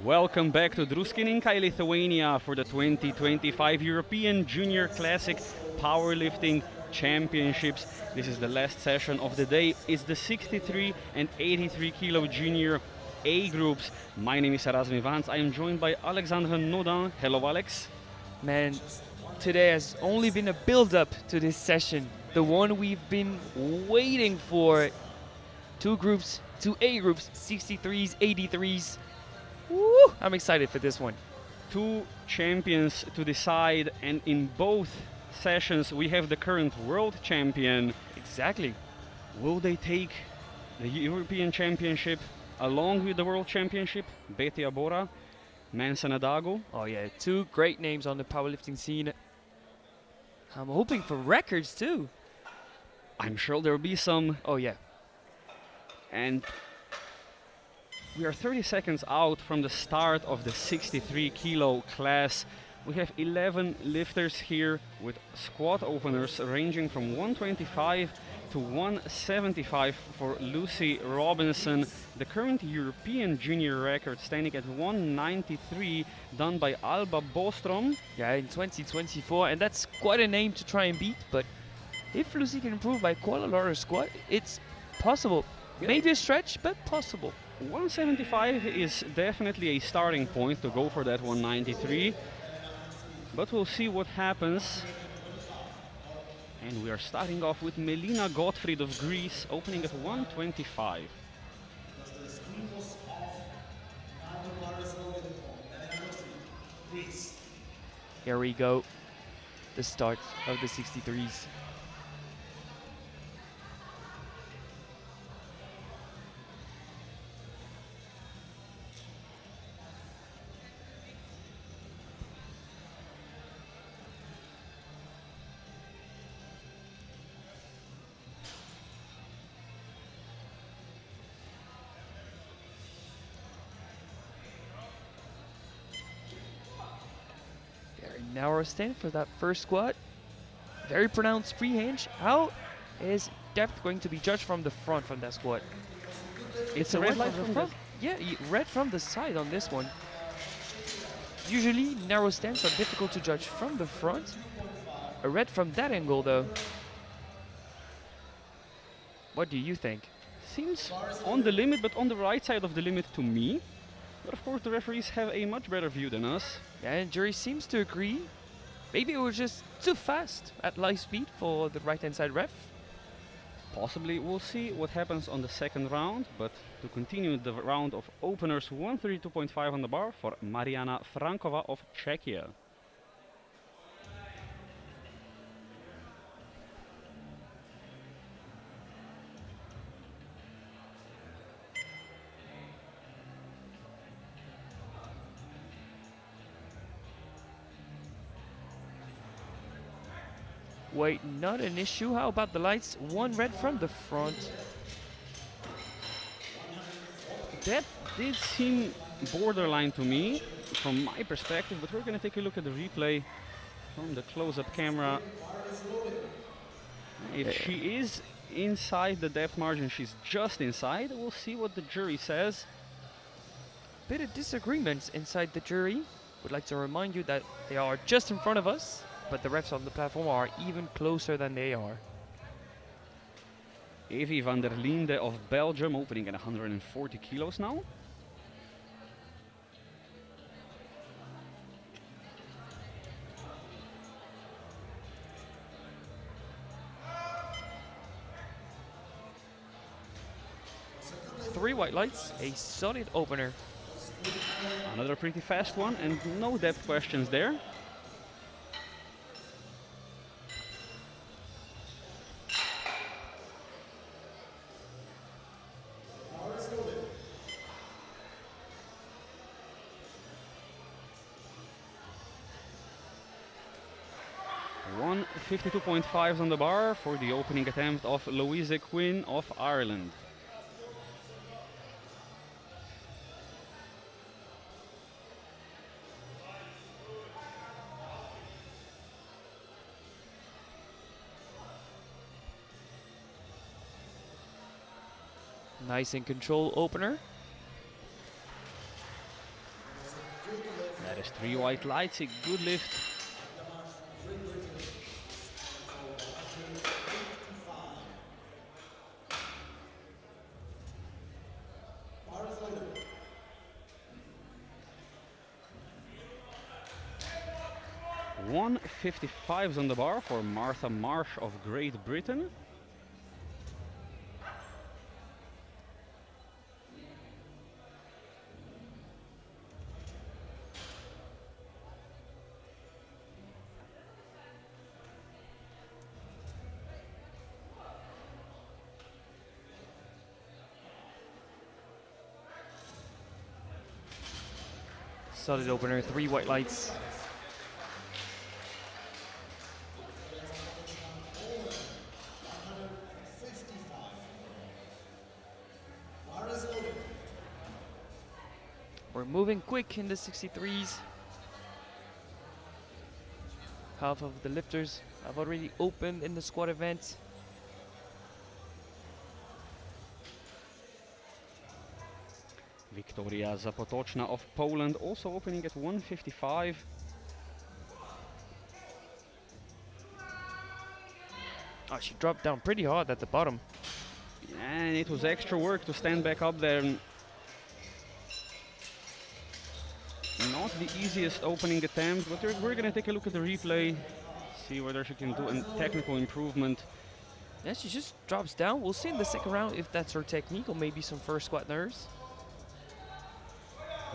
Welcome back to Druskininkai, Lithuania for the 2025 European Junior Classic Powerlifting Championships. This is the last session of the day. It's the 63 and 83 kilo junior A groups. My name is Erasmus Vance. I am joined by Alexandre Nodin. Hello, Alex. Man, today has only been a build-up to this session. The one we've been waiting for. Two groups, two A groups, 63s, 83s. Woo! I'm excited for this one. Two champions to decide, and in both sessions we have the current world champion. Exactly. Will they take the European Championship along with the World Championship? Betia Bora, Mansa Nadago. Oh yeah, two great names on the powerlifting scene. I'm hoping for records too. I'm sure there'll be some. Oh yeah. And we are 30 seconds out from the start of the 63 kilo class. We have 11 lifters here with squat openers ranging from 125 to 175 for Lucy Robinson. The current European junior record standing at 193, done by Alba Bostrom. Yeah, in 2024, and that's quite a name to try and beat, but if Lucy can improve by quite a lot of squat, it's possible. Yeah. Maybe a stretch, but possible. 175 is definitely a starting point to go for that 193, but we'll see what happens. And we are starting off with Melina Gottfried of Greece, opening at 125. Here we go, the start of the 63s. Narrow stand for that first squat. Very pronounced pre-hinge. How is depth going to be judged from the front from that squat? It's a red light from the front. Yeah, red from the side on this one. Usually narrow stands are difficult to judge from the front. A red from that angle though. What do you think? Seems on the limit, but on the right side of the limit to me. But of course the referees have a much better view than us. Yeah, and jury seems to agree. Maybe it was just too fast at light speed for the right hand side ref. Possibly. We'll see what happens on the second round, but to continue the round of openers, 132.5 on the bar for Mariana Frankova of Czechia. Wait, not an issue. How about the lights? One red from the front. That did seem borderline to me, from my perspective, but we're going to take a look at the replay from the close-up camera. If she is inside the depth margin, she's just inside. We'll see what the jury says. Bit of disagreements inside the jury. Would like to remind you that they are just in front of us, but the refs on the platform are even closer than they are. Evie van der Linde of Belgium, opening at 140 kilos now. Three white lights, a solid opener. Another pretty fast one, and no depth questions there. One 52.5s on the bar for the opening attempt of Louise Quinn of Ireland. Nice and control opener. That is three white lights, a good lift. One 55s on the bar for Martha Marsh of Great Britain. Solid opener, three white lights. We're moving quick in the 63s. Half of the lifters have already opened in the squat event. Wiktoria Zapotoczna of Poland also opening at 155. Oh, she dropped down pretty hard at the bottom. And it was extra work to stand back up there. Not the easiest opening attempt, but we're going to take a look at the replay, see whether she can do a technical improvement. Yeah, she just drops down. We'll see in the second round if that's her technique or maybe some first squat nerves.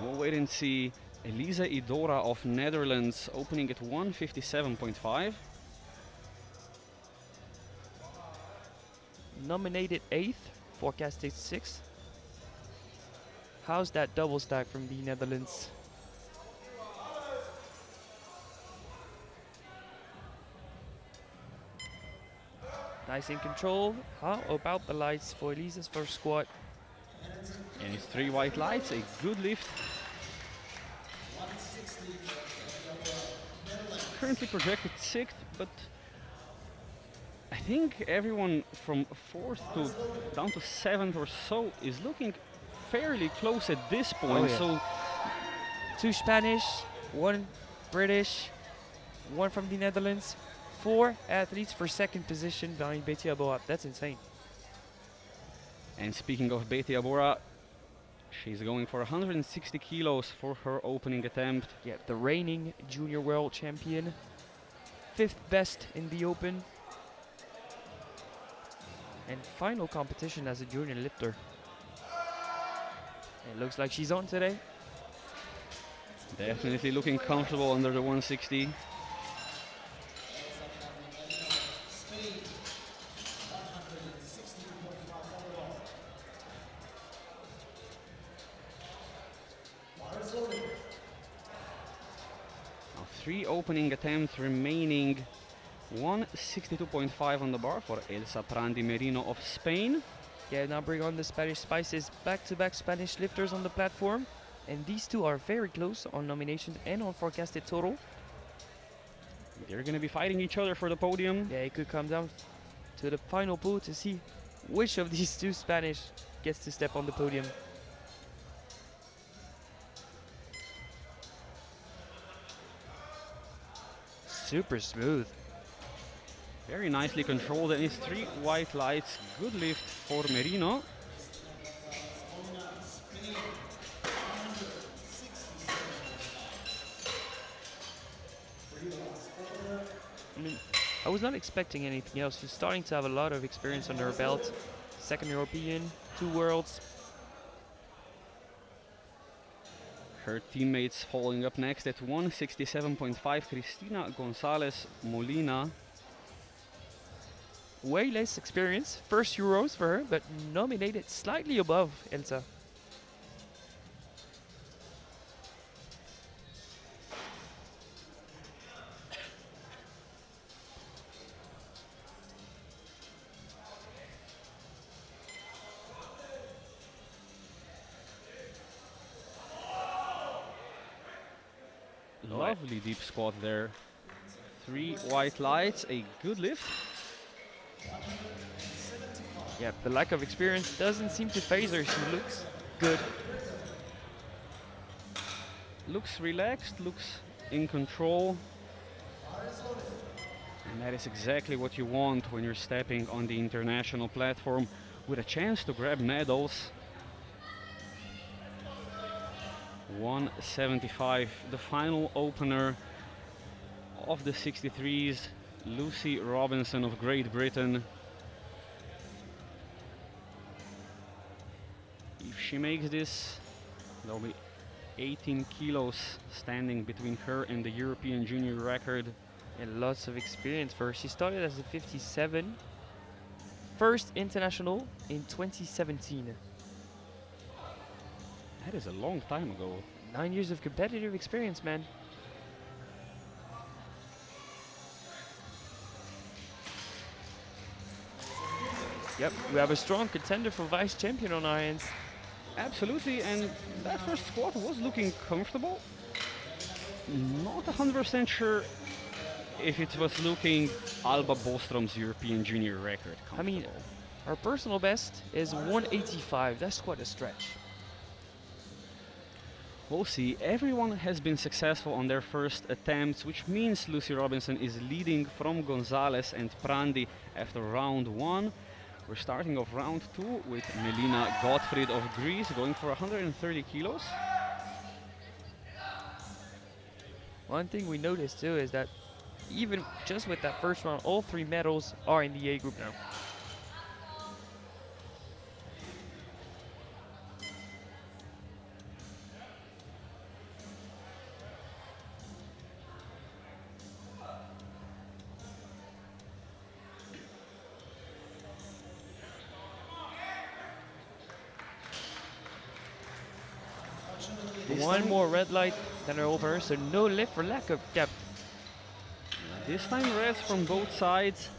We'll wait and see. Elisa Idora of Netherlands opening at 157.5. Nominated 8th, forecasted 6th. How's that double stack from the Netherlands? Nice in control. How about the lights for Elisa's first squat? And it's three white lights, a good lift. Currently projected 6th, but I think everyone from 4th to down to 7th or so is looking fairly close at this point. Oh, yeah. So 2 Spanish, 1 British, 1 from the Netherlands. 4 athletes for second position behind Betty Aboab. That's insane. And speaking of Betty Abora, she's going for 160 kilos for her opening attempt. Yeah, the reigning junior world champion. 5th best in the open. And final competition as a junior lifter. It looks like she's on today. Definitely looking comfortable under the 160. Now 3 opening attempts remaining. 162.5 on the bar for Elsa Prandi Merino of Spain. Yeah, now bring on the Spanish spices. Back-to-back Spanish lifters on the platform. And these two are very close on nominations and on forecasted total. They're going to be fighting each other for the podium. Yeah, it could come down to the final pool to see which of these two Spanish gets to step on the podium. Super smooth. Very nicely controlled, and it's 3 white lights. Good lift for Merino. I mean, I was not expecting anything else. She's starting to have a lot of experience under her belt. Second European, 2 worlds. Her teammates following up next at 167.5, Cristina Gonzalez Molina. Way less experience. First Euros for her, but nominated slightly above Elsa. Lovely deep squat there. 3 white lights, a good lift. Yeah, the lack of experience doesn't seem to phase her. She looks good. Looks relaxed, looks in control. And that is exactly what you want when you're stepping on the international platform with a chance to grab medals. 175, the final opener of the 63s, Lucy Robinson of Great Britain. If she makes this, there'll be 18 kilos standing between her and the European junior record. And lots of experience for her. She started as a 57. First international in 2017. That is a long time ago. 9 years of competitive experience, man. Yep, we have a strong contender for vice champion on our hands. Absolutely, and that first squat was looking comfortable. Not 100% sure if it was looking Alba Bostrom's European junior record comfortable. I mean, our personal best is 185. That's quite a stretch. We'll see. Everyone has been successful on their first attempts, which means Lucy Robinson is leading from Gonzalez and Prandi after round 1. We're starting off round 2 with Melina Gottfried of Greece going for 130 kilos. One thing we noticed too is that even just with that first round, all 3 medals are in the A group now. One more red light, then they're over, so no lift for lack of depth. This time reds from both sides.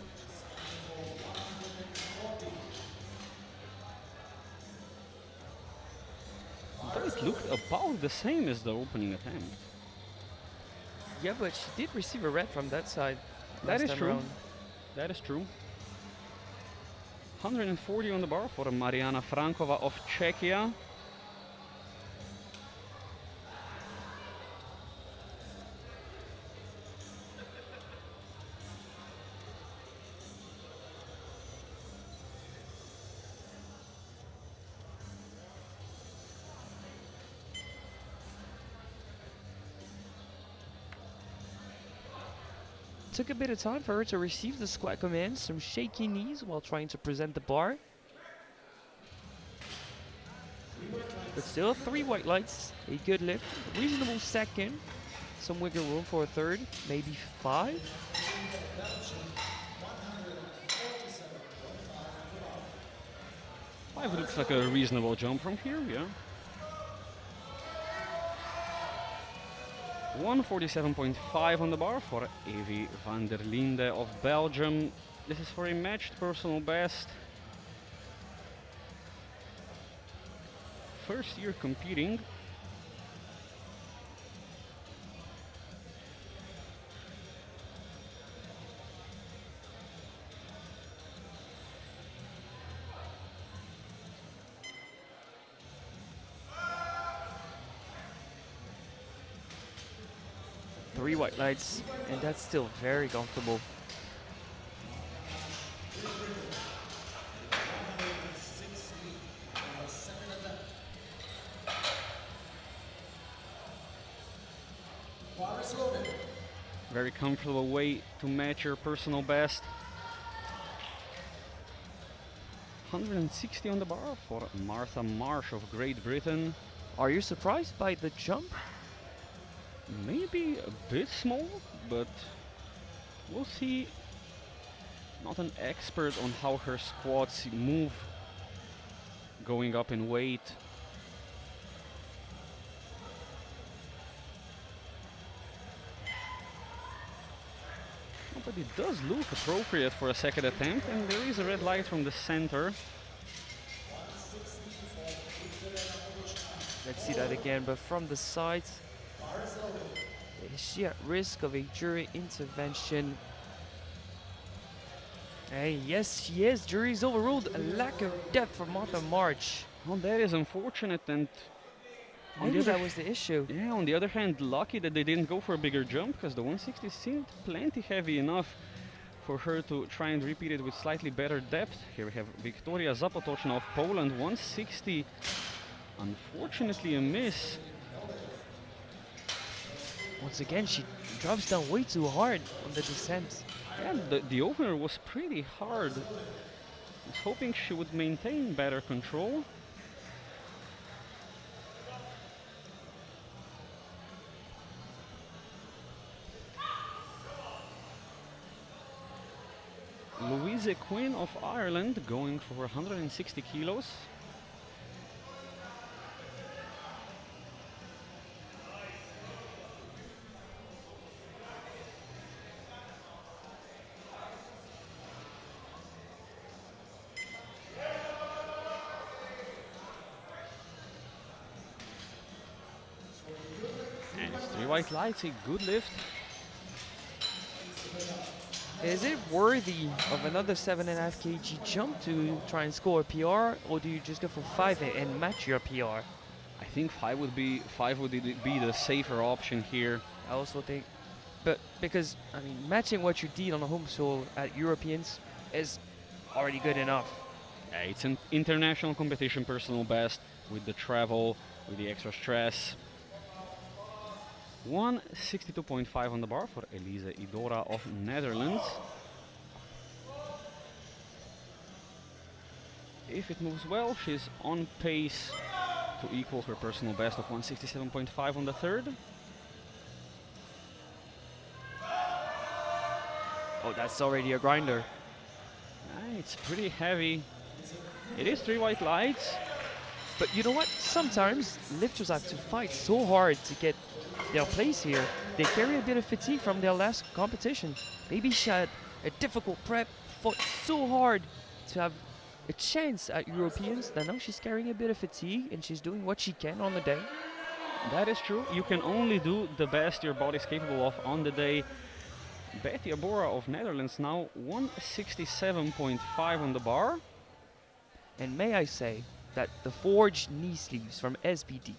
Though it looked about the same as the opening attempt. Yeah, but she did receive a red from that side. That last is time true. around. That is true. 140 on the bar for Mariana Frankova of Czechia. Took a bit of time for her to receive the squat commands, some shaky knees while trying to present the bar. But still 3 white lights, a good lift, reasonable second, some wiggle room for a third, maybe 5. It looks like a reasonable jump from here, yeah. 147.5 on the bar for Evie van der Linde of Belgium. This is for a matched personal best. First year competing. 3 white lights, and that's still very comfortable. Very comfortable way to match your personal best. 160 on the bar for Martha Marsh of Great Britain. Are you surprised by the jump? Maybe a bit small, but we'll see. Not an expert on how her squats move going up in weight. But it does look appropriate for a second attempt, and there is a red light from the center. Let's see that again, but from the sides. Is she at risk of a jury intervention? Hey, yes, she is. Jury's overruled. A lack of depth for Martha March. Well, that is unfortunate, and Maybe that was the issue. yeah, on the other hand, lucky that they didn't go for a bigger jump, because the 160 seemed plenty heavy enough for her to try and repeat it with slightly better depth. Here we have Wiktoria Zapotoczna of Poland, 160. Unfortunately a miss. Once again, she drops down way too hard on the descent. Yeah, the opener was pretty hard. I was hoping she would maintain better control. Louise Quinn of Ireland going for 160 kilos. And it's 3 white lights, a good lift. Is it worthy of another 7.5 kg jump to try and score a PR, or do you just go for 5 and match your PR? I think 5 would be the safer option here. I also think, but because I mean, matching what you did on the home soil at Europeans is already good enough. Yeah, it's an international competition personal best with the travel, with the extra stress. 162.5 on the bar for Elise Idora of Netherlands. If it moves well, she's on pace to equal her personal best of 167.5 on the third. Oh, that's already a grinder. It's pretty heavy. It is 3 white lights. But you know what? Sometimes lifters have to fight so hard to get their place here. They carry a bit of fatigue from their last competition. Maybe she had a difficult prep, fought so hard to have a chance at Europeans that now she's carrying a bit of fatigue and she's doing what she can on the day. That is true. You can only do the best your body's capable of on the day. Betty Abora of Netherlands now 167.5 on the bar. And may I say that the forged knee sleeves from SBD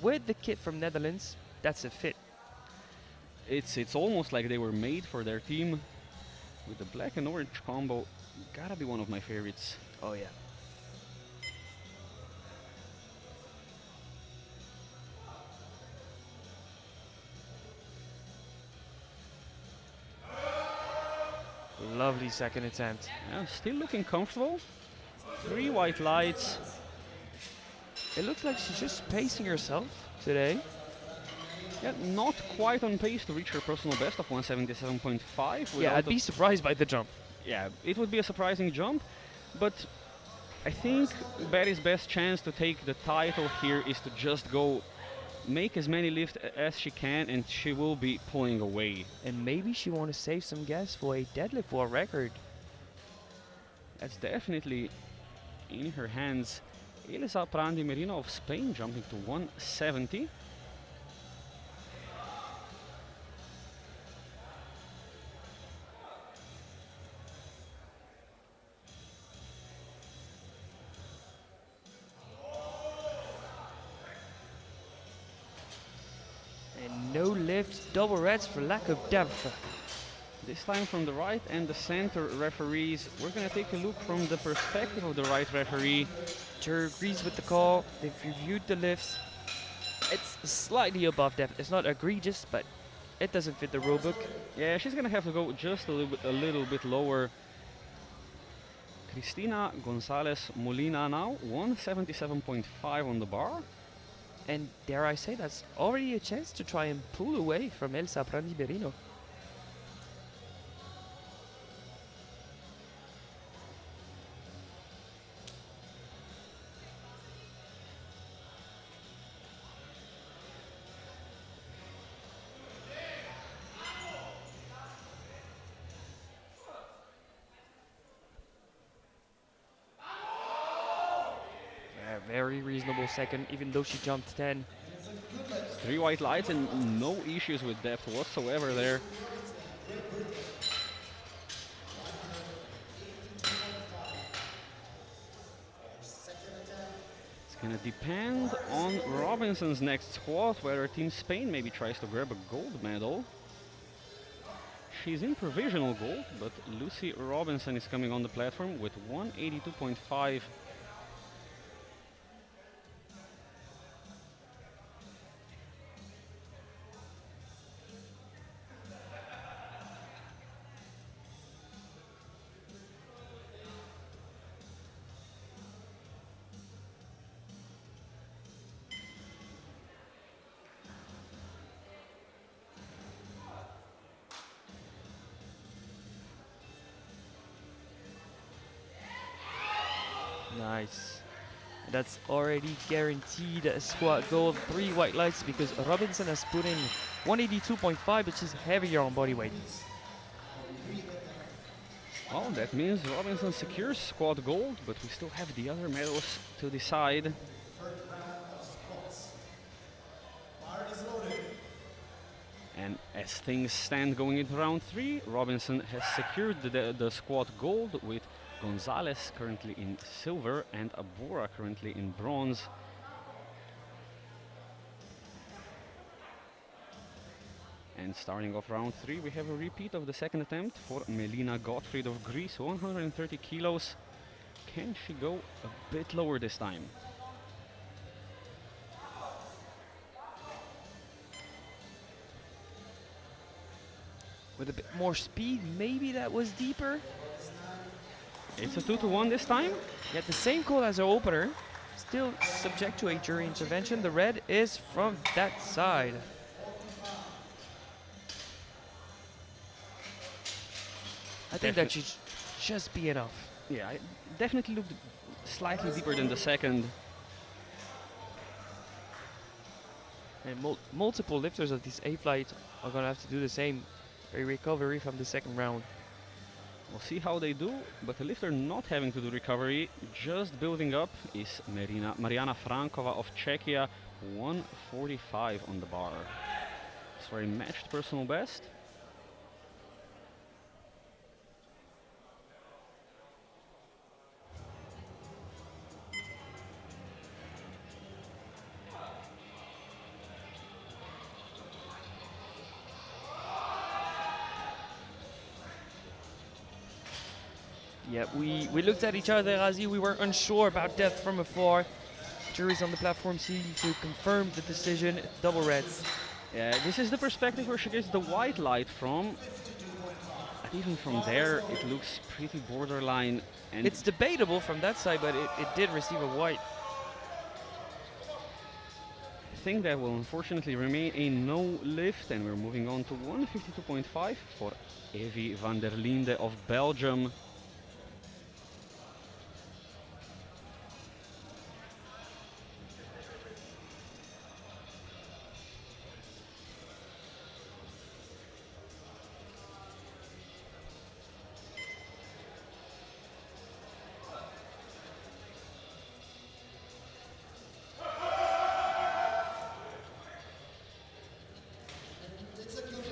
with the kit from Netherlands, that's a fit. It's almost like they were made for their team. With the black and orange combo, gotta be one of my favorites. Oh yeah. Lovely second attempt. Yeah, still looking comfortable. 3 white lights. It looks like she's just pacing herself today. Yeah, not quite on pace to reach her personal best of 177.5. Yeah, I'd be surprised by the jump. Yeah, it would be a surprising jump, but I think Betty's best chance to take the title here is to just go make as many lifts as she can, and she will be pulling away. And maybe she want to save some gas for a deadlift for a record. That's definitely in her hands. Elisa Prandi Merino of Spain jumping to 170. And no lift, double reds for lack of depth. This time from the right and the center referees. We're gonna take a look from the perspective of the right referee. Juror agrees with the call. They've reviewed the lifts. It's slightly above depth. It's not egregious, but it doesn't fit the rulebook. Yeah, she's gonna have to go just a little bit lower. Cristina Gonzalez Molina now, 177.5 on the bar. And dare I say, that's already a chance to try and pull away from Elsa Prandi-Berino. Very reasonable second, even though she jumped 10. 3 white lights and no issues with depth whatsoever there. It's gonna depend on Robinson's next squat, whether Team Spain maybe tries to grab a gold medal. She's in provisional gold, but Lucy Robinson is coming on the platform with 182.5. Nice. That's already guaranteed a squat gold. 3 white lights because Robinson has put in 182.5, which is heavier on body weight. Well, that means Robinson secures squad gold, but we still have the other medals to decide. And as things stand going into round 3, Robinson has secured the squad gold with Gonzalez currently in silver and Abora currently in bronze. And starting off round 3, we have a repeat of the second attempt for Melina Gottfried of Greece, 130 kilos. Can she go a bit lower this time? With a bit more speed, maybe that was deeper. It's a 2-1 this time. Yet the same call as our opener, still subject to a jury intervention. The red is from that side. I think that should just be enough. Yeah, it definitely looked slightly deeper than the second. And multiple lifters of this A flight are going to have to do the same. A recovery from the second round. We'll see how they do, but the lifter not having to do recovery, just building up, is Mariana Frankova of Czechia, 145 on the bar. So a matched personal best. Yeah, we looked at each other, Razi. We were unsure about depth from afar. Juries on the platform seem to confirm the decision. Double reds. Yeah, this is the perspective where she gets the white light from. And even from there, it looks pretty borderline. And it's debatable from that side, but it did receive a white. I think that will unfortunately remain a no lift, and we're moving on to 152.5 for Evie van der Linde of Belgium.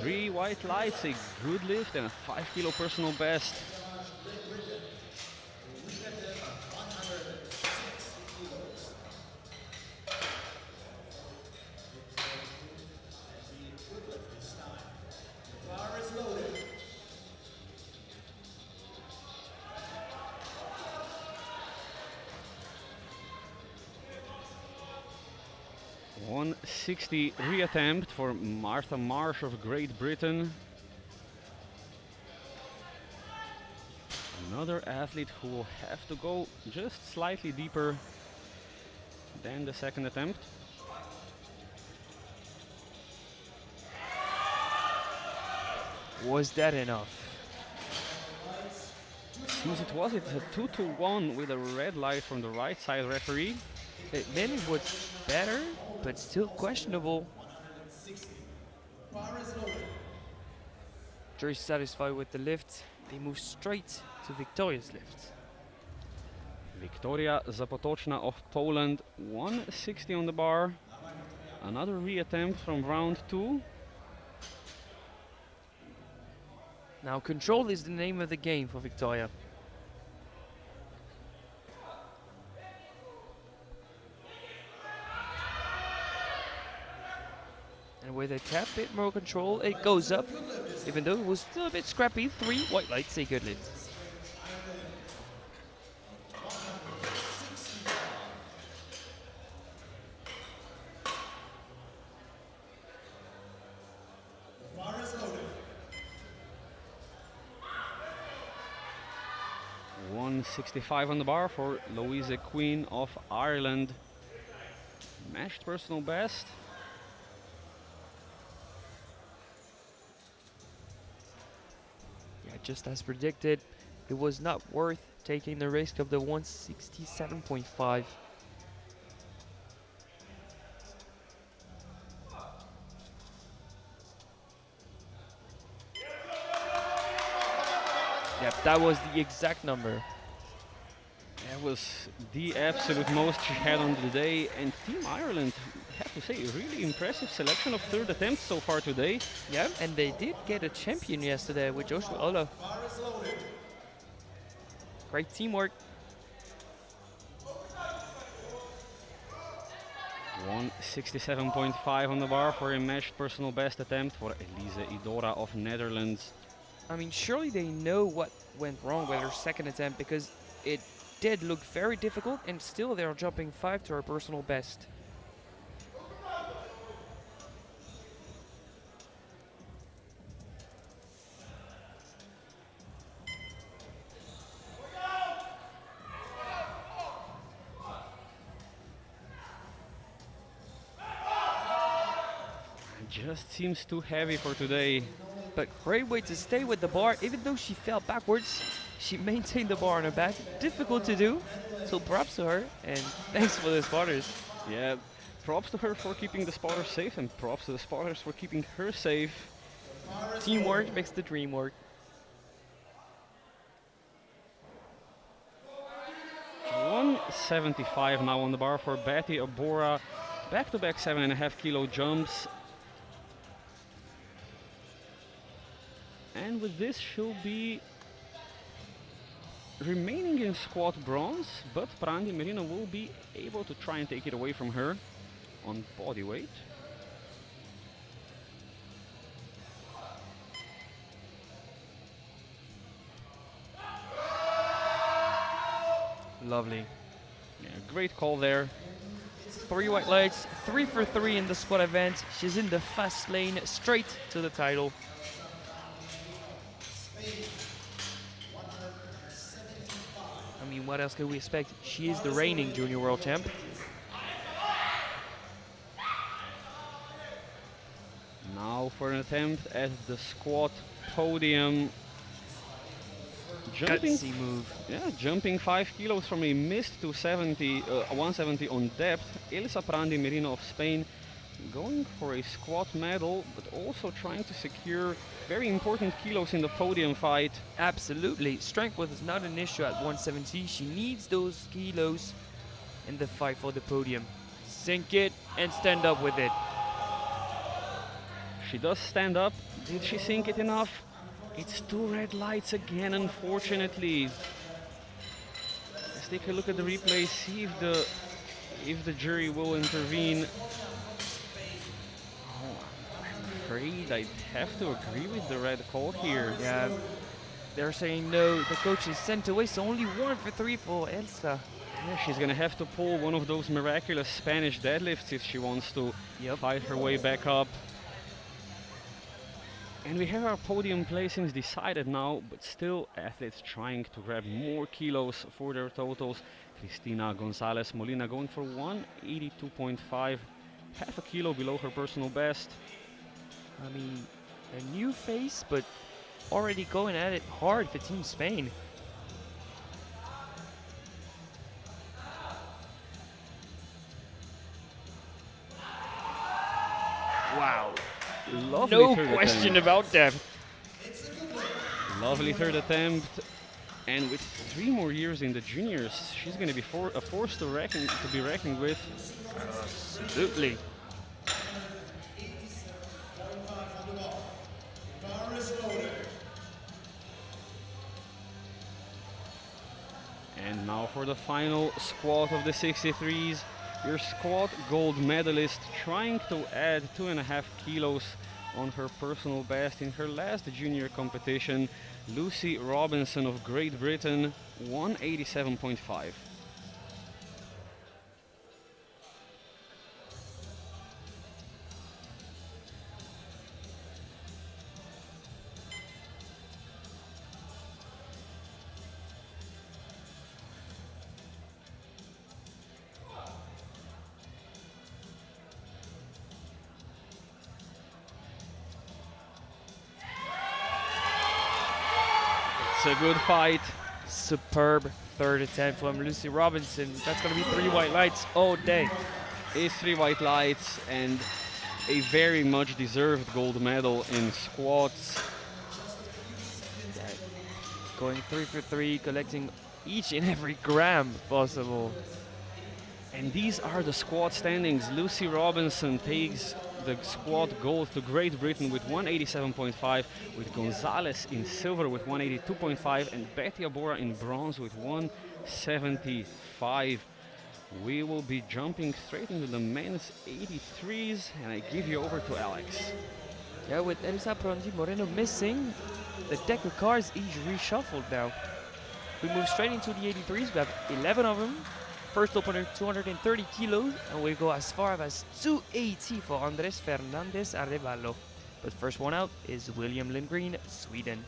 Three white lights, a good lift and a 5 kilo personal best. 160 reattempt for Martha Marsh of Great Britain. Another athlete who will have to go just slightly deeper than the second attempt. Was that enough? Seems it was. It's a 2-1 with a red light from the right side referee. Then it was better, but still questionable. Jury's satisfied with the lift. They move straight to Victoria's lift. Victoria Zapotoczna of Poland, 160 on the bar. Another reattempt from round 2. Now control is the name of the game for Victoria. And with a tad bit more control, it goes up. Even though it was still a bit scrappy, 3 white lights, a good lift. .165 on the bar for Louise Queen of Ireland. Matched personal best. Yeah, just as predicted, it was not worth taking the risk of the 167.5. Yep, that was the exact number. That was the absolute most she had on the day, and Team Ireland, I have to say, really impressive selection of third attempts so far today. Yeah, and they did get a champion yesterday with Joshua Ola. Great teamwork. 167.5 on the bar for a matched personal best attempt for Elise Idora of Netherlands. I mean, surely they know what went wrong with her second attempt, because it did look very difficult, and still they're jumping 5 to her personal best. Just seems too heavy for today. But great way to stay with the bar. Even though she fell backwards, she maintained the bar on her back. Difficult to do, so props to her, and thanks for the spotters. Yeah, props to her for keeping the spotters safe, and props to the spotters for keeping her safe. Teamwork makes the dream work. 175 now on the bar for Betty Abora. Back-to-back 7.5 kilo jumps. And with this, she'll be remaining in squat bronze, but Prandi Merino will be able to try and take it away from her on body weight. Lovely. Yeah, great call there. 3 white lights, 3 for 3 in the squat event. She's in the fast lane, straight to the title. I mean, what else could we expect? She is the reigning junior world champ. Now for an attempt at the squat podium. Jumping, Gutsy move. yeah, jumping 5 kilos from a missed to 170 on depth. Elsa Prandi Merino of Spain going for a squat medal, but also trying to secure very important kilos in the podium fight. Absolutely. Strength was not an issue at 170. She needs those kilos in the fight for the podium. Sink it and stand up with it. She does stand up. Did she sink it enough? It's 2 red lights again, unfortunately. Let's take a look at the replay, see if the jury will intervene. Oh, I'm afraid I'd have to agree with the red call here. Yeah, they're saying no. The coach is sent away, so only 1 for 3 for Elsa. Yeah, she's gonna have to pull one of those miraculous Spanish deadlifts if she wants to fight her way back up. And we have our podium placings decided now, but still athletes trying to grab more kilos for their totals. Cristina Gonzalez Molina going for 182.5, half a kilo below her personal best. I mean, a new face, but already going at it hard for Team Spain. Wow. Lovely No third question attempt. about that. Lovely third attempt. And with 3 more years in the juniors, she's going to be a force to be reckoned with. Absolutely. And now for the final squat of the 63s. Your squat gold medalist trying to add 2.5 kilos on her personal best in her last junior competition. Lucy Robinson of Great Britain, 187.5. It's a good fight. Superb third attempt from Lucy Robinson. That's going to be 3 white lights all day. It's 3 white lights and a very much deserved gold medal in squats. Going 3 for 3, collecting each and every gram possible. And these are the squat standings. Lucy Robinson takes the squat gold to Great Britain with 187.5, with Gonzalez in silver with 182.5, and Betty Abora in bronze with 175. We will be jumping straight into the men's 83s, and I give you over to Alex. Yeah, with Elsa Pronti Moreno missing, the deck of cards is reshuffled now. We move straight into the 83s. We have 11 of them. First opener, 230 kilos, and we go as far as 280 for Andres Fernandez Arevalo. But first one out is William Lindgren, Sweden.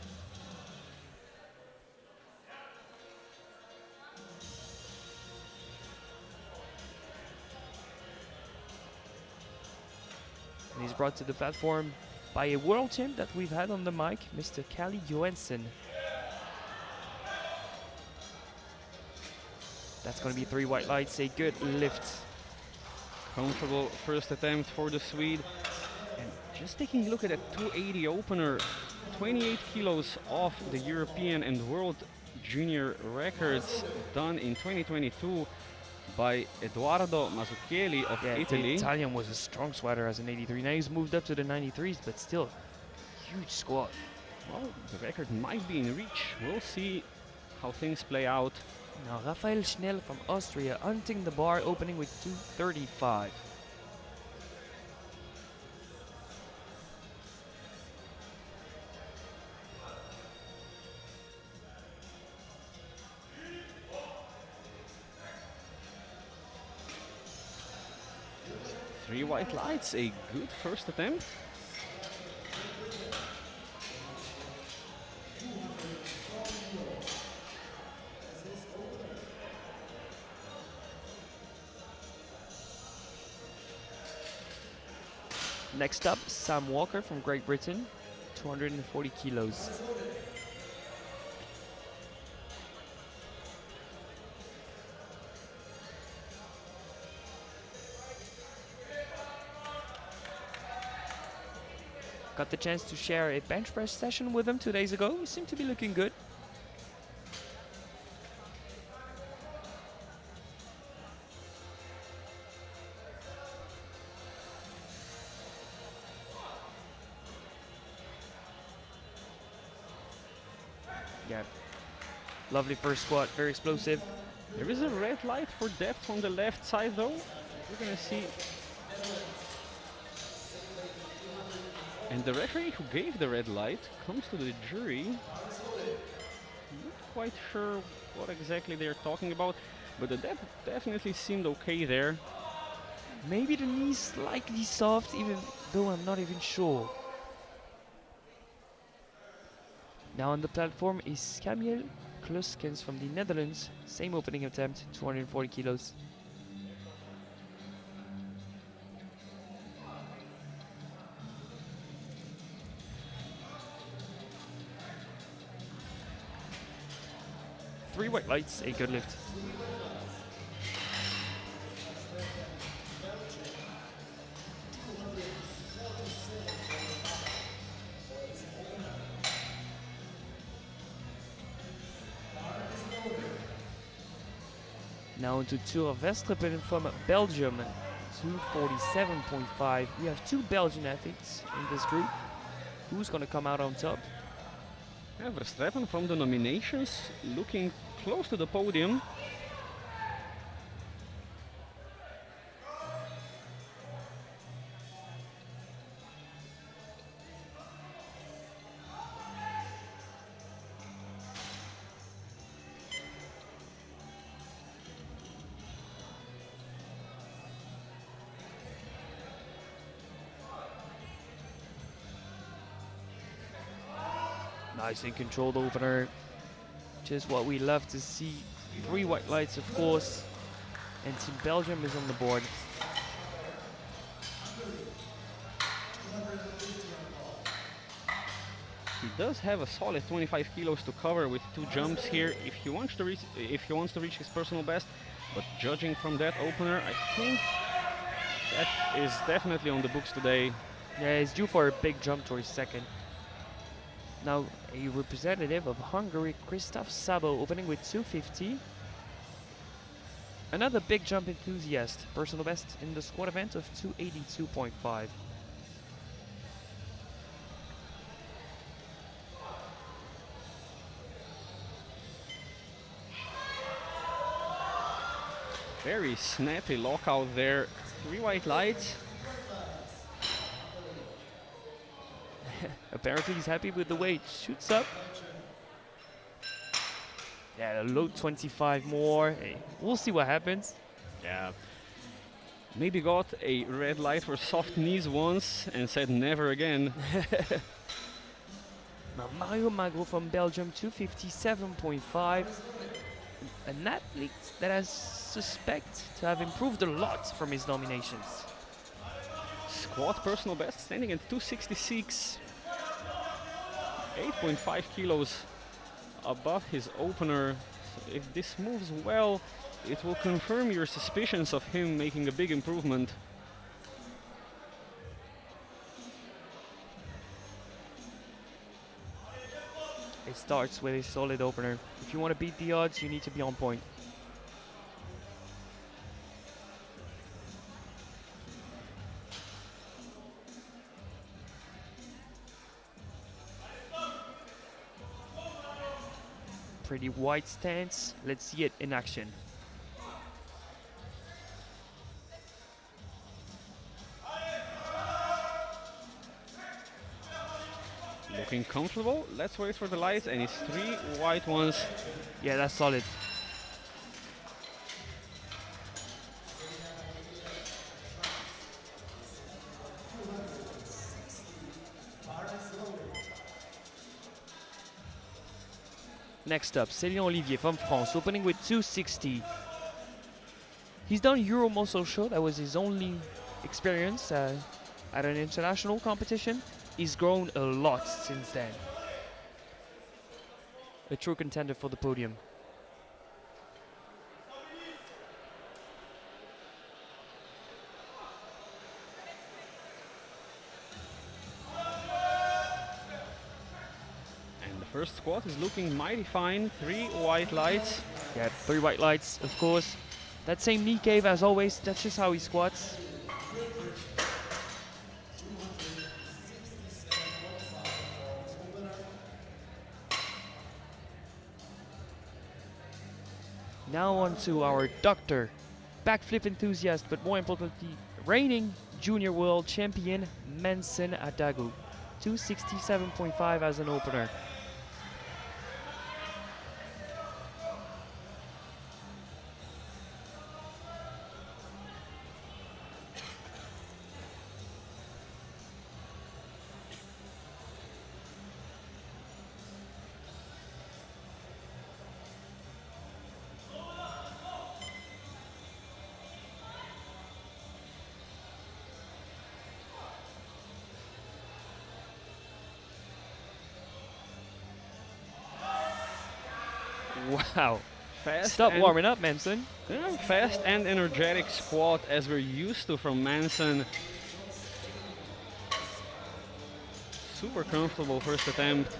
And he's brought to the platform by a world champ that we've had on the mic, Mr. Kalle Johansson. That's going to be 3 white lights, a good lift. Comfortable first attempt for the Swede. And just taking a look at that 280 opener, 28 kilos off the European and World Junior records done in 2022 by Edoardo Mazzucchelli of Italy. The Italian was a strong sweater as an 83. Now he's moved up to the 93s, but still, huge squat. Well, the record might be in reach. We'll see how things play out. Now Raphael Schnell from Austria hunting the bar, opening with 235. Three white lights, a good first attempt. Next up, Sam Walker from Great Britain, 240 kilos. Got the chance to share a bench press session with him 2 days ago. He seemed to be looking good. Yeah, lovely first squat, very explosive. There is a red light for depth on the left side though. We're gonna see. And the referee who gave the red light comes to the jury. Not quite sure what exactly they're talking about. but the depth definitely seemed okay there. Maybe the knee's slightly soft, even though I'm not even sure. Now on the platform is Camille Kluskens from the Netherlands. Same opening attempt, 240 kilos. Three white lights, a good lift. Now into Tour Westrepen from Belgium, 247.5. We have two Belgian athletes in this group. Who's gonna come out on top? Yeah, Verstappen from the nominations, looking close to the podium. Nice and controlled opener. Just what we love to see. Three white lights, of course. And Team Belgium is on the board. He does have a solid 25 kilos to cover with two jumps here if he wants to reach his personal best. But judging from that opener, I think that is definitely on the books today. Yeah, he's due for a big jump towards second. Now, a representative of Hungary, Christoph Sabo, opening with 250. Another big jump enthusiast, personal best in the squat event of 282.5. Very snappy lockout there. Three white lights. Apparently he's happy with the weight. Shoots up. Yeah, load 25 more. Hey, we'll see what happens. Yeah. Maybe got a red light for soft knees once and said never again. Now Mario Magro from Belgium, 257.5. An athlete that I suspect to have improved a lot from his nominations. Squat personal best standing at 266. 8.5 kilos above his opener. So if this moves well, it will confirm your suspicions of him making a big improvement. It starts with a solid opener. If you want to beat the odds, you need to be on point. Pretty wide stance. Let's see it in action. Looking comfortable. Let's wait for the lights and his three white ones. Yeah, that's solid. Next up, Céline Olivier from France, opening with 260. He's done Euro Muscle Show. That was his only experience at an international competition. He's grown a lot since then. A true contender for the podium. And the first squat is looking mighty fine. Three white lights. Yeah, three white lights, of course. That same knee cave as always, that's just how he squats. Now on to our doctor, backflip enthusiast, but more importantly, reigning junior world champion, Manson Adagu. 267.5 as an opener. Wow. Fast Stop and warming up, Manson. yeah, fast and energetic squat as we're used to from Manson. Super comfortable first attempt.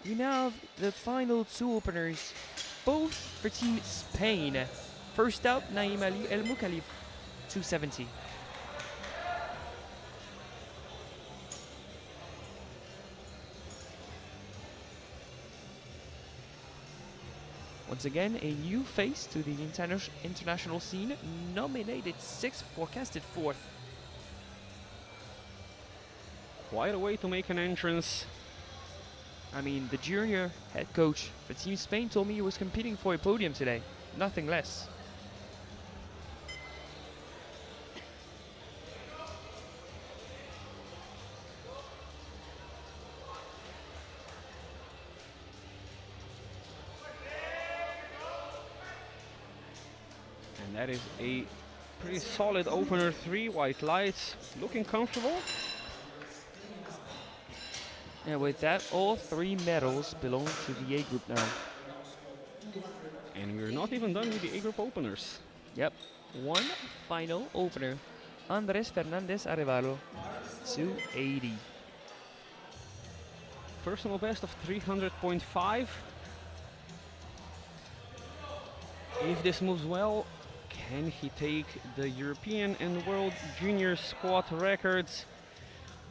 We now have the final two openers, both for Team Spain. First up, Naim Ali El Mukhalif, 270. Once again, a new face to the international scene, nominated 6th, forecasted 4th. Quite a way to make an entrance. I mean, the junior head coach for Team Spain told me he was competing for a podium today, nothing less. And that is a pretty solid opener, 3 white lights, looking comfortable. And with that, all 3 medals belong to the A group now. And we're not even done with the A group openers. Yep, one final opener. Andres Fernandez Arevalo, 280. Personal best of 300.5. If this moves well, can he take the European and World Junior squat records?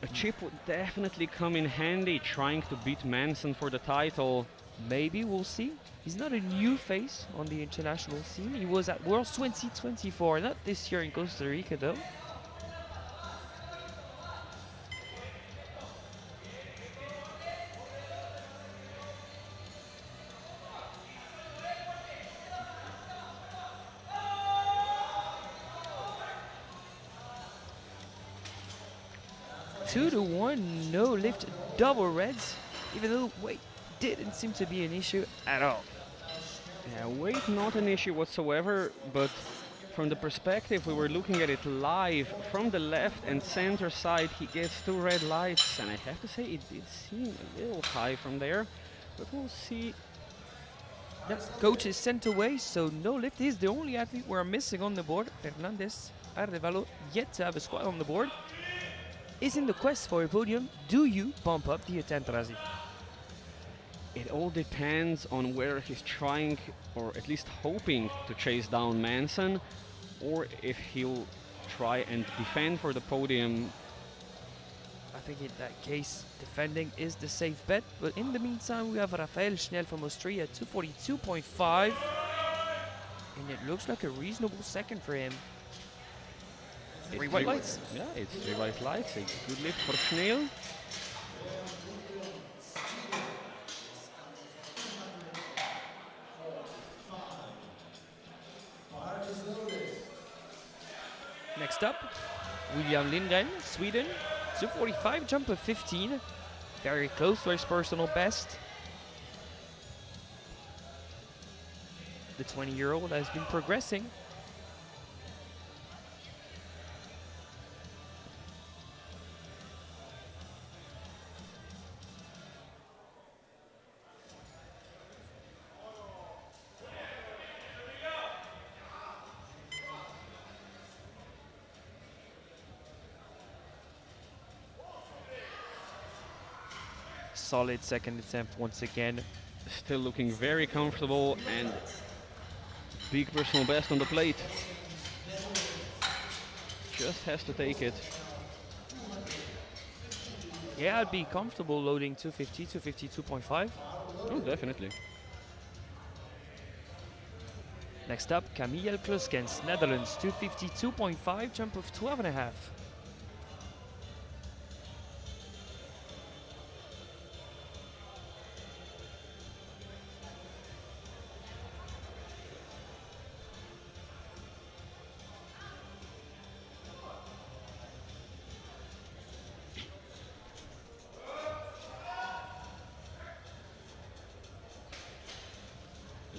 A chip would definitely come in handy trying to beat Manson for the title. Maybe, we'll see. He's not a new face on the international scene. He was at Worlds 2024, not this year in Costa Rica though. Two to one, no lift, double reds, even though weight didn't seem to be an issue at all. Yeah, weight not an issue whatsoever, but from the perspective we were looking at it live, from the left and center side he gets 2 red lights, and I have to say it did seem a little high from there, but we'll see. Yep. Coach is sent away, so no lift. He's the only athlete we're missing on the board. Fernandez Arevalo, yet to have a squat on the board, is in the quest for a podium. Do you bump up the attempt, Razi? It all depends on whether he's trying, or at least hoping, to chase down Manson, or if he'll try and defend for the podium. I think in that case, defending is the safe bet. But in the meantime, we have Rafael Schnell from Austria, 242.5. And it looks like a reasonable second for him. 3 white lights. Yeah, it's 3 white lights. A good lift for Schnell. Next up, William Lindgren, Sweden, 245, jump of 15. Very close to his personal best. The 20-year-old has been progressing. Solid second attempt once again. Still looking very comfortable, and big personal best on the plate. Just has to take it. Yeah, I'd be comfortable loading 250, 252.5. Oh, definitely. Next up, Camille Kluskens, Netherlands, 252.5, jump of 12.5.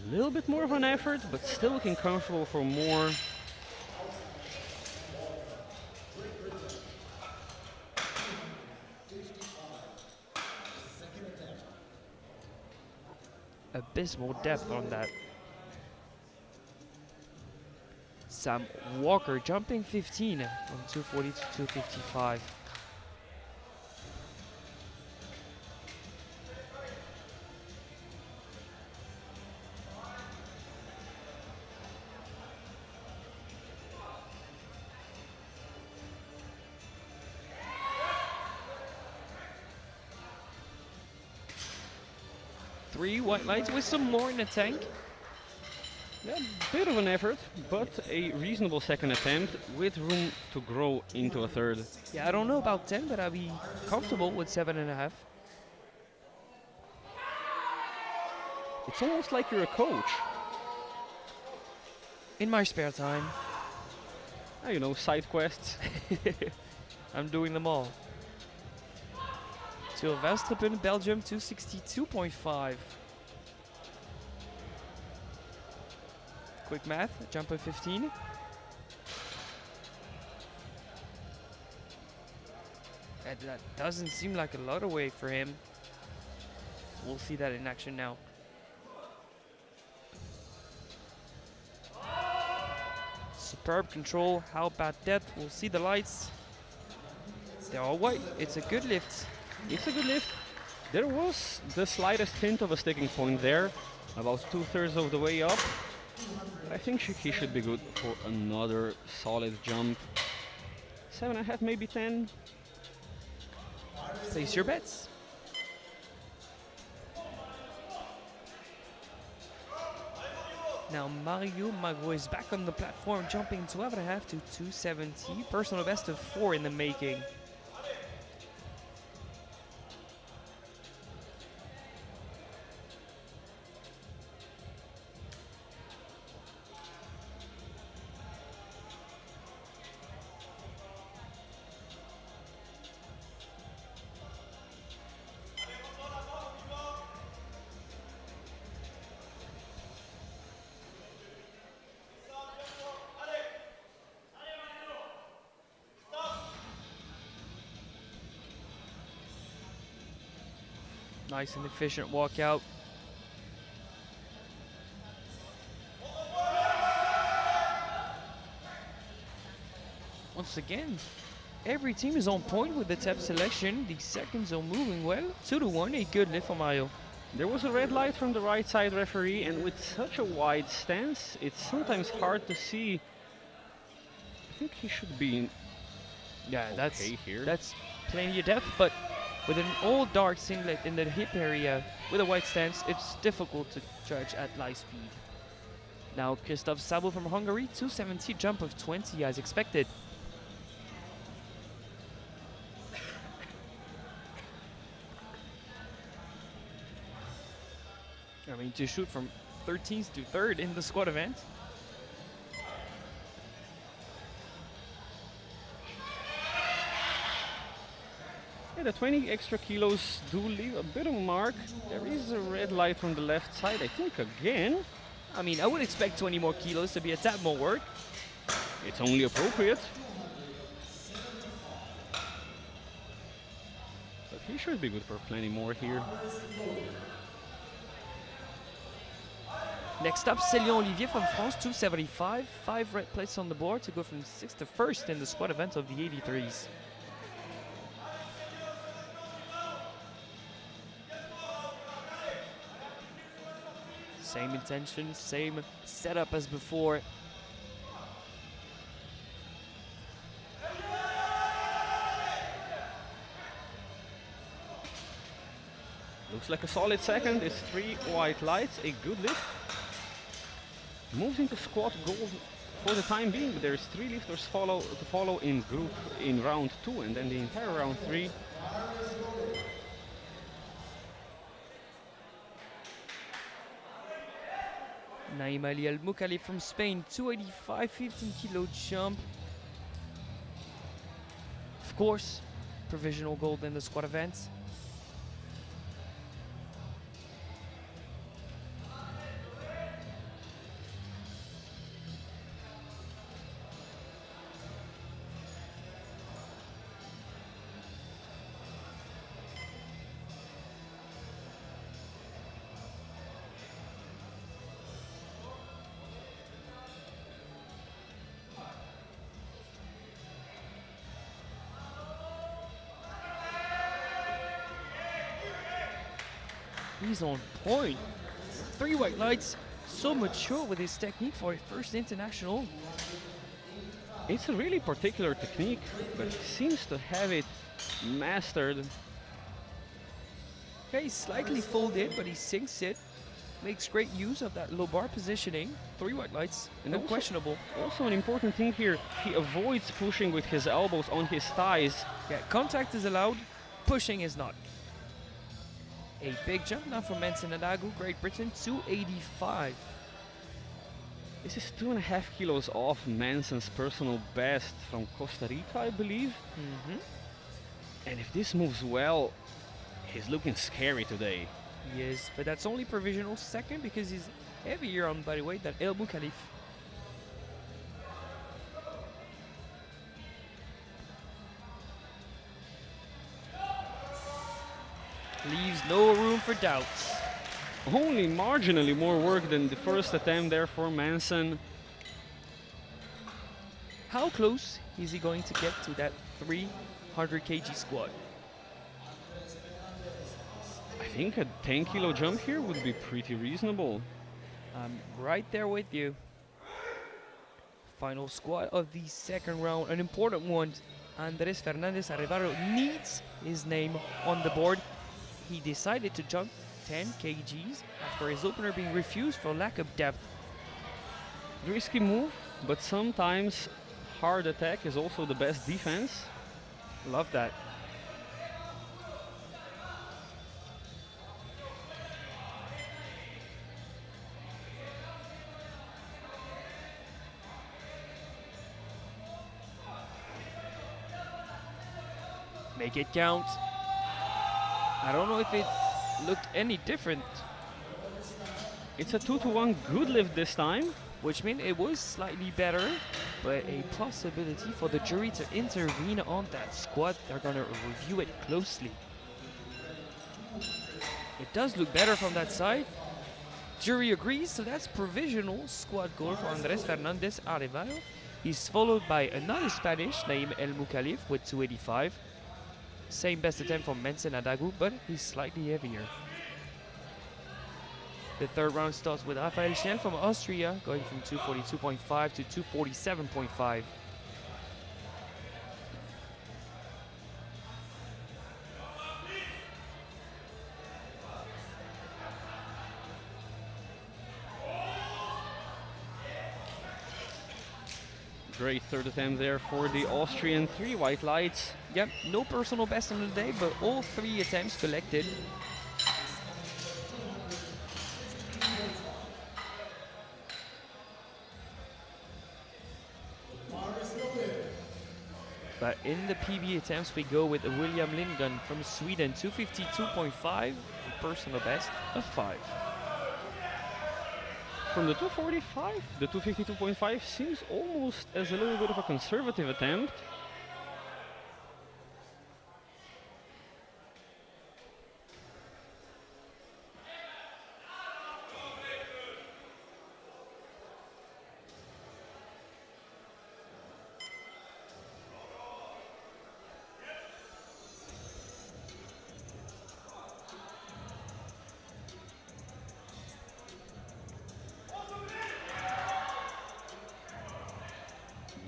A little bit more of an effort, but still looking comfortable for more. abysmal depth on that. Sam Walker jumping 15 from 240 to 255. Three white lights with some more in the tank. Yeah, bit of an effort, but a reasonable second attempt with room to grow into a third. Yeah, I don't know about 10, but I'll be comfortable with 7.5. It's almost like you're a coach. In my spare time, You know, side quests. I'm doing them all. To Velstrupen, Belgium, 262.5. Quick math, jumper 15. That doesn't seem like a lot of weight for him. We'll see that in action now. Superb control, how about depth? We'll see the lights. They're all white, it's a good lift. It's a good lift. There was the slightest hint of a sticking point there, about 2/3 of the way up. I think he should be good for another solid jump. 7.5, maybe 10. Place your bets. Now Mario Magro is back on the platform, jumping 12.5 to 270. Personal best of 4 in the making. Nice and efficient walkout. Once again, every team is on point with the tap selection. The seconds are moving well. 2-1, a good lift for Mario. There was a red light from the right side referee, and with such a wide stance, it's sometimes hard to see. I think he should be in. Yeah, Okay here. that's plenty of depth, but with an all dark singlet in the hip area with a white stance, it's difficult to judge at light speed. Now Christoph Sabo from Hungary, 270, jump of 20 as expected. I mean, to shoot from 13th to 3rd in the squad event. Yeah, the 20 extra kilos do leave a bit of a mark. There is a red light from the left side, I think again. I mean, I would expect 20 more kilos to be a tad more work. It's only appropriate. But he should be good for plenty more here. Next up, Célian Olivier from France, 275. 5 red plates on the board to go from 6th to 1st in the squad event of the 83s. Same intention, same setup as before. Looks like a solid second. It's 3 white lights, a good lift. Moves into squat goal for the time being, but there's 3 lifters to follow in group in round 2 and then the entire round 3. Naim Ali Al Moukali from Spain, 285, 15 kilo jump. Of course, provisional gold in the squad event. He's on point. 3 white lights. So mature with his technique for a first international. It's a really particular technique, but he seems to have it mastered. Okay, he's slightly folded, but he sinks it. Makes great use of that low bar positioning. 3 white lights, And also- unquestionable. Also an important thing here, he avoids pushing with his elbows on his thighs. Yeah, contact is allowed, pushing is not. A big jump now from Manson Adagu, Great Britain, 285. This is 2.5 kilos off Manson's personal best from Costa Rica, I believe. And if this moves well, he's looking scary today. Yes, but that's only provisional second because he's heavier on body weight than El Mukhalif. Leaves no room for doubt. Only marginally more work than the first attempt there for Manson. How close is he going to get to that 300 kg squat? I think a 10 kilo jump here would be pretty reasonable. I'm right there with you. Final squat of the second round, an important one. Andres Fernandez Arevalo needs his name on the board. He decided to jump 10 kgs after his opener being refused for lack of depth. Risky move, but sometimes hard attack is also the best defense. Love that. Make it count. I don't know if it looked any different, It's a 2-to-1 good lift this time. which means it was slightly better, but a possibility for the jury to intervene on that squat. They're gonna review it closely. It does look better from that side. Jury agrees, so that's provisional squat goal for Andres Fernandez Arevalo. He's followed by another Spanish named El Mukhalif with 285. Same best attempt from Manson Adagu, but he's slightly heavier. The third round starts with Rafael Schnell from Austria, going from 242.5 to 247.5. Great third attempt there for the Austrian. 3 white lights. Yep, no personal best on the day, but all 3 attempts collected. But in the PB attempts, we go with William Lindgren from Sweden, 252.5, personal best of 5. From the 245, the 252.5 seems almost as a little bit of a conservative attempt.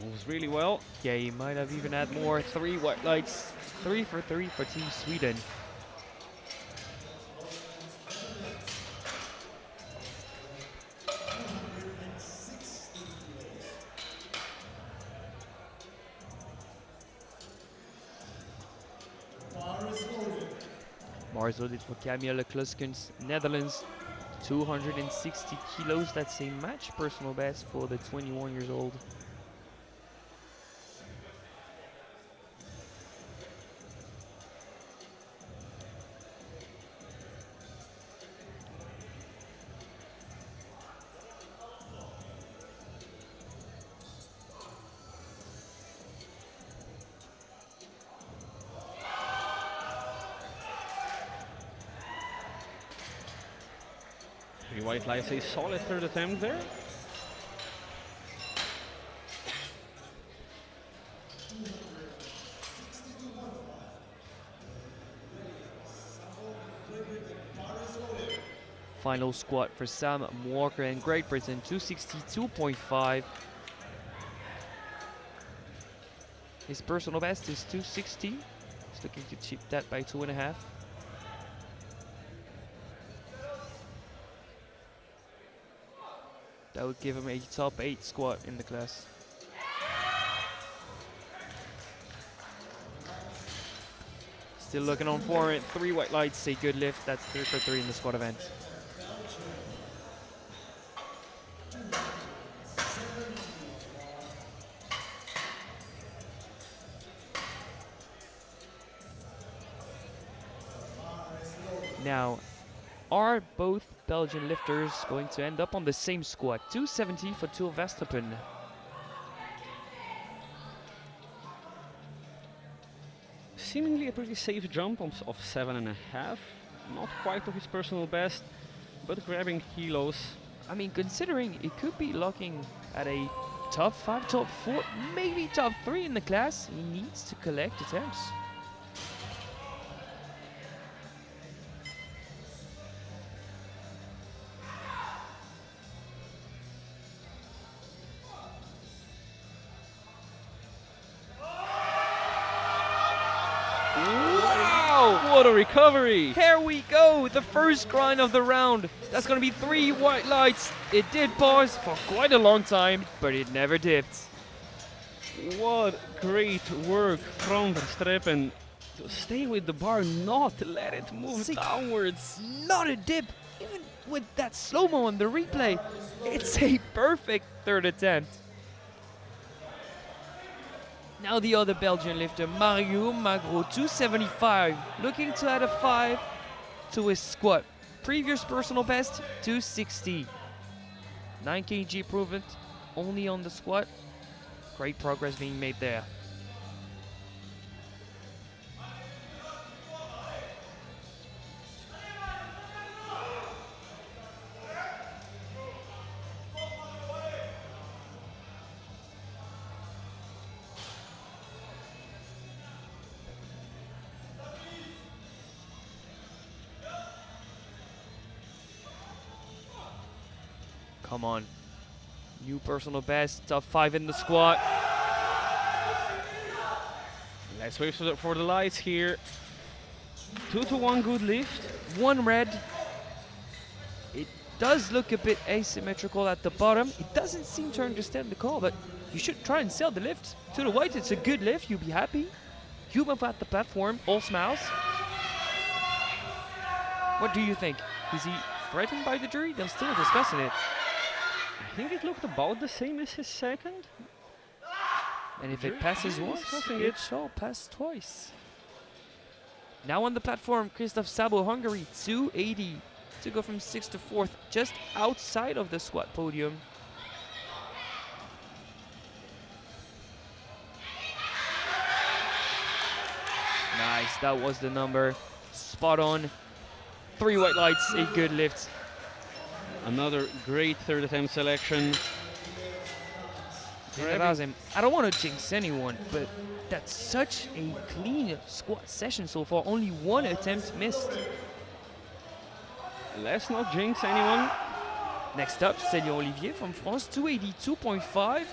Moves really well. Yeah, he might have even had more. 3 white lights, 3 for Team Sweden. Mars loaded for Camille Kluskens, Netherlands, 260 kilos. That's a match personal best for the 21 years old. Three white lights, a solid third attempt there. Final squat for Sam Walker in Great Britain, 262.5. His personal best is 260. He's looking to cheat that by 2.5. That would give him a top 8 squat in the class. Still looking on for it. 3 white lights, a good lift. That's 3 for 3 in the squat event. Now, are both Belgian lifters going to end up on the same squat? 270 for Tool Verstappen. Seemingly a pretty safe jump of 7.5. Not quite to his personal best, but grabbing kilos. I mean, considering it could be looking at a top 5, top 4, maybe top 3 in the class, he needs to collect attempts. What a recovery! Here we go, the first grind of the round. That's gonna be 3 white lights. It did pause for quite a long time, but it never dipped. What great work from Verstappen to stay with the bar, not let it move See, downwards. Not a dip, even with that slow-mo on the replay. It's a perfect third attempt. Now the other Belgian lifter, Mario Magro, 275, looking to add a 5 to his squat. Previous personal best, 260. 9 kg improvement only on the squat. Great progress being made there. Come on. New personal best, top 5 in the squat. Let's wait for the lights here. 2 to 1 good lift. 1 red. It does look a bit asymmetrical at the bottom. It doesn't seem to understand the call, but you should try and sell the lift. To the white, it's a good lift. You'll be happy. You move at the platform, all smiles. What do you think? Is he threatened by the jury? They're still discussing it. I think it looked about the same as his second. And if it passes once, it shall pass twice. Now on the platform, Christoph Sabo, Hungary, 280 to go from 6th to 4th, just outside of the squat podium. Nice, that was the number. Spot on. 3 white lights, a good lift. Another great third attempt selection. I don't want to jinx anyone, but that's such a clean squat session so far. Only 1 attempt missed. Let's not jinx anyone. Next up, Céline Olivier from France, 282.5.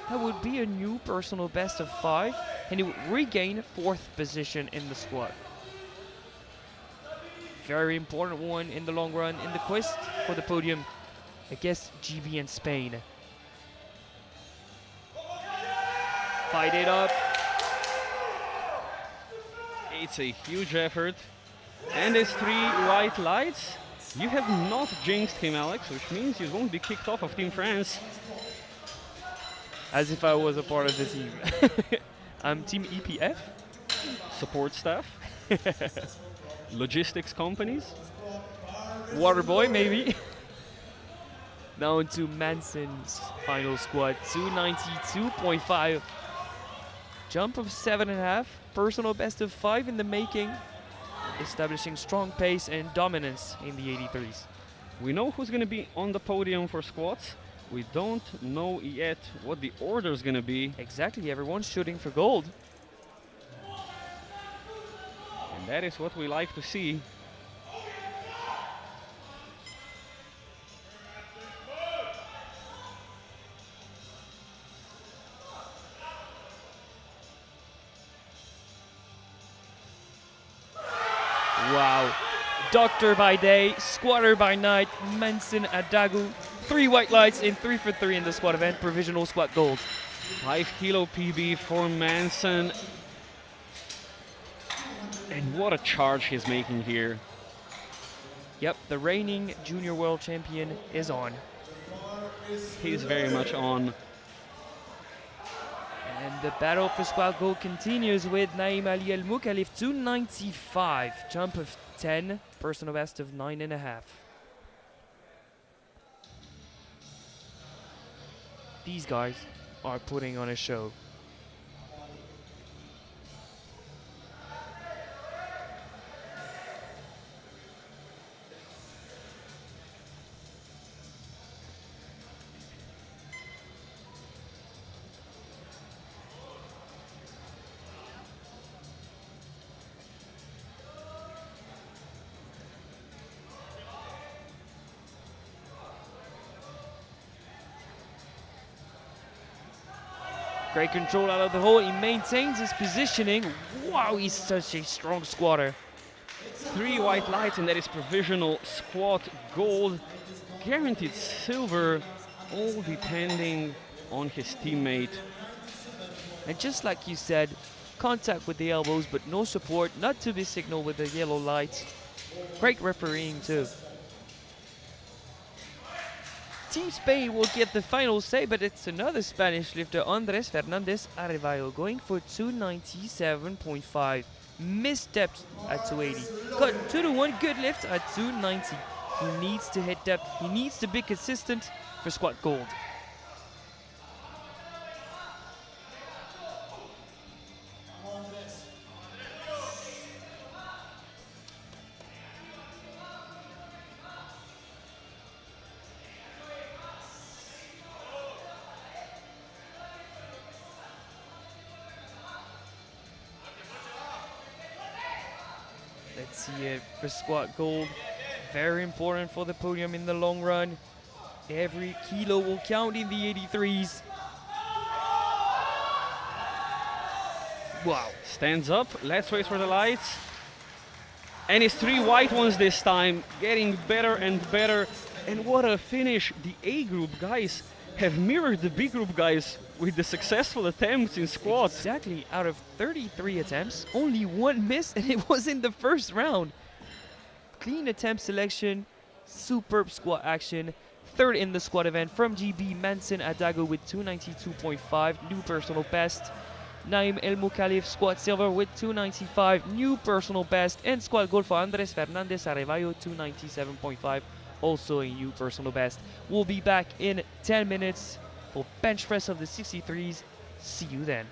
That would be a new personal best of 5, and he would regain 4th position in the squat. Very important one in the long run in the quest for the podium against GB in Spain. Fight it up. It's a huge effort. And his 3 white lights. You have not jinxed him, Alex, which means you won't be kicked off of Team France. As if I was a part of the team. I'm Team EPF. Support staff. Logistics companies. Waterboy, maybe. Down to Manson's final squat, 292.5. Jump of 7.5. Personal best of 5 in the making. Establishing strong pace and dominance in the 83s. We know who's going to be on the podium for squats. We don't know yet what the order is going to be. Exactly, everyone's shooting for gold. And that is what we like to see. Wow. Doctor by day, squatter by night, Manson Adagu. 3 white lights in 3 for 3 in the squat event. Provisional squat gold. 5 kilo PB for Manson. And what a charge he's making here. Yep, the reigning junior world champion is on. He's very much on. And the battle for squat gold continues with Naim Ali El Mukhalif, 295, jump of 10, personal best of 9.5. These guys are putting on a show. Great control out of the hole. He maintains his positioning. Wow, he's such a strong squatter. 3 white lights, and that is provisional squat gold. Guaranteed silver, all depending on his teammate. And just like you said, contact with the elbows, but no support, not to be signaled with the yellow lights. Great refereeing too. Team Spain will get the final say, but it's another Spanish lifter, Andres Fernandez Arevalo, going for 297.5. Missed depth at 280. Got 2 to 1, good lift at 290. He needs to hit depth. He needs to be consistent for squat gold. Let's see it for squat gold. Very important for the podium in the long run. Every kilo will count in the 83s. Wow. Stands up, let's wait for the lights. And it's 3 white ones this time, getting better and better. And what a finish. The A group guys have mirrored the B group guys with the successful attempts in squat. Exactly. Out of 33 attempts, only 1 miss, and it was in the first round. Clean attempt selection, superb squat action. Third in the squat event from GB, Manson Adago with 292.5, new personal best. Naim El Mukhalif squat silver with 295, new personal best. And squat gold for Andres Fernandez Arevalo, 297.5, also a new personal best. We'll be back in 10 minutes for bench press of the 63s. See you then.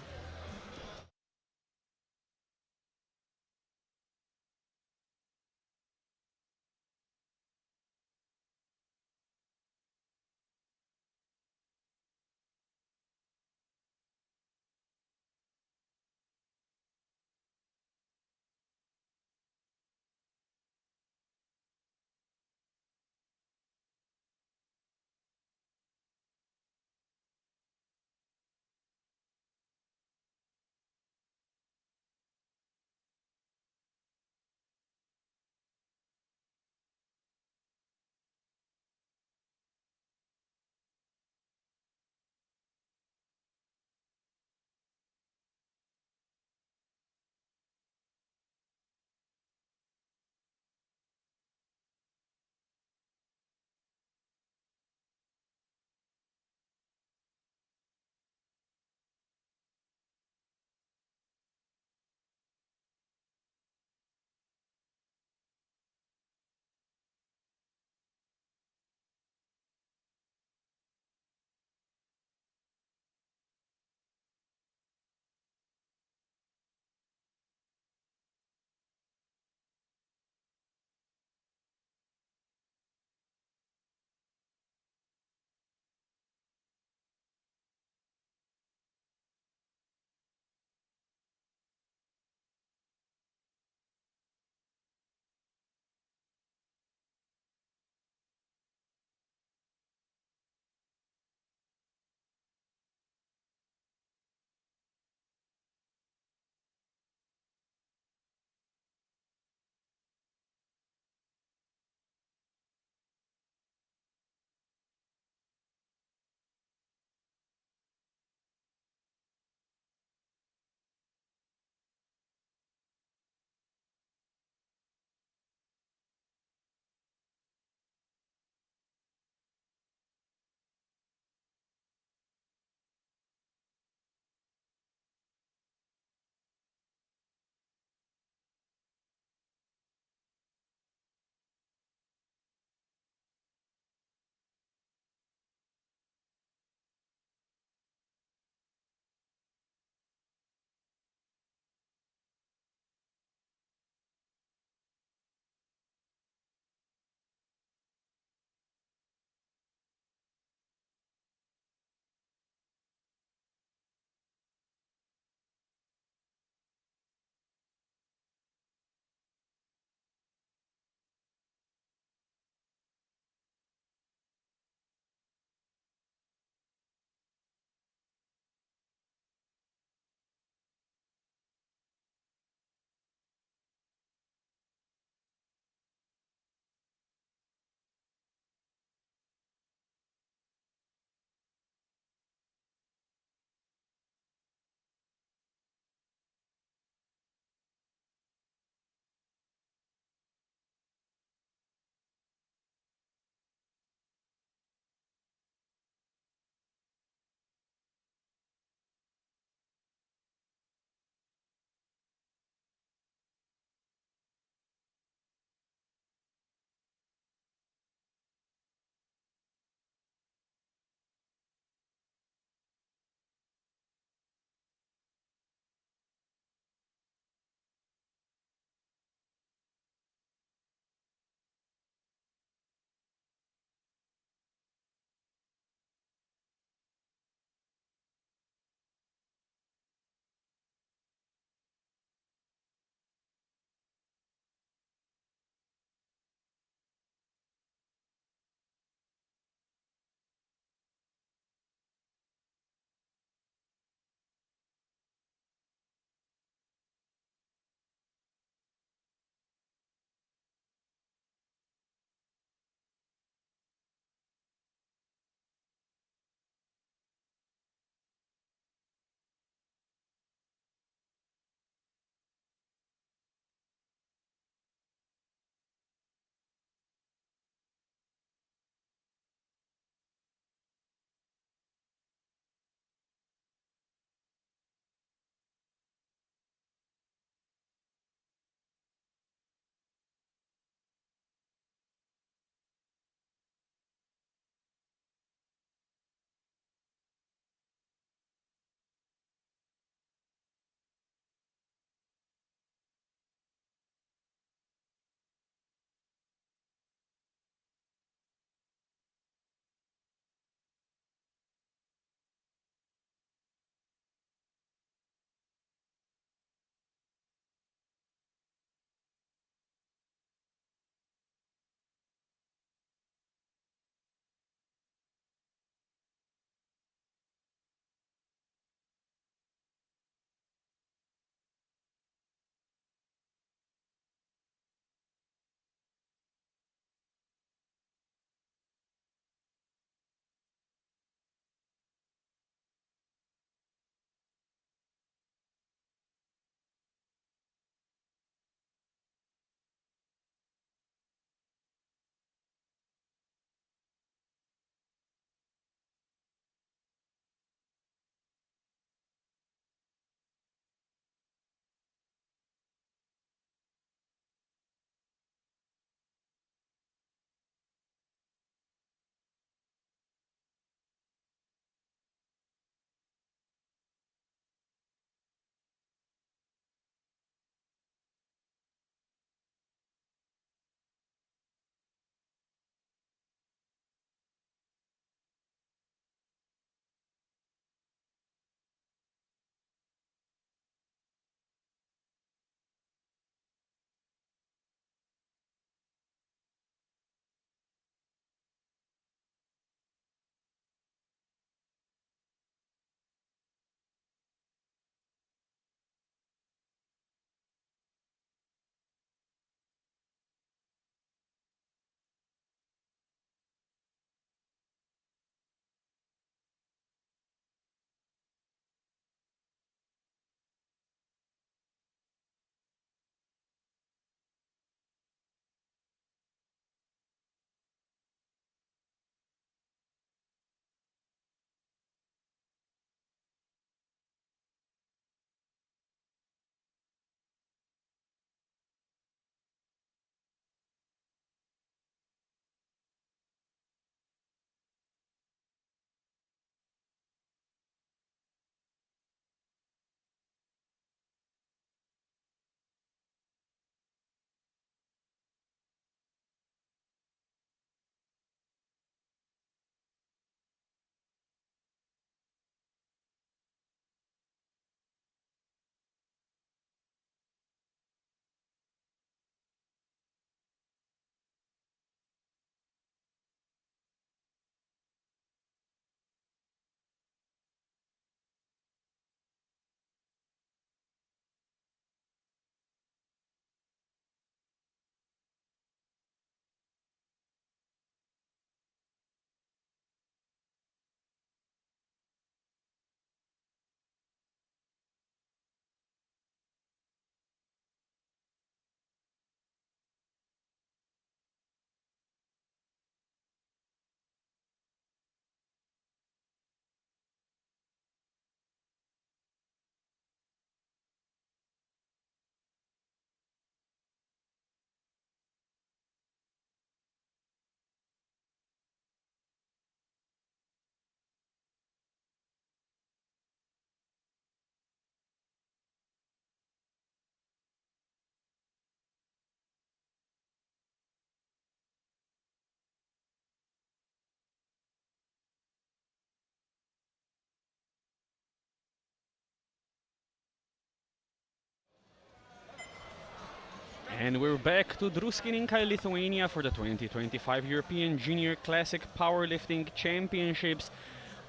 And we're back to Druskininkai, Lithuania for the 2025 European Junior Classic Powerlifting Championships.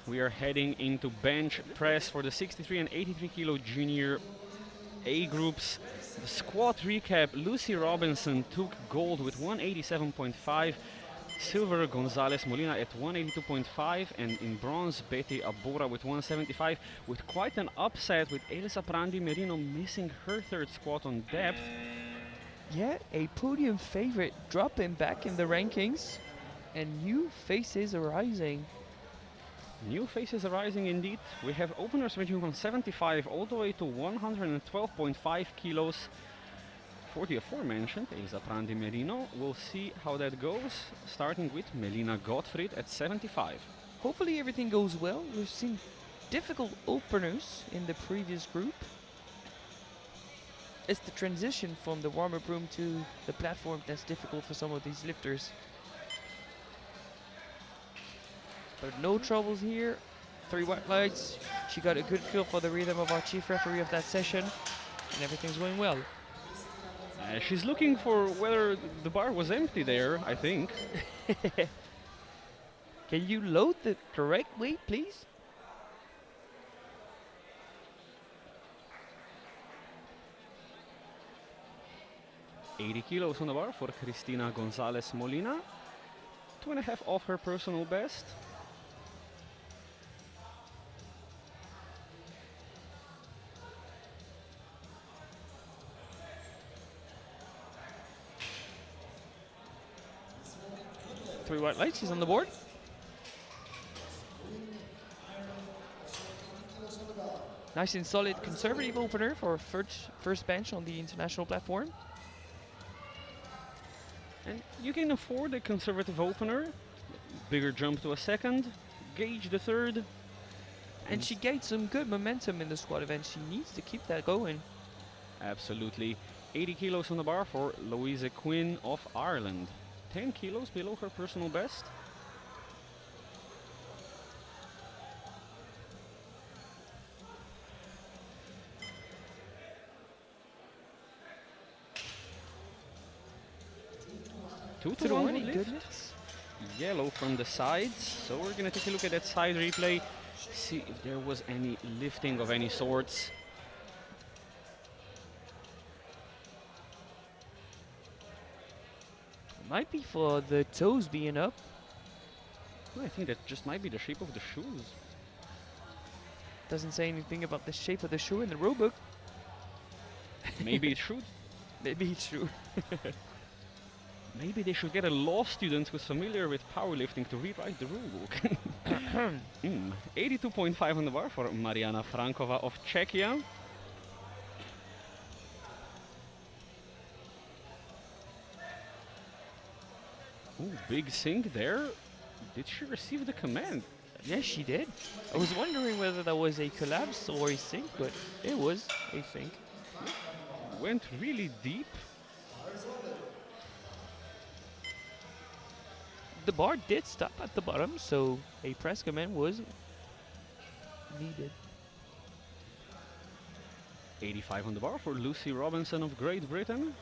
We are heading into bench press for the 63 and 83 kilo junior A groups. The squat recap: Lucy Robinson took gold with 187.5, silver Gonzalez Molina at 182.5, and in bronze Betty Abora with 175, with quite an upset with Elisa Prandi Merino missing her third squat on depth. Yeah, a podium favorite dropping back in the rankings, and new faces arising. New faces arising indeed. We have openers ranging from 75 all the way to 112.5 kilos for the aforementioned Elsa Prandi Merino. We'll see how that goes, starting with Melina Gottfried at 75. Hopefully everything goes well. We've seen difficult openers in the previous group. It's the transition from the warm-up room to the platform that's difficult for some of these lifters. But no troubles here. 3 white lights. She got a good feel for the rhythm of our chief referee of that session, and everything's going well. She's looking for whether the bar was empty there, I think. Can you load the correct weight, please? $80 kilos on the bar for Cristina Gonzalez Molina. 2.5 off her personal best. Three white lights, she's on the board. Nice and solid conservative opener for first bench on the international platform. And you can afford a conservative opener. Bigger jump to a second. Gauge the third. And she gained some good momentum in the squat event. She needs to keep that going. Absolutely. 80 kilos on the bar for Louisa Quinn of Ireland. 10 kilos below her personal best. Two to one deadlifts. Yellow from the sides. So we're gonna take a look at that side replay. See if there was any lifting of any sorts. Might be for the toes being up. I think that just might be the shape of the shoes. Doesn't say anything about the shape of the shoe in the rule book. Maybe it should. Maybe it's true. Maybe they should get a law student who's familiar with powerlifting to rewrite the rule book. 82.5 on the bar for Mariana Frankova of Czechia. Ooh, big sink there. Did she receive the command? Yes, she did. I was wondering whether that was a collapse or a sink, but it was a sink. Went really deep. The bar did stop at the bottom, so a press command was needed. 85 on the bar for Lucy Robinson of Great Britain.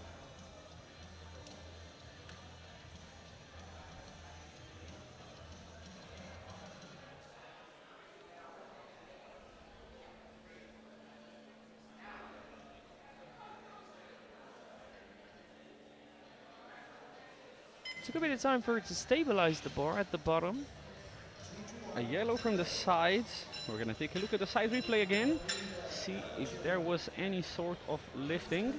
Took a bit of time for it to stabilize the bar at the bottom. A yellow from the sides. We're gonna take a look at the side replay again. See if there was any sort of lifting.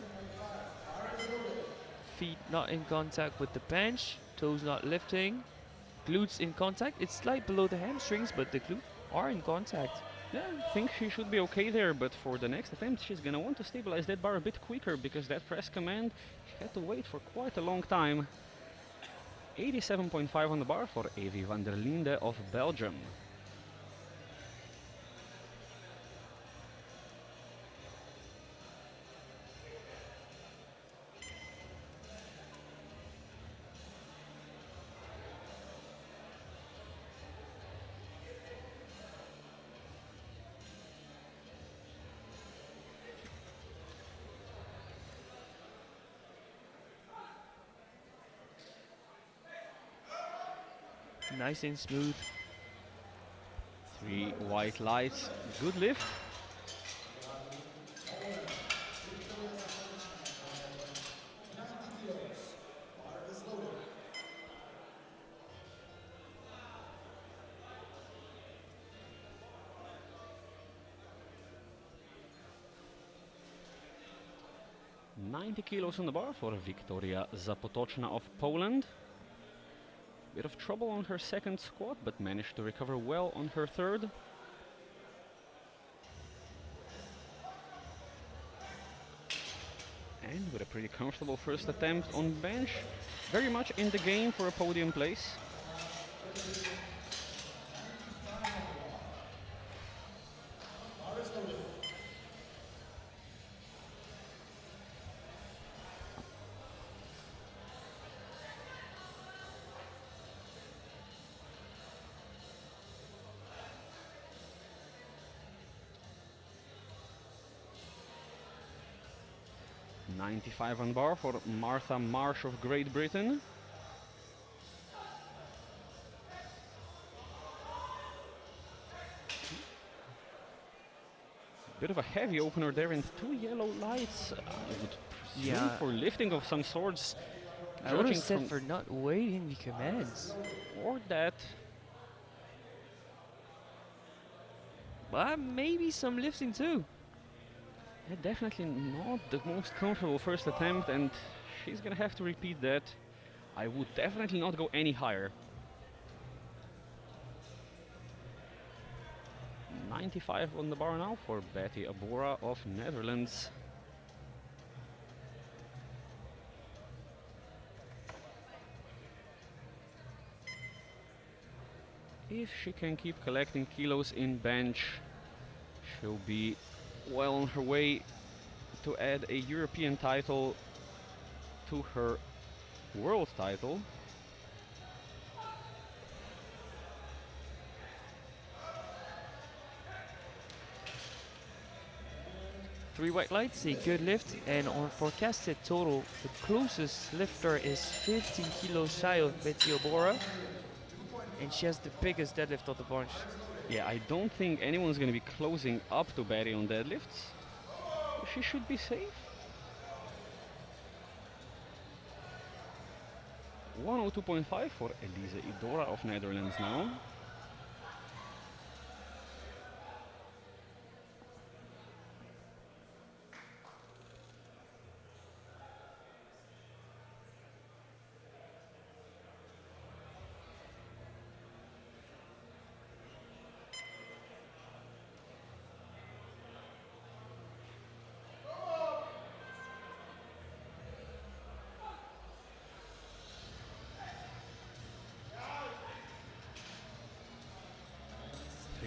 Feet not in contact with the bench, toes not lifting, glutes in contact. It's slight below the hamstrings, but the glutes are in contact. Yeah, I think she should be okay there, but for the next attempt she's gonna want to stabilize that bar a bit quicker, because that press command, she had to wait for quite a long time. 87.5 on the bar for Evie van der Linde of Belgium. nice and smooth. 3 white lights, good lift. "90 kilos on the bar for Wiktoria Zapotoczna of Poland. Bit of trouble on her second squat, but managed to recover well on her third. And with a pretty comfortable first attempt on bench, very much in the game for a podium place. "95 on bar for Martha Marsh of Great Britain. Bit of a heavy opener there and 2 yellow lights. I would presume for lifting of some sorts. I would have said for not waiting the commands. Or that. But maybe some lifting too. Yeah, definitely not the most comfortable first attempt, and she's gonna have to repeat that. I would definitely not go any higher. 95 on the bar now for Betty Abora of Netherlands. If she can keep collecting kilos in bench, she'll be well on her way to add a European title to her world title. Three white lights, a good lift, and on forecasted total, the closest lifter is 15 kilos shy of Betty Obora, and she has the biggest deadlift of the bunch. Yeah, I don't think anyone's going to be closing up to Betty on deadlifts. She should be safe. 102.5 for Elise Idora of Netherlands now.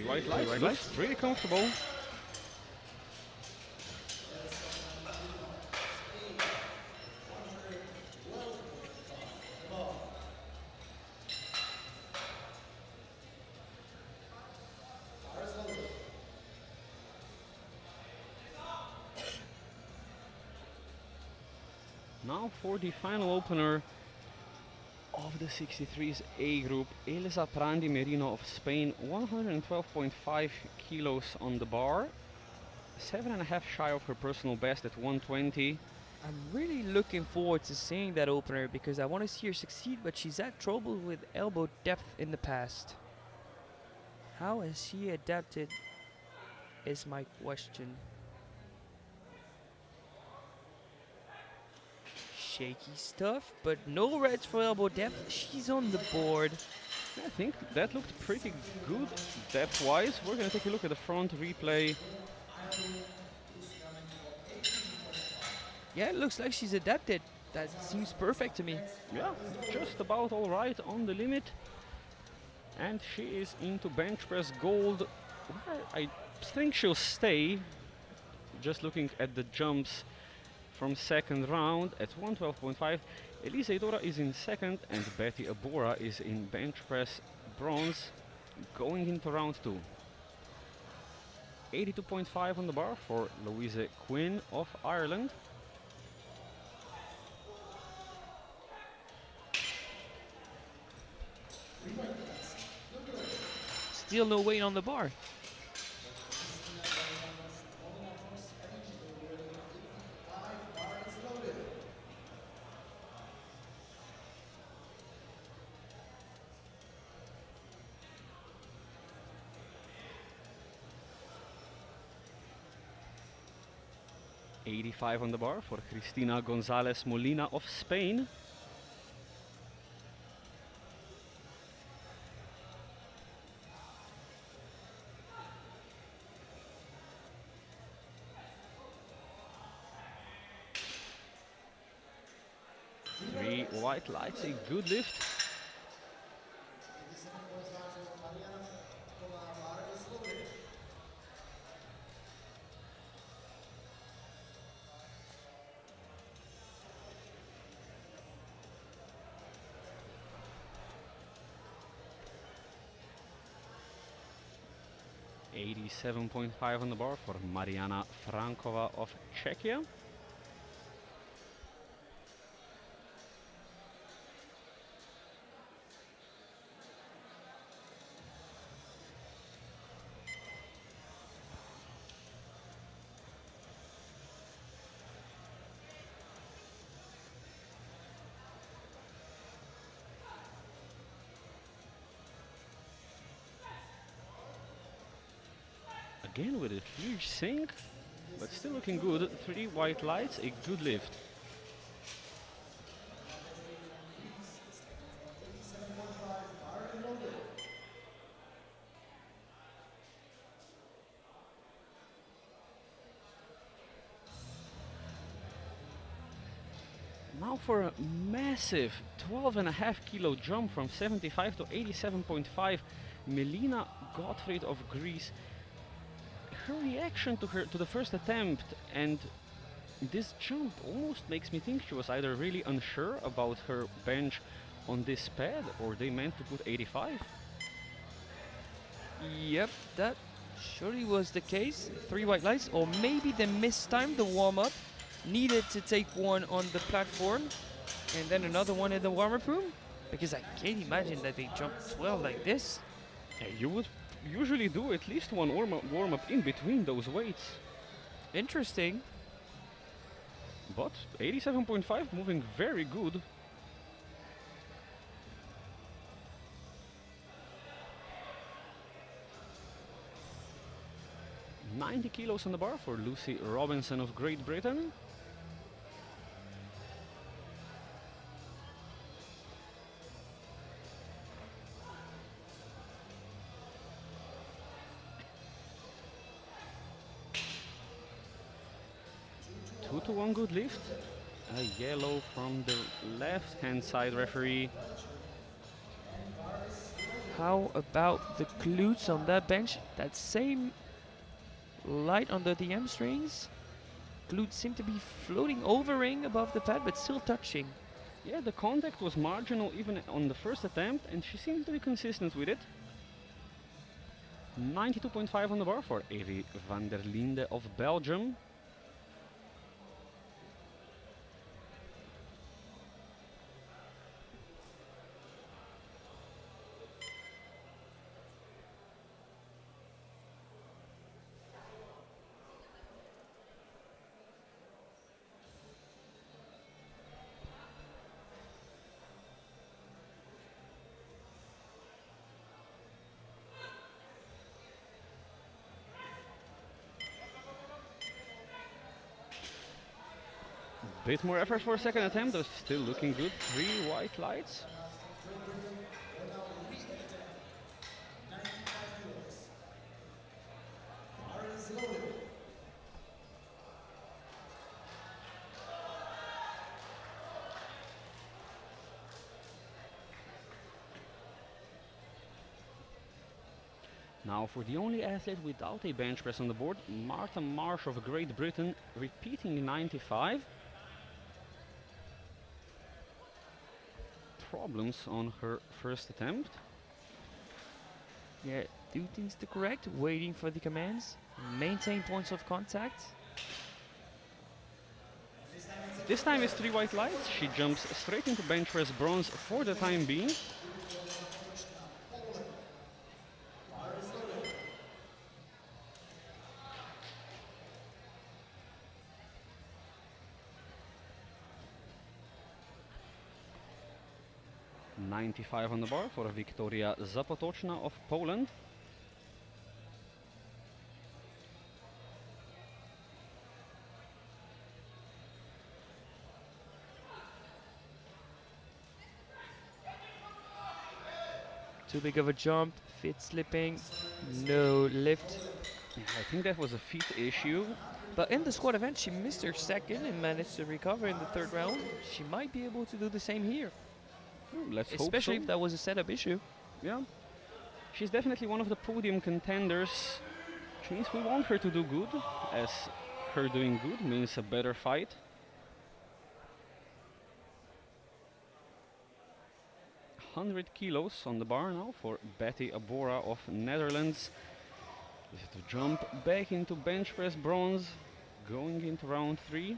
White lights, looks pretty comfortable. Now for the final opener of the 63's A group, Elsa Prandi Merino of Spain, 112.5 kilos on the bar, 7.5 shy of her personal best at 120. I'm really looking forward to seeing that opener because I want to see her succeed, but she's had trouble with elbow depth in the past. How has she adapted is my question. Shaky stuff, but no reds for elbow depth. She's on the board. I think that looked pretty good depth-wise. We're going to take a look at the front replay. Yeah, it looks like she's adapted. That seems perfect to me. Yeah, just about all right on the limit. And she is into bench press gold, where I think she'll stay. Just looking at the jumps from second round at 112.5. Elisa Idora is in second and Betty Abora is in bench press bronze going into round 2. 82.5 on the bar for Louise Quinn of Ireland. still no weight on the bar. $85 on the bar for Cristina Gonzalez Molina of Spain. Three white lights, a good lift. $87.5 on the bar for Mariana Frankova of Czechia. Again with a huge sink, but still looking good. Three white lights, a good lift. Now for a massive 12.5 kilo jump from 75 to 87.5, Melina Gottfried of Greece. Her reaction to the first attempt and this jump almost makes me think she was either really unsure about her bench on this pad or they meant to put 85. Yep, that surely was the case. Three white lights, or maybe they mistimed the warm-up, needed to take one on the platform and then another one in the warm-up room, because I can't imagine that they jumped 12 like this. Yeah, you would usually do at least one warm up in between those weights. Interesting. But 87.5 moving very good. $90 kilos on the bar for Lucy Robinson of Great Britain. Two to one good lift. A yellow from the left hand side referee. How about the glutes on that bench? That same light under the hamstrings. Glutes seem to be floating overing above the pad, but still touching. Yeah, the contact was marginal even on the first attempt, and she seems to be consistent with it. 92.5 on the bar for Evie van der Linde of Belgium. Bit more effort for a second attempt, but still looking good. Three white lights. Now for the only athlete without a bench press on the board, Martha Marsh of Great Britain, repeating 95. Problems on her first attempt. Yeah, do things the correct, waiting for the commands, maintain points of contact. This time is three white lights. She jumps straight into bench press bronze for the time being. 95 on the bar for Wiktoria Zapotoczna of Poland. Too big of a jump, feet slipping, no lift. I think that was a feet issue. But in the squat event, she missed her second and managed to recover in the third round. She might be able to do the same here. Let's hope Especially so. if that was a setup issue. Yeah. She's definitely one of the podium contenders, which means we want her to do good, as her doing good means a better fight. "100 kilos on the bar now for Betty Abora of Netherlands. This is to jump back into bench press bronze, going into round 3.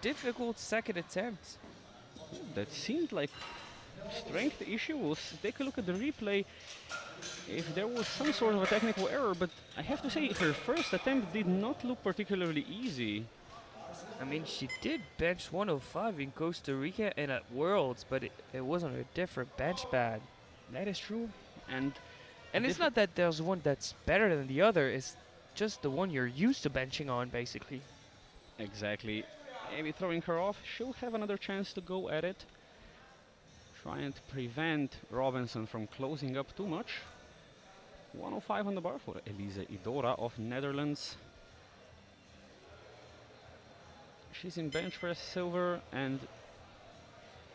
Difficult second attempt. That seemed like strength issue. We'll take a look at the replay if there was some sort of a technical error, but I have to say her first attempt did not look particularly easy. I mean, she did bench 105 in Costa Rica and at Worlds, but it was on a different bench pad. That is true. And it's not that there's one that's better than the other, it's just the one you're used to benching on, basically. exactly. Maybe throwing her off, she'll have another chance to go at it. Trying to prevent Robinson from closing up too much. 105 on the bar for Elise Idora of Netherlands. She's in bench press silver, and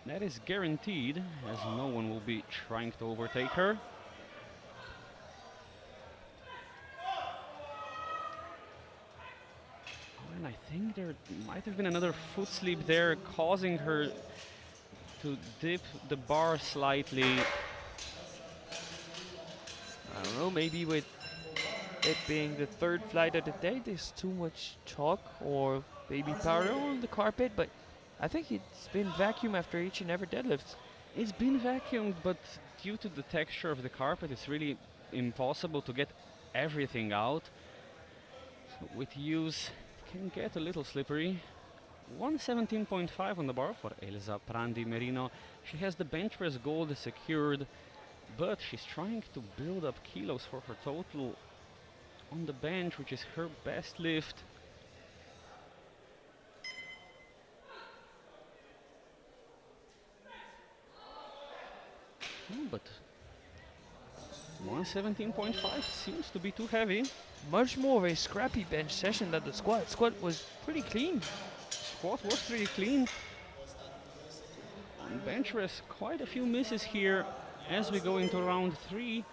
that is guaranteed, as no one will be trying to overtake her. And I think there might have been another foot sleep there, causing her to dip the bar slightly. I don't know, maybe with it being the third flight of the day, there's too much chalk or baby powder on the carpet, but I think it's been vacuumed after each and every deadlift. It's been vacuumed, but due to the texture of the carpet, it's really impossible to get everything out. So with use, it can get a little slippery. 117.5 on the bar for Elsa Prandi Merino. She has the bench press gold secured, but she's trying to build up kilos for her total on the bench, which is her best lift. But 117.5 seems to be too heavy. Much more of a scrappy bench session than the squat. Squat was pretty clean. Squat was pretty clean. On bench press, quite a few misses here as we go into round 3,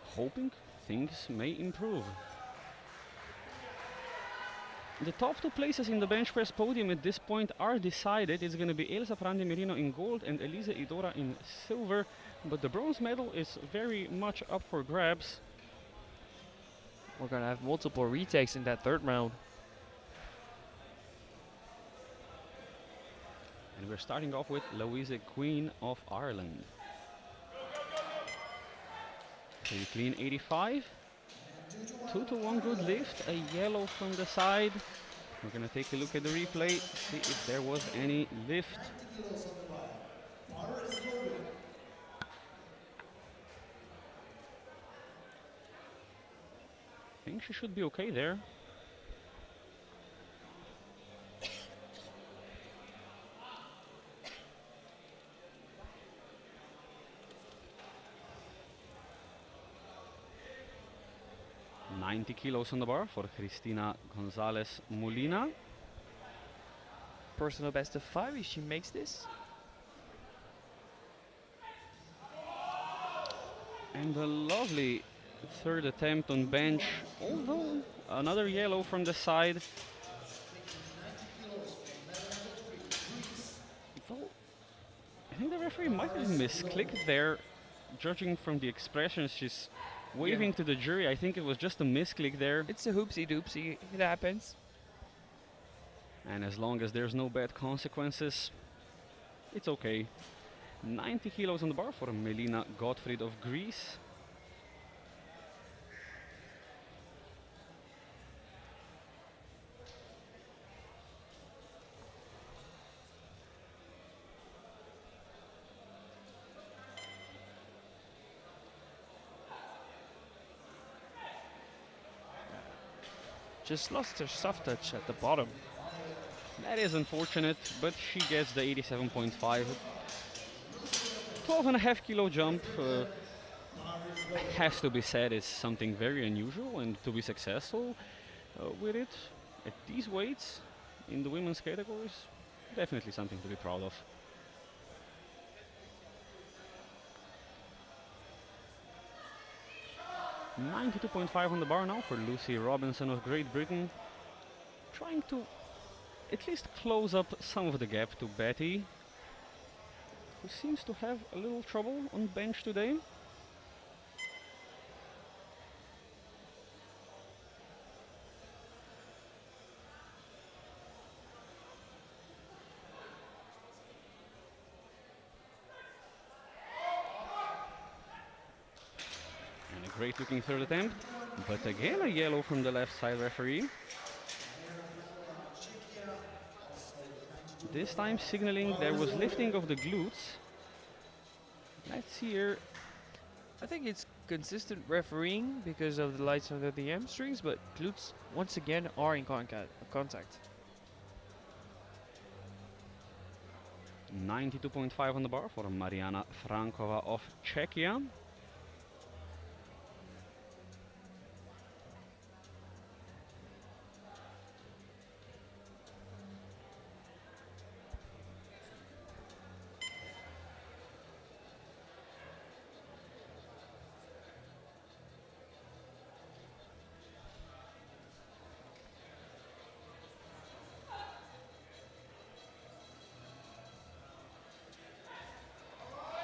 hoping things may improve. The top 2 places in the bench press podium at this point are decided. It's going to be Elsa Prandi Merino in gold and Elise Idora in silver, but the bronze medal is very much up for grabs. We're gonna have multiple retakes in that third round. And we're starting off with Louise Queen of Ireland. Pretty clean 85. 2 to 1 good lift, a yellow from the side. We're gonna take a look at the replay, see if there was any lift. I think she should be okay there. "90 kilos on the bar for Cristina Gonzalez Molina. Personal best of 5 if she makes this. And a lovely third attempt on bench, although another yellow from the side. Though I think the referee might have misclicked there, judging from the expressions she's waving to the jury. I think it was just a misclick there. It's a hoopsie doopsie, it happens. And as long as there's no bad consequences, it's okay. 90 kilos on the bar for Melina Gottfried of Greece. Just lost her soft touch at the bottom. That is unfortunate, but she gets the 87.5. 12.5 kilo jump has to be said is something very unusual, and to be successful with it at these weights in the women's categories, definitely something to be proud of. $92.5 on the bar now for Lucy Robinson of Great Britain, trying to at least close up some of the gap to Betty, who seems to have a little trouble on bench today. And a great looking third attempt, but again a yellow from the left side referee. This time signaling there was lifting of the glutes. Let's see here. I think it's consistent refereeing because of the lights under the hamstrings, but glutes once again are in contact. 92.5 on the bar for Mariana Frankova of Czechia.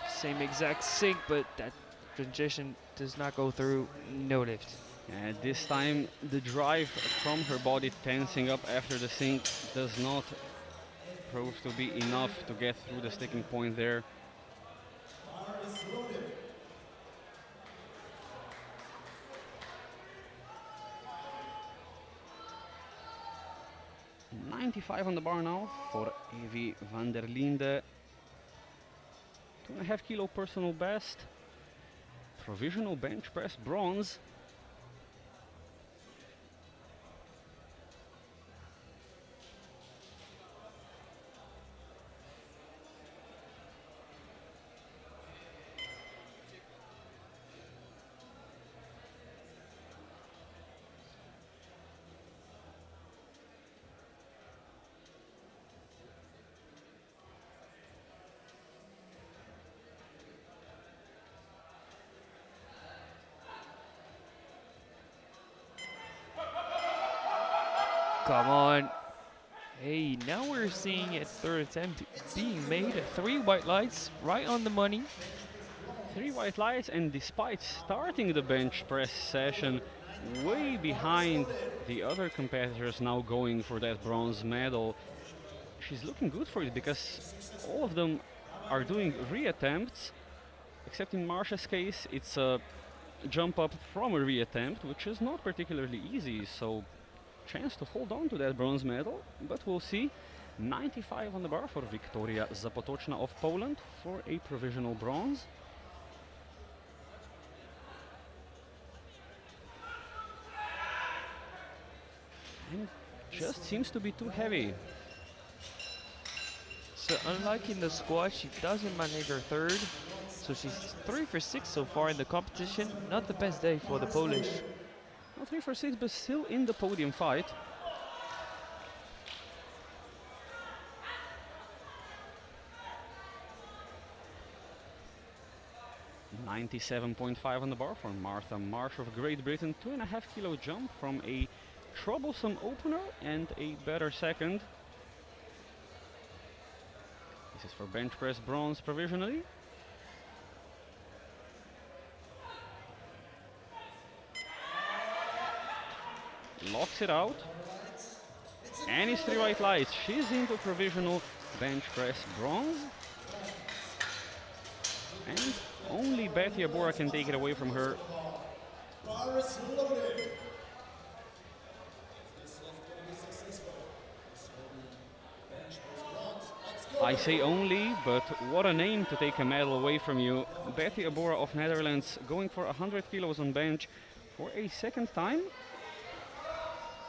Same exact sink, but that transition does not go through. No lift. And this time the drive from her body tensing up after the sink does not prove to be enough to get through the sticking point there. $95 on the bar now for Evie van der Linde. 2.5 kilo personal best. Provisional bench press bronze. Come on. Hey, now we're seeing a third attempt being made. 3 white lights, right on the money. 3 white lights, and despite starting the bench press session way behind the other competitors now going for that bronze medal, she's looking good for it because all of them are doing reattempts, except in Marsha's case it's a jump up from a reattempt, which is not particularly easy, so chance to hold on to that bronze medal, but we'll see. 95 on the bar for Wiktoria Zapotoczna of Poland for a provisional bronze. And just seems to be too heavy. So unlike in the squat, she doesn't manage her third. So she's 3 for 6 so far in the competition. Not the best day for the Polish. Not 3 for 6, but still in the podium fight. $97.5 on the bar for Martha Marsh of Great Britain. 2.5 kilo jump from a troublesome opener and a better second. This is for bench press bronze provisionally. Locks it out. And it's 3 white lights. She's into provisional bench press bronze. And only Betty Abora can take it away from her. I say only, but what a name to take a medal away from you. Betty Abora of Netherlands going for 100 kilos on bench for a second time.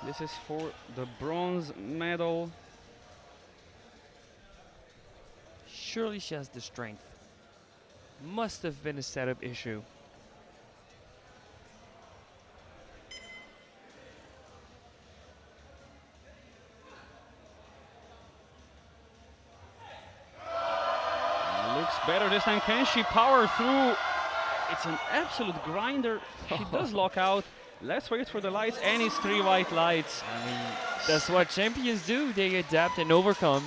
This is for the bronze medal. Surely she has the strength. Must have been a setup issue. Looks better this time. Can she power through? It's an absolute grinder. She does lock out. Let's wait for the lights, and it's 3 white lights. I mean, that's what champions do. They adapt and overcome.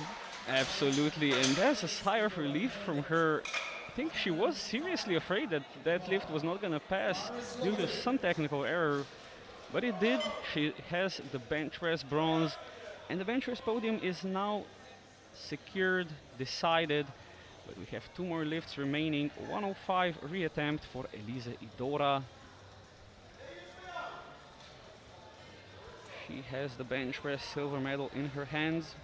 Absolutely, and there's a sigh of relief from her. I think she was seriously afraid that deadlift was not going to pass due to some technical error, but it did. She has the bench press bronze, and the bench press podium is now secured, decided. But we have 2 more lifts remaining. 105 reattempt for Elisa Idora. She has the bench press silver medal in her hands,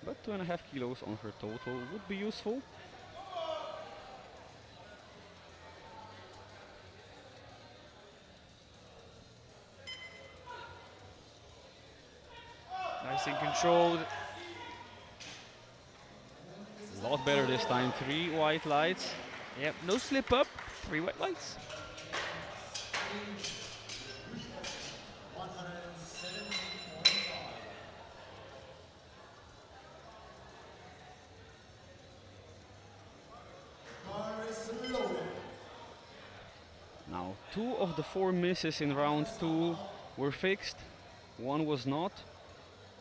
but 2.5 kilos on her total would be useful. Nice and controlled. A lot better this time. 3 white lights. Yep, no slip up. 3 white lights. Now, 2 of the 4 misses in round 2 were fixed. 1 was not.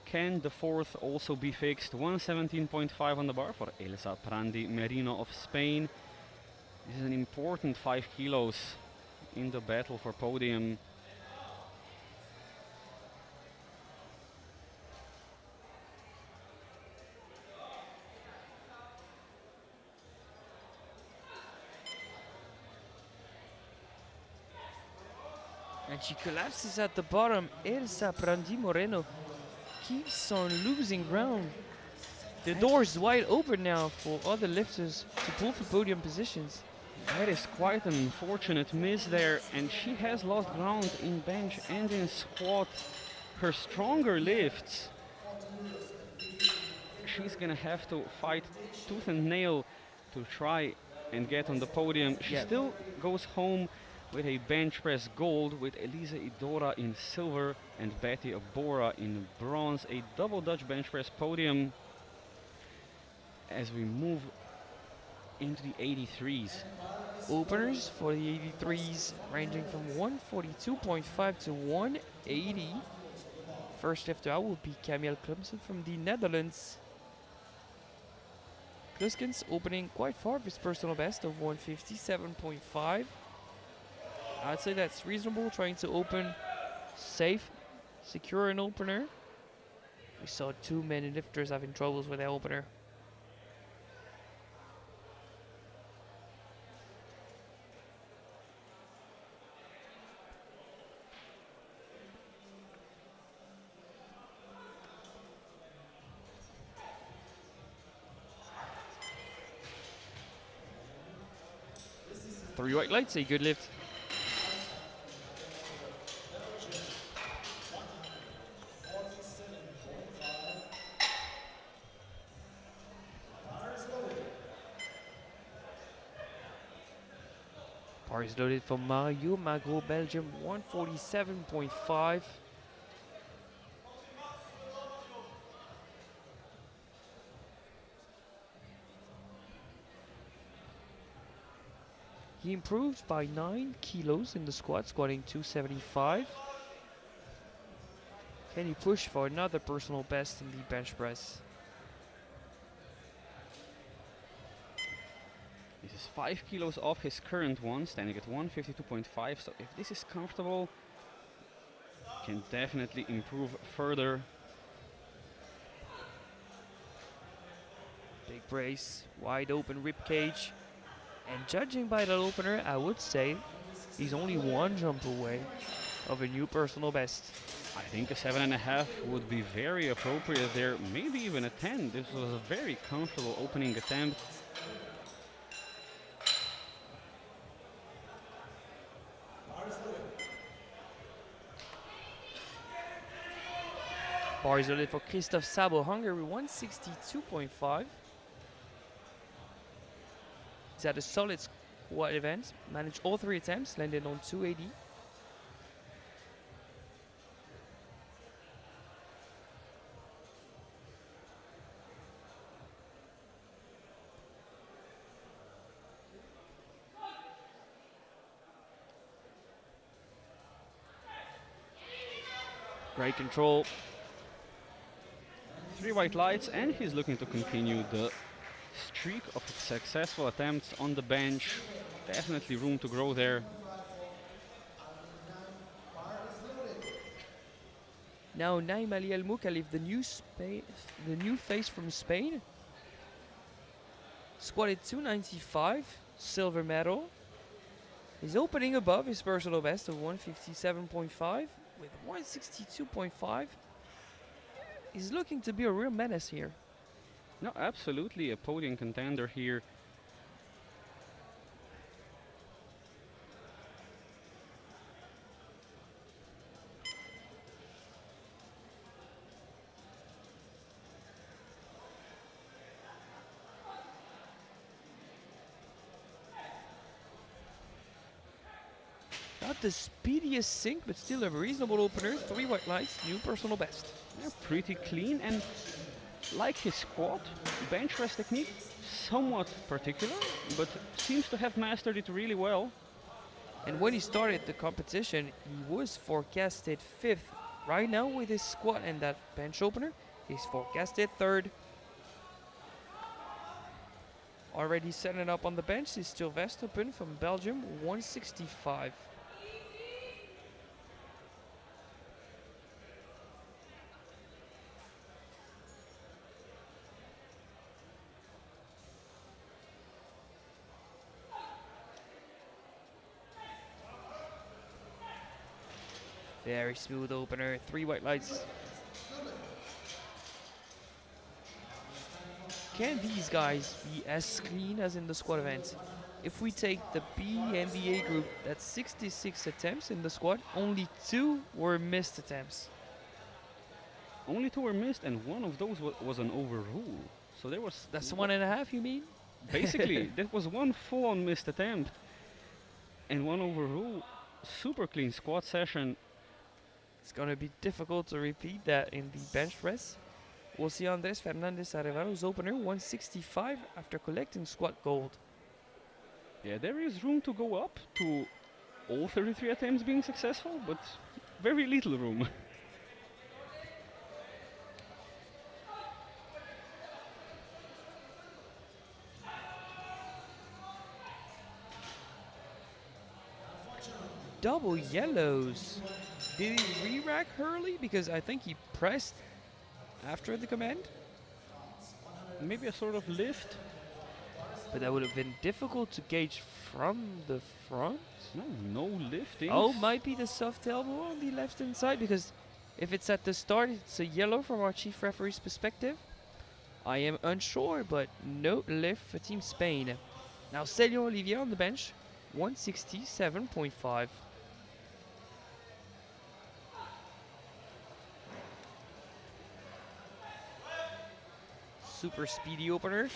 Can the 4th also be fixed? 117.5 on the bar for Elsa Prandi Merino of Spain. This is an important 5 kilos in the battle for podium. And she collapses at the bottom. Elsa Prandi Moreno keeps on losing ground. The door is wide open now for other lifters to pull for podium positions. That is quite an unfortunate miss there, and she has lost ground in bench and in squat. Her stronger lifts, she's gonna have to fight tooth and nail to try and get on the podium. She still goes home with a bench press gold, with Elisa Idora in silver and Betty Abora in bronze. A double Dutch bench press podium as we move into the 83s. Openers for the 83s ranging from 142.5 to 180. First lifter out will be Camille Clemson from the Netherlands. Kluskens opening quite far with his personal best of 157.5. I'd say that's reasonable, trying to open safe, secure an opener. We saw too many lifters having troubles with the opener. Three white lights, a good lift. Bar is loaded for Mario Magro, Belgium, 147.5. He improved by 9 kilos in the squat, squatting 275. Can he push for another personal best in the bench press? This is 5 kilos off his current one, standing at 152.5. So if this is comfortable, can definitely improve further. Big brace, wide open rib cage. And judging by that opener, I would say he's only one jump away of a new personal best. I think a 7.5 would be very appropriate there, maybe even a 10. This was a very comfortable opening attempt. Bar is loaded for Christoph Sabo, Hungary, 162.5. He's had a solid squat event, managed all 3 attempts, landed on 280. Great control. 3 white lights, and he's looking to continue the streak of successful attempts on the bench. Definitely room to grow there. Now Naim Ali El Mukhalif, the new face from Spain. Squatted 295, silver medal. He's opening above his personal best of 157.5 with 162.5. He's looking to be a real menace here. No, absolutely a podium contender here. Not the speediest sink, but still a reasonable opener. 3 white lights, new personal best. Yeah, pretty clean, and like his squat, bench press technique, somewhat particular, but seems to have mastered it really well. And when he started the competition, he was forecasted 5th. Right now with his squat and that bench opener, he's forecasted 3rd. Already setting up on the bench is still Verstappen from Belgium, 165. Very smooth opener, 3 white lights. Can these guys be as clean as in the squat event? If we take the B and the A group, that's 66 attempts in the squat, only 2 were missed attempts. Only 2 were missed, and one of those was an overrule. So there was... That's 1.5, you mean? Basically, that was one full-on missed attempt and one overrule. Super clean squat session. It's gonna be difficult to repeat that in the bench press. We'll see Andres Fernandez Arevaro's opener, 165 after collecting squat gold. Yeah, there is room to go up to all 33 attempts being successful, but very little room. Double yellows. Did he re-rack Hurley? Because I think he pressed after the command. Maybe a sort of lift. But that would have been difficult to gauge from the front. No lifting. Oh, might be the soft elbow on the left hand side, because if it's at the start, it's a yellow from our chief referee's perspective. I am unsure, but no lift for Team Spain. Now Célio Olivier on the bench, 167.5. Super speedy opener.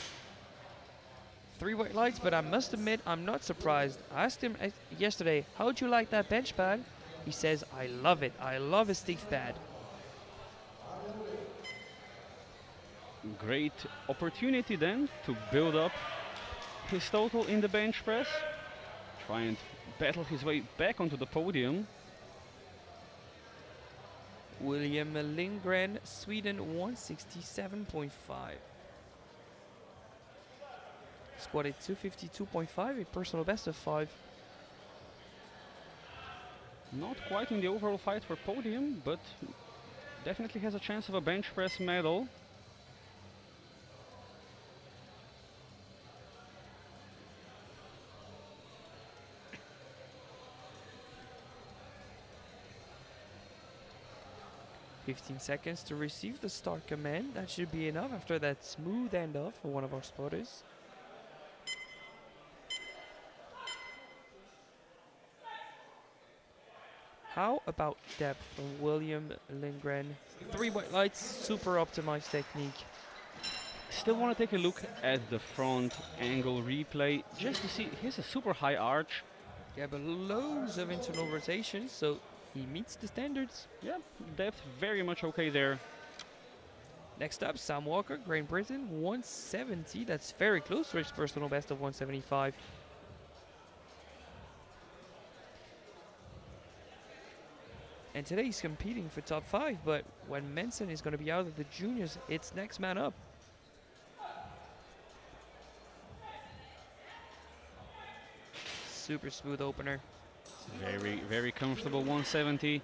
3 white lights, but I must admit I'm not surprised. I asked him yesterday, how'd you like that bench pad? He says, I love it. I love a stiff pad. Great opportunity then to build up his total in the bench press. Try and battle his way back onto the podium. William Lindgren, Sweden, 167.5. Squatted 252.5, a personal best of 5. Not quite in the overall fight for podium, but definitely has a chance of a bench press medal. 15 seconds to receive the start command. That should be enough after that smooth handoff for one of our spotters. How about depth from William Lindgren? 3 white lights, super optimized technique. Still want to take a look at the front angle replay just to see. Here's a super high arch. Yeah, but loads of internal rotation, so he meets the standards. Yeah, depth very much okay there. Next up, Sam Walker, Great Britain, 170. That's very close to his personal best of 175. And today he's competing for top 5, but when Menson is going to be out of the juniors, it's next man up. Super smooth opener. Very, very comfortable 170.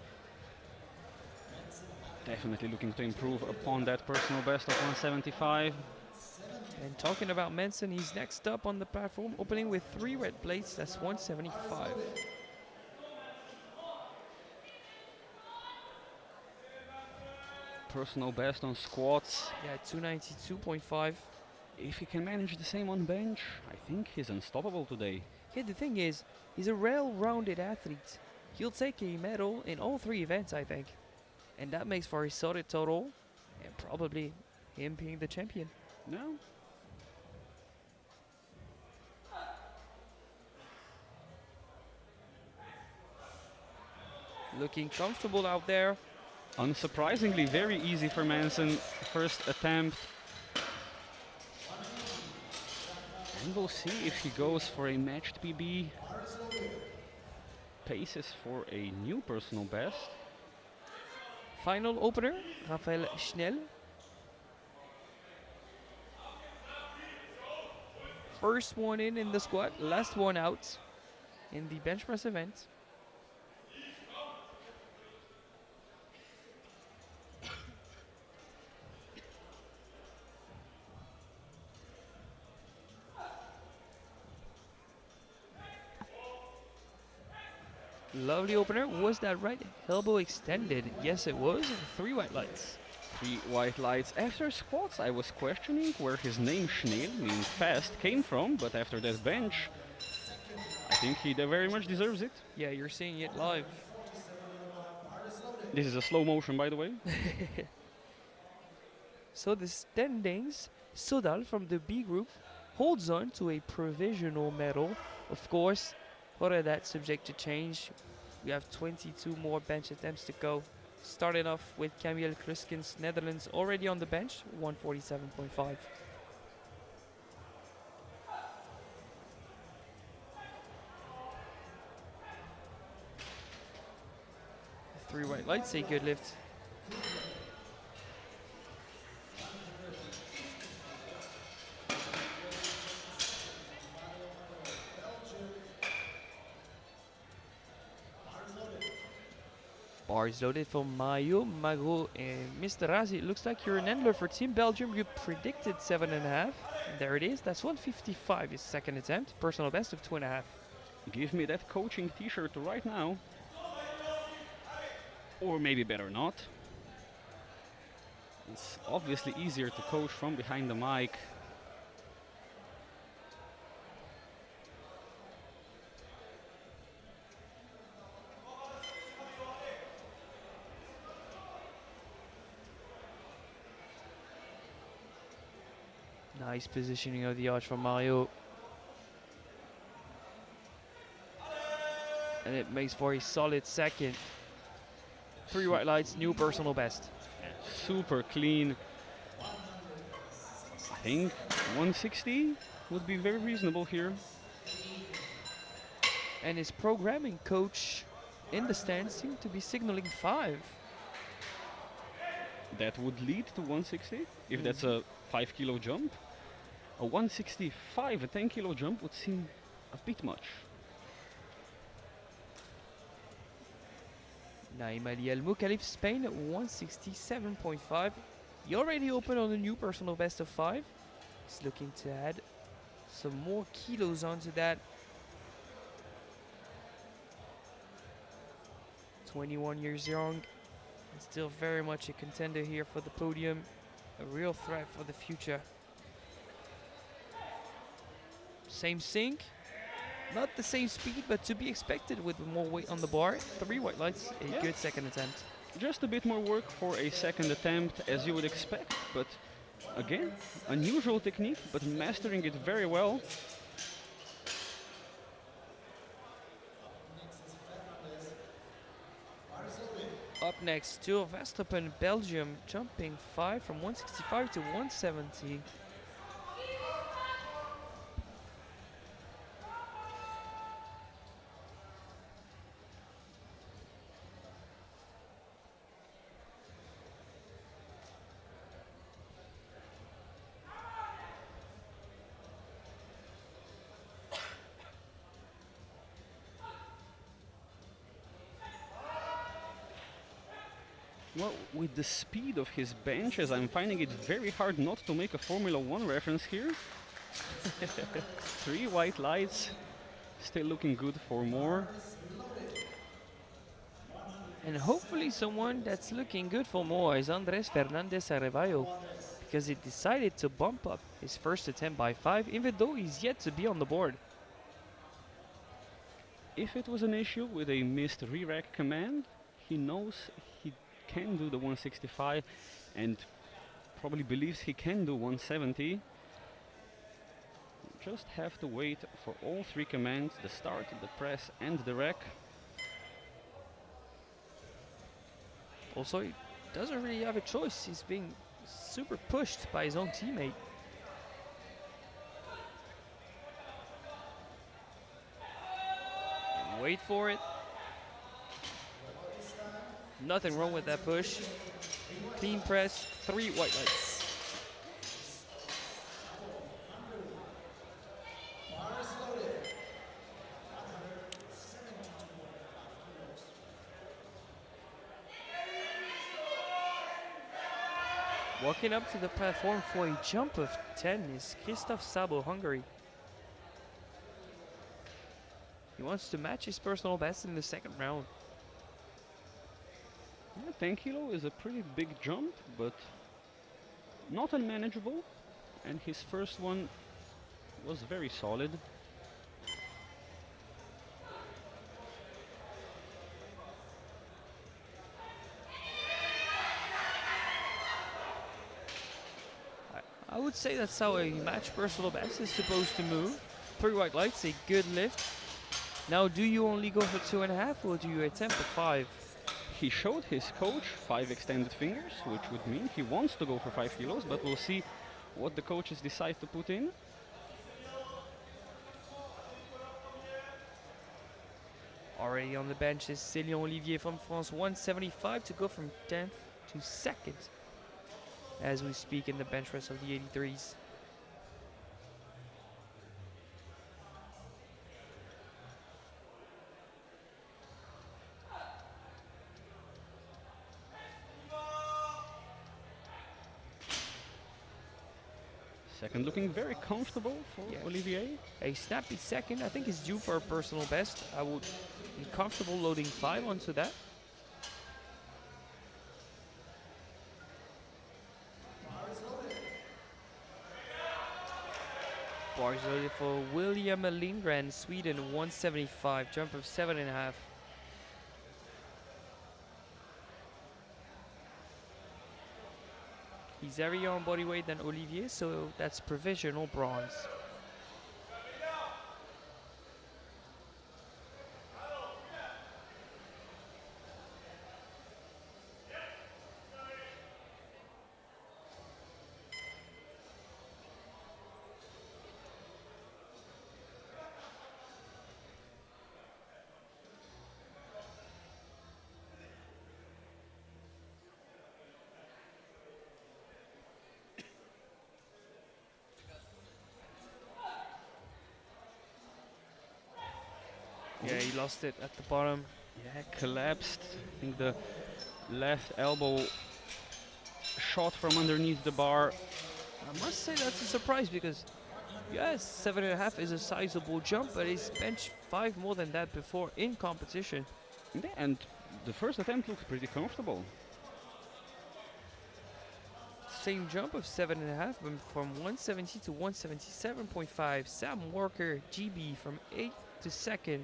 Definitely looking to improve upon that personal best of 175. And talking about Menson, he's next up on the platform, opening with 3 red plates. That's 175. Personal best on squats. Yeah, 292.5. If he can manage the same on bench, I think he's unstoppable today. Yeah, the thing is, he's a well-rounded athlete. He'll take a medal in all 3 events, I think. And that makes for a solid total, and probably him being the champion. No? Looking comfortable out there. Unsurprisingly, very easy for Manson. First attempt. And we'll see if he goes for a matched PB. Paces for a new personal best. Final opener, Raphael Schnell. First one in the squat, last one out in the bench press event. Lovely opener. Was that right elbow extended? Yes, it was. 3 white lights. 3 white lights. After squats, I was questioning where his name Schnell, meaning fast, came from, but after that bench, I think he very much deserves it. Yeah, you're seeing it live. This is a slow motion, by the way. So the standings, Sodal from the B group holds on to a provisional medal. Of course, all of that subject to change. We have 22 more bench attempts to go. Starting off with Camille Kruskens, Netherlands, already on the bench, 147.5. Three white lights, a good lift. Bars loaded for Mayo, Magro, and Mr. Razi. It looks like you're an handler for Team Belgium. You predicted 7.5. There it is. That's 155, his second attempt. Personal best of 2.5. Give me that coaching t-shirt right now. Or maybe better not. It's obviously easier to coach from behind the mic. Nice positioning of the arch from Mario. And it makes for a solid second. 3 white lights, new personal best. Super clean. I think 160 would be very reasonable here. And his programming coach in the stands seemed to be signaling 5. That would lead to 160 if that's a 5 kilo jump. A 165, a 10 kilo jump would seem a bit much. Naim Ali El Mukhalif, Spain, 167.5. He already opened on a new personal best of 5. He's looking to add some more kilos onto that. 21 years young. And still very much a contender here for the podium. A real threat for the future. Same sink. Not the same speed, but to be expected with more weight on the bar. 3 white lights, a Yeah. good second attempt. Just a bit more work for a second attempt, as you would expect, but again, unusual technique, but mastering it very well. Up next, Tuur Verstappen, Belgium, jumping 5 from 165 to 170. Well, with the speed of his benches, I'm finding it very hard not to make a Formula 1 reference here. 3 white lights, still looking good for more. And hopefully someone that's looking good for more is Andres Fernandez Arevalo, because he decided to bump up his first attempt by 5, even though he's yet to be on the board. If it was an issue with a missed re-rack command, he knows he can do the 165 and probably believes he can do 170. Just have to wait for all 3 commands, the start, the press and the rack. Also, he doesn't really have a choice. He's being super pushed by his own teammate. Wait for it. Nothing wrong with that push. Clean press, 3 white lights. Walking up to the platform for a jump of 10 is Christoph Sabo, Hungary. He wants to match his personal best in the second round. Yeah, 10 kilo is a pretty big jump, but not unmanageable. And his first one was very solid. I would say that's how a match personal best is supposed to move. 3 white lights, a good lift. Now, do you only go for 2.5 or do you attempt a 5? He showed his coach 5 extended fingers, which would mean he wants to go for 5 kilos, but we'll see what the coaches decide to put in. Already on the bench is Céline Olivier from France, 175 to go from 10th to 2nd as we speak in the bench press of the 83s. Second looking very comfortable for Yeah. Olivier. A snappy second, I think, is due for a personal best. I would be comfortable loading 5 onto that. Bars loaded for William Lindgren, Sweden, 175, jump of 7.5. He's heavier on body weight than Olivier, so that's provisional bronze. Yeah, he lost it at the bottom. Yeah, collapsed. I think the left elbow shot from underneath the bar. I must say that's a surprise because, yes, 7.5 is a sizable jump, but he's benched 5 more than that before in competition. Yeah, and the first attempt looked pretty comfortable. same jump of 7.5, but from 170 to 177.5. Sam Walker, GB, from 8th to 2nd.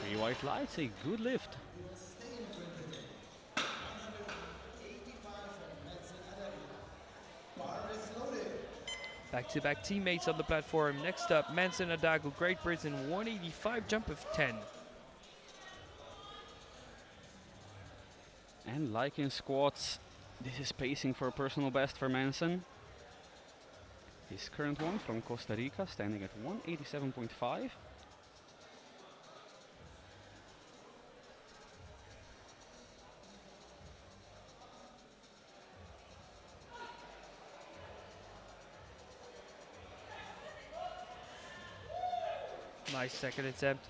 Three white lights, a good lift. Back-to-back teammates on the platform. Next up, Manson Adago, Great Britain, 185 jump of 10. And like in squats, this is pacing for a personal best for Manson. His current one from Costa Rica, standing at 187.5. Nice second attempt.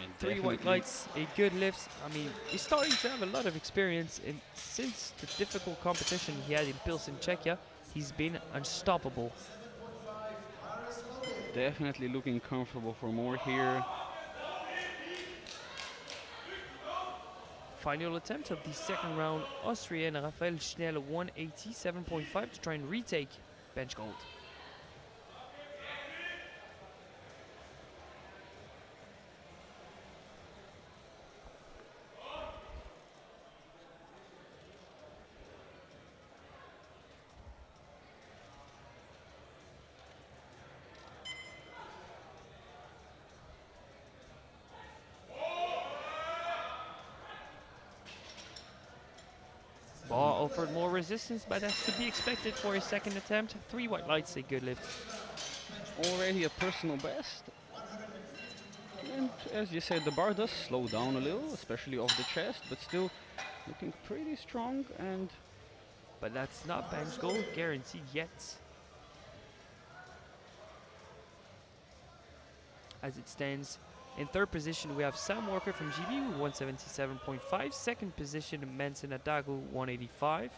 And 3 white definitely lights, a good lift. I mean, he's starting to have a lot of experience, and since the difficult competition he had in Pilsen, Czechia, he's been unstoppable. Definitely looking comfortable for more here. Final attempt of the second round, Austrian Raphael Schnell, 187.5 to try and retake bench gold. Bar offered more resistance, but that's to be expected for his second attempt. 3 white lights, a good lift. Already a personal best. And as you said, the bar does slow down a little, especially off the chest, but still looking pretty strong. And But that's not bench gold guaranteed yet. As it stands, in third position we have Sam Walker from GB with 177.5. Second position, Manson Adago, 185.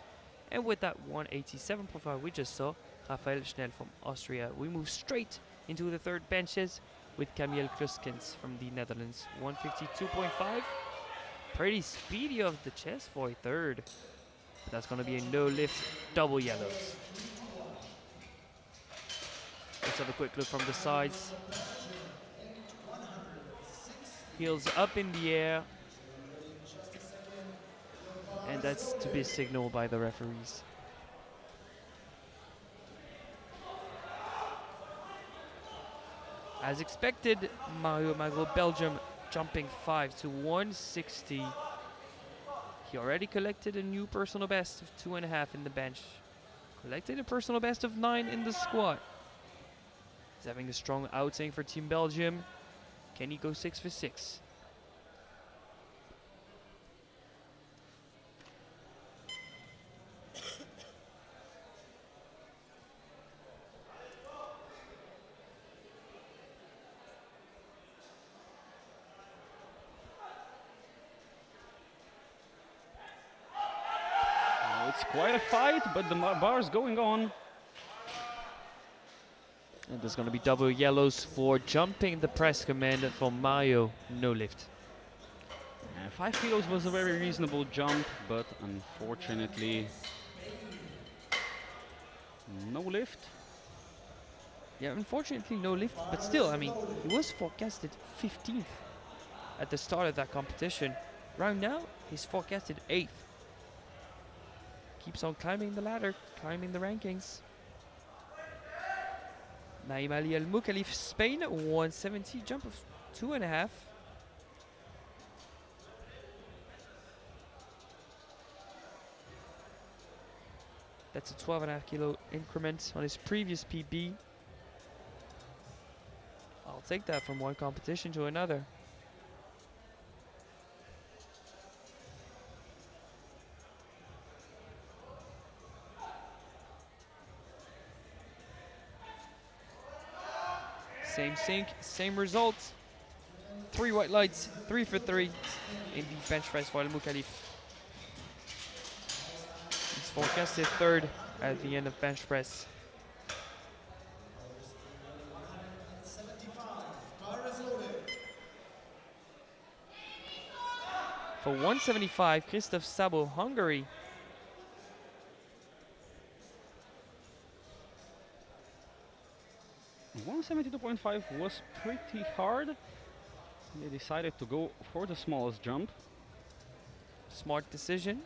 And with that 187.5 we just saw, Raphael Schnell from Austria. We move straight into the third benches with Camille Kluskens from the Netherlands, 152.5. Pretty speedy off the chest for a third. But that's going to be a no lift, double yellows. Let's have a quick look from the sides. Heels up in the air. And that's to be signaled by the referees. As expected, Mario Magro, Belgium, jumping 5 to 160. He already collected a new personal best of 2.5 in the bench. Collected a personal best of 9 in the squat. He's having a strong outing for Team Belgium. Can he go 6 for 6? it's quite a fight, but the bar's going on. And there's going to be double yellows for jumping the press command from Mario, no lift. 5 kilos was a very reasonable jump, but unfortunately, no lift. Yeah, unfortunately no lift, but still, I mean, he was forecasted 15th at the start of that competition. Right now, he's forecasted 8th. Keeps on climbing the ladder, climbing the rankings. Naim Ali Al Mukhalif, Spain, 170, jump of 2.5. That's a 12.5 kilo increment on his previous PB. I'll take that from one competition to another. Same sync, same results. 3 white lights, 3 for 3 in the bench press for Al Mukhalif. forecasted third at the end of bench press. For 175, Christoph Sabo, Hungary. $172.5 was pretty hard. They decided to go for the smallest jump. Smart decision.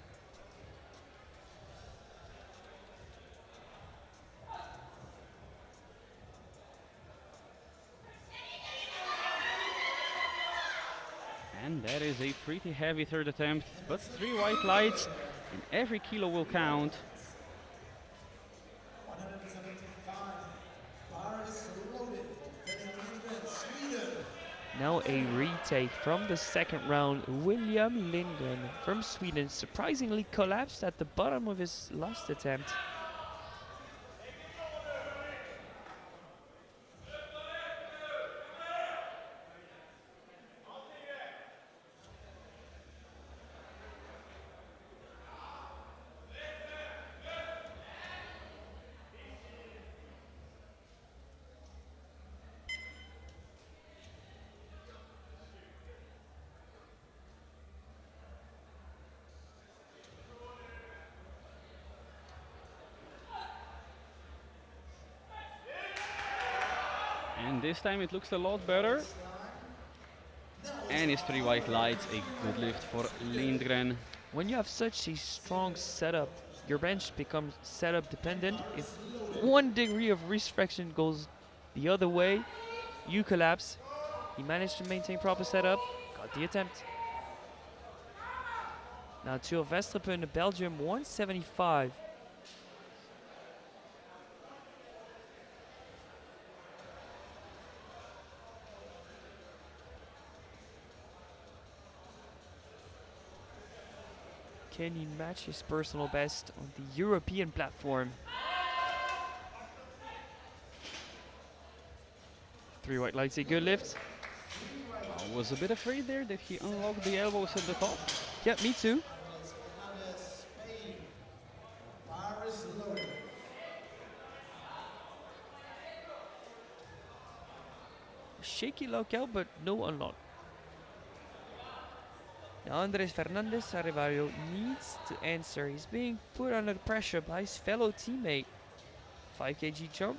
And that is a pretty heavy third attempt, but 3 white lights and every kilo will count. Now a retake from the second round. William Lindgren from Sweden surprisingly collapsed at the bottom of his last attempt. And this time it looks a lot better. And it's 3 white lights, a good lift for Lindgren. When you have such a strong setup, your bench becomes setup dependent. If 1 degree of wrist flexion goes the other way, you collapse. He managed to maintain proper setup, got the attempt. Now to Verstappen, Belgium, 175. Can he match his personal best on the European platform? 3 white lights, a good lift. I was a bit afraid there that he unlocked the elbows at the top. Yeah, me too. Shaky lockout, but no unlock. Now Andres Fernandez Arevalo needs to answer. He's being put under pressure by his fellow teammate. 5 kg jump,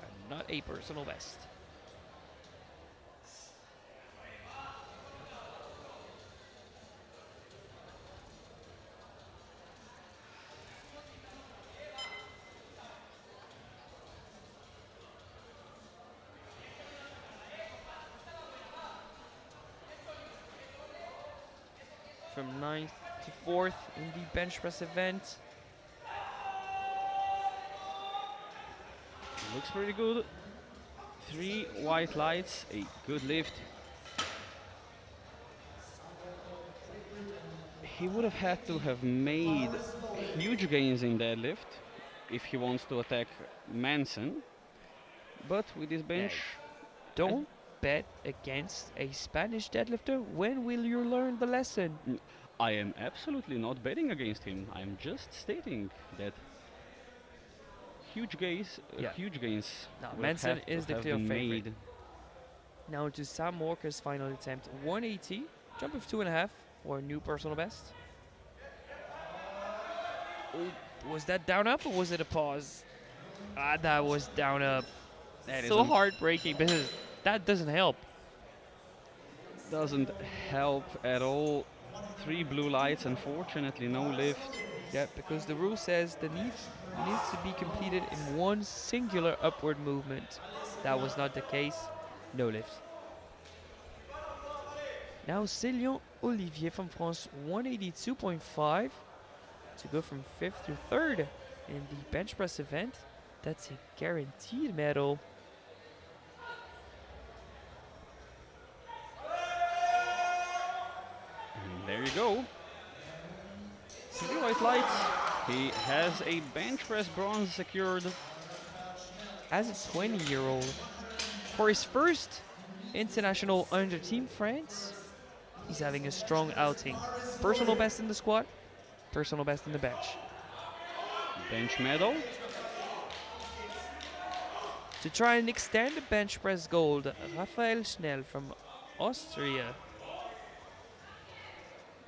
and not a personal best. From 9th to 4th in the bench press event. Looks pretty good. 3 white lights, a good lift. He would have had to have made huge gains in deadlift if he wants to attack Manson. But with his bench, Don't bet against a Spanish deadlifter. When will you learn the lesson? I am absolutely not betting against him. I am just stating that huge gains, Yeah. huge gains. Now, would Manson have to is the have clear been favorite. made. Now to Sam Walker's final attempt. 180, jump of 2.5 for a new personal best. Oh, was that down up or was it a pause? Ah, that was down up. That So isn't- heartbreaking because that doesn't help. Doesn't help at all. 3 blue lights, unfortunately no lift. Yeah, because the rule says the lift needs to be completed in 1 singular upward movement. That was not the case. No lift. Now Célion Olivier from France, 182.5 to go from 5th to 3rd in the bench press event. That's a guaranteed medal. And there you go. 3 white lights. He has a bench press bronze secured. As a 20-year-old, for his first international under Team France, he's having a strong outing. Personal best in the squat, personal best in the bench. bench medal. To try and extend the bench press gold, Raphael Schnell from Austria.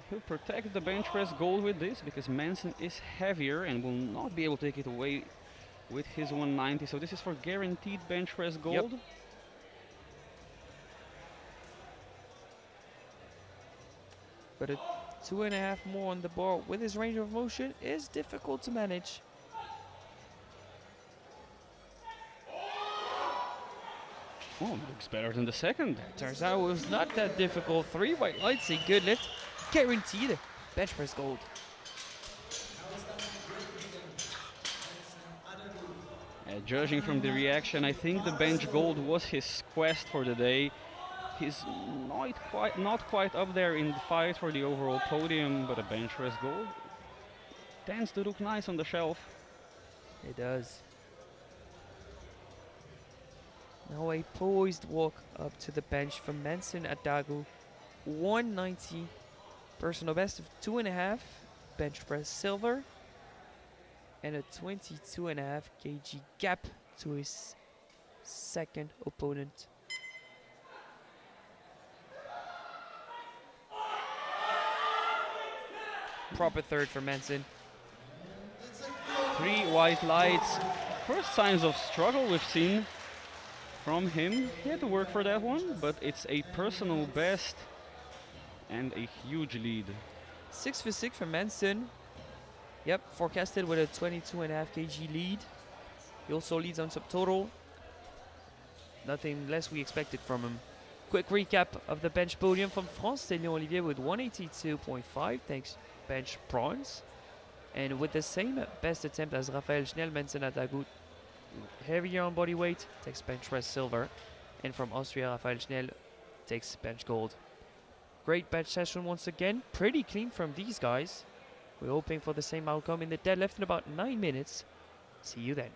He'll protect the bench press gold with this because Manson is heavier and will not be able to take it away with his 190. So this is for guaranteed bench press gold. Yep. But a 2.5 more on the bar with his range of motion is difficult to manage. Oh, looks better than the second. Turns out it was not that difficult. 3 white lights, a good lift. Guaranteed bench press gold. Judging from the reaction, I think the bench gold was his quest for the day. He's not quite up there in the fight for the overall podium, but a bench press gold tends to look nice on the shelf. It does. Now a poised walk up to the bench from Manson Adagu. 190, personal best of 2.5, bench press silver, and a 22.5 kg gap to his second opponent. Proper third for Manson. 3 white lights. First signs of struggle we've seen from him. He had to work for that one, but it's a personal best and a huge lead. 6 for 6 for Manson. Yep, forecasted with a 22.5 kg lead. He also leads on subtotal. Nothing less we expected from him. Quick recap of the bench podium from France. Céline Olivier with 182.5, thanks bench bronze. And with the same best attempt as Raphael Schnell, Manson Adagu, heavier on body weight, takes bench press silver. And from Austria, Raphael Schnell takes bench gold. Great bench session once again. Pretty clean from these guys. We're hoping for the same outcome in the deadlift in about 9 minutes. See you then.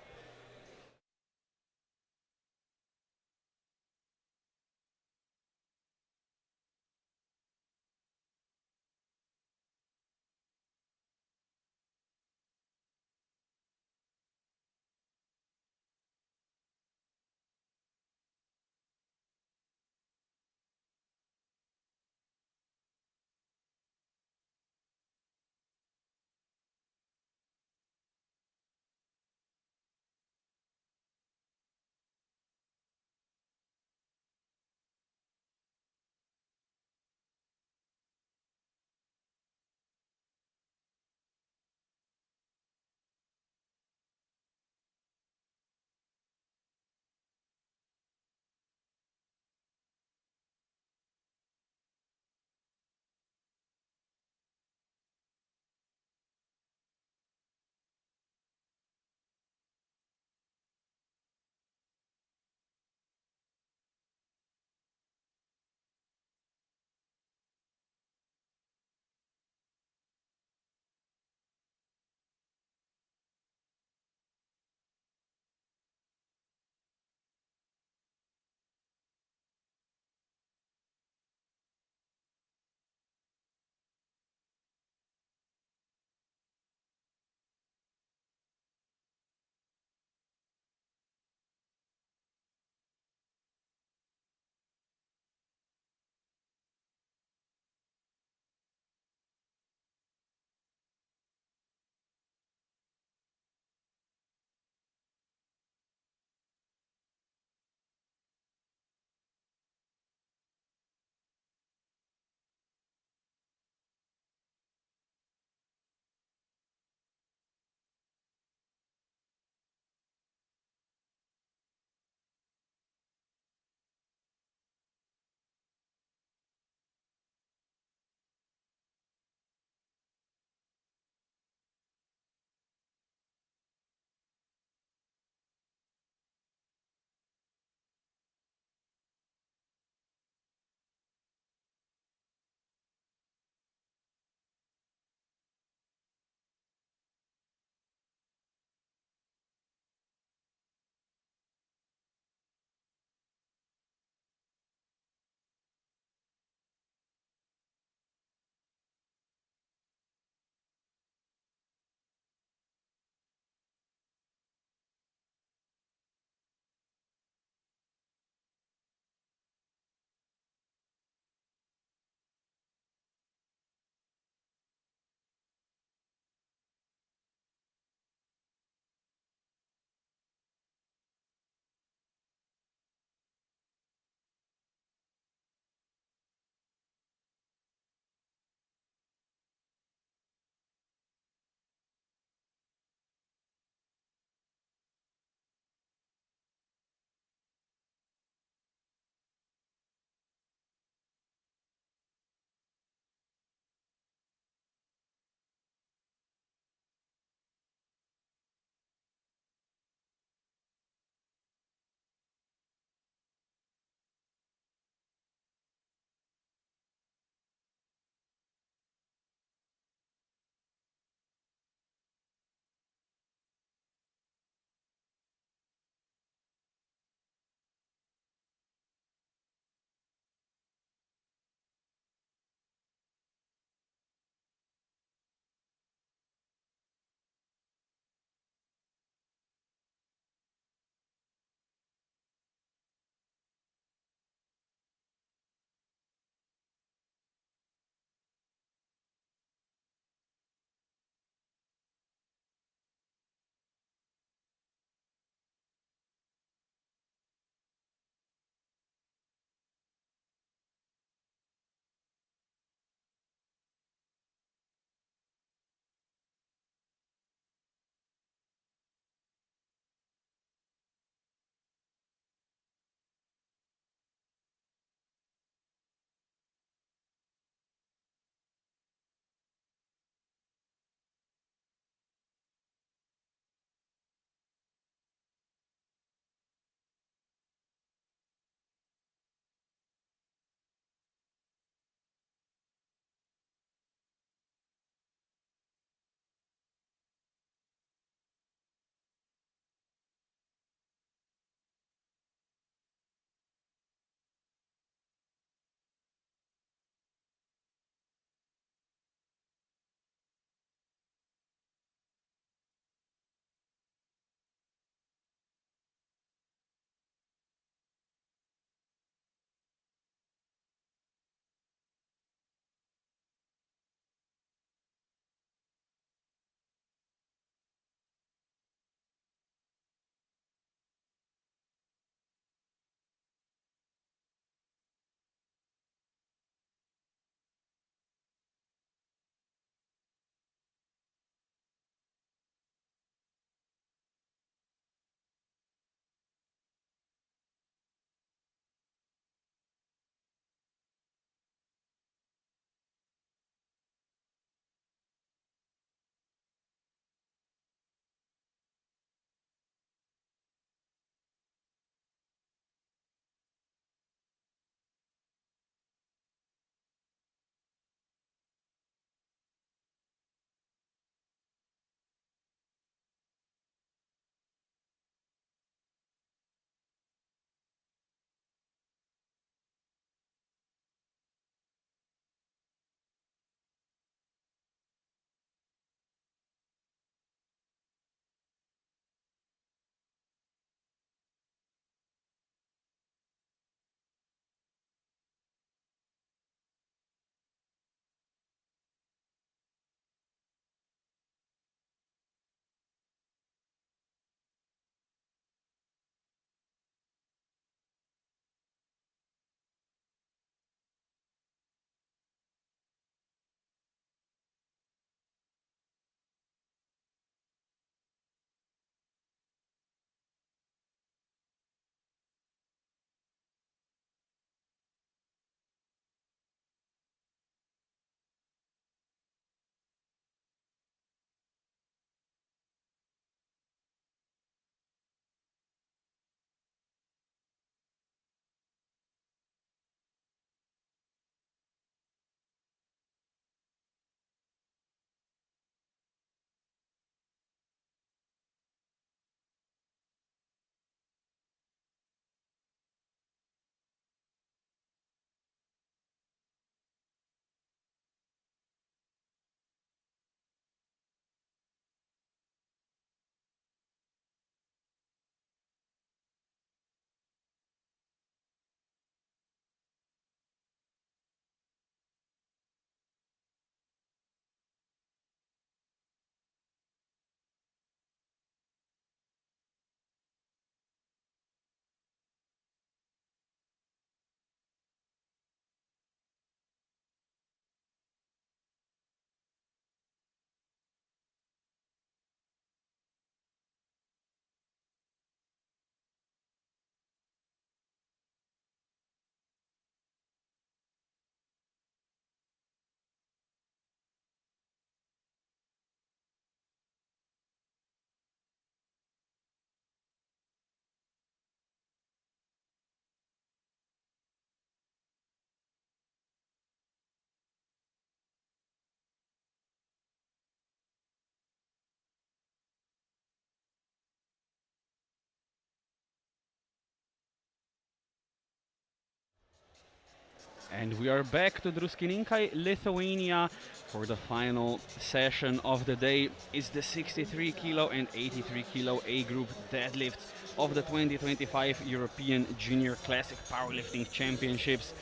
And we are back to Druskininkai, Lithuania for the final session of the day. It's the 63 kilo and 83 kilo A group deadlift of the 2025 European Junior Classic Powerlifting Championships.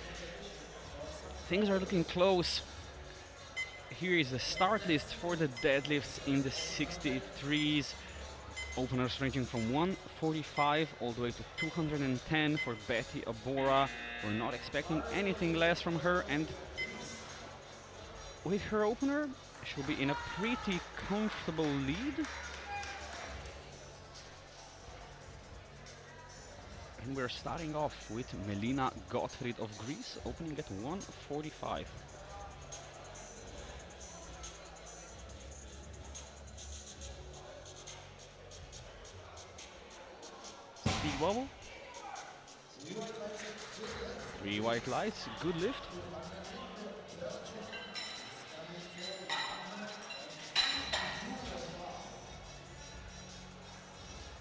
Things are looking close. Here is the start list for the deadlifts in the 63s. Openers ranging from 145 all the way to 210 for Betty Abora. We're not expecting anything less from her, and with her opener, she'll be in a pretty comfortable lead. And we're starting off with Melina Gottfried of Greece, opening at 145. Speed wobble. 3 white lights, good lift.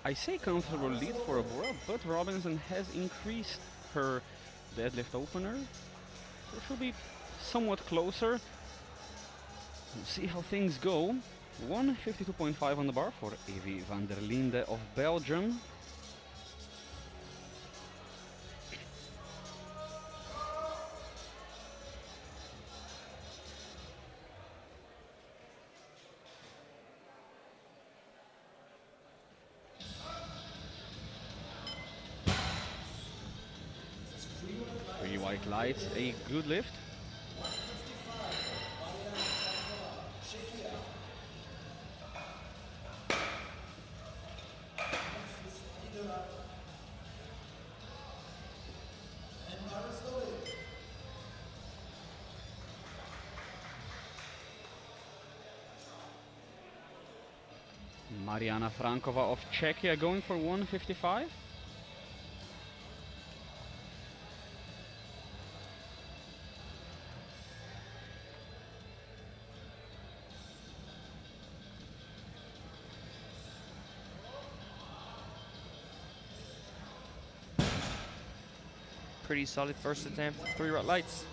I say comfortable lead for Abora, but Robinson has increased her deadlift opener, so she'll be somewhat closer. We'll see how things go. 152.5 on the bar for Evie van der Linde of Belgium. White lights, a good lift. Mariana Frankova of Czechia going for 155. Pretty solid first attempt. 3 red lights.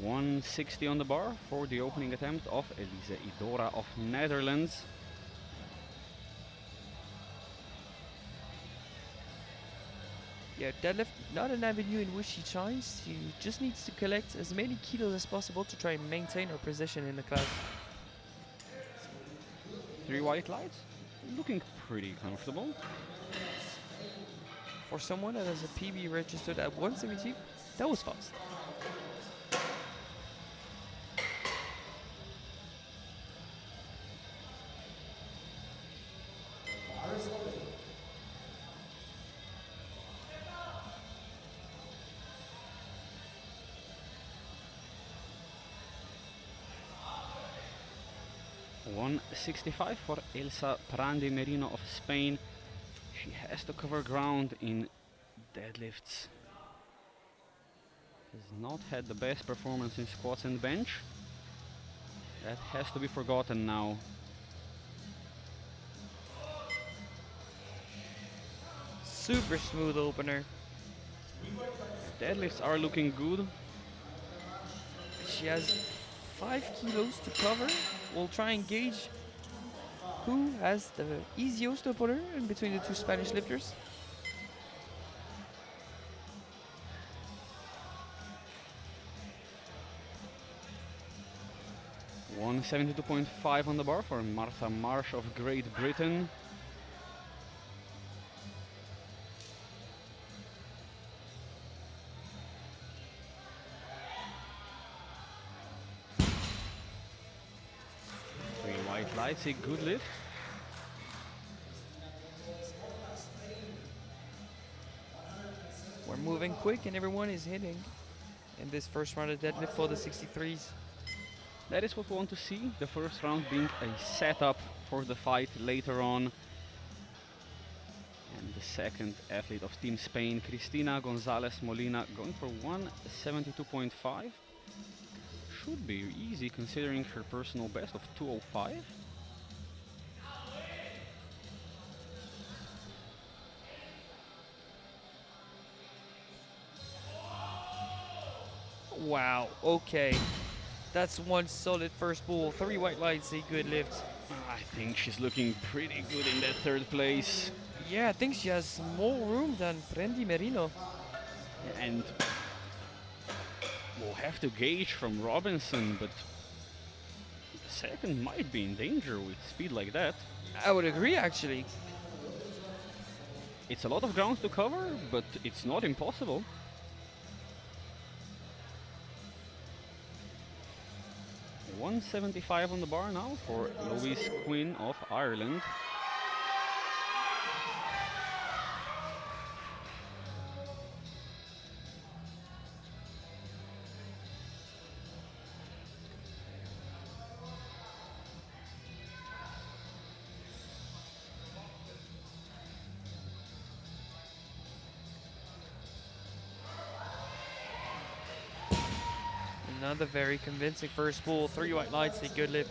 $160 on the bar for the opening attempt of Elise Idora of Netherlands. Yeah, deadlift, not an avenue in which she shines. She just needs to collect as many kilos as possible to try and maintain her position in the class. 3 white lights, looking pretty comfortable. For someone that has a PB registered at 170, that was fast. $165 for Elsa Prandi Merino of Spain. She has to cover ground in deadlifts. Has not had the best performance in squats and bench. That has to be forgotten now. Super smooth opener. Deadlifts are looking good. She has 5 kilos to cover. We'll try and gauge who has the easiest opener in between the 2 Spanish lifters. $172.5 on the bar for Martha Marsh of Great Britain. Lights, a good lift. We're moving quick and everyone is hitting in this first round of deadlift for the 63s. That is what we want to see, the first round being a setup for the fight later on. And the second athlete of Team Spain, Cristina Gonzalez Molina, going for 172.5. Should be easy considering her personal best of 205. Wow, okay. That's one solid first ball. 3 white lights, a good lift. I think she's looking pretty good in that third place. Yeah, I think she has more room than Prendi Merino. And we'll have to gauge from Robinson, but the second might be in danger with speed like that. I would agree, actually. It's a lot of ground to cover, but it's not impossible. $175 on the bar now for Louise Quinn of Ireland. Another very convincing first ball. 3 white lights, a good lift.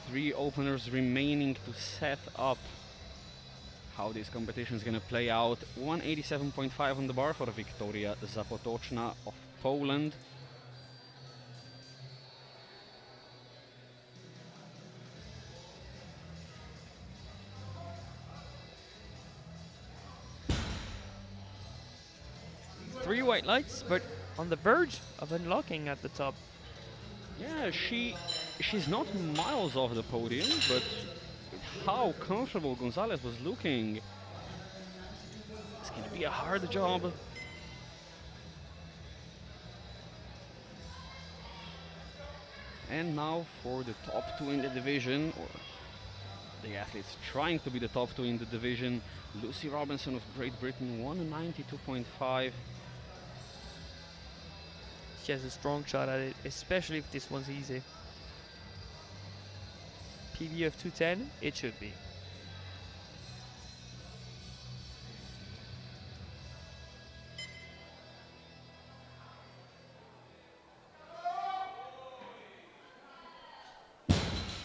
Three openers remaining to set up how this competition is going to play out. 187.5 on the bar for Wiktoria Zapotoczna of Poland. Three white lights, but on the verge of unlocking at the top. Yeah, she's not miles off the podium, but how comfortable Gonzalez was looking. It's going to be a hard job. And now for the top two in the division, or the athletes trying to be the top two in the division. Lucy Robinson of Great Britain, 192.5. She has a strong shot at it, especially if this one's easy. PB of 210, it should be.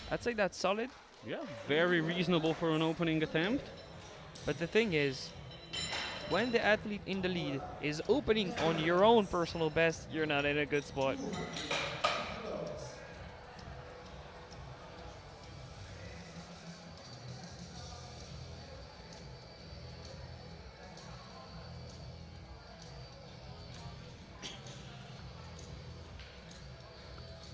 I'd say that's solid. Yeah, very reasonable for an opening attempt. But the thing is, when the athlete in the lead is opening on your own personal best, you're not in a good spot.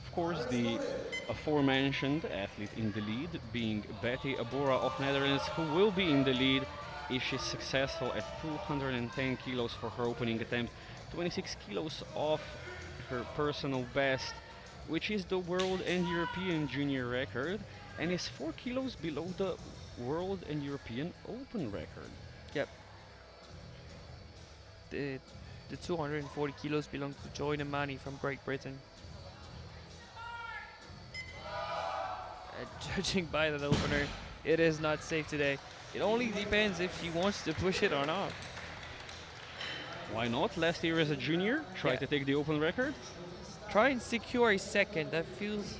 Of course, the aforementioned athlete in the lead being Betty Abora of Netherlands, who will be in the lead if she's successful at 210 kilos for her opening attempt, 26 kilos off her personal best, which is the world and European junior record, and is 4 kilos below the world and European open record. Yep. The 240 kilos belongs to Joy Namani from Great Britain. Judging by that opener, it is not safe today. It only depends if she wants to push it or not. Why not? Last year as a junior, try to take the open record. Try and secure a second. That feels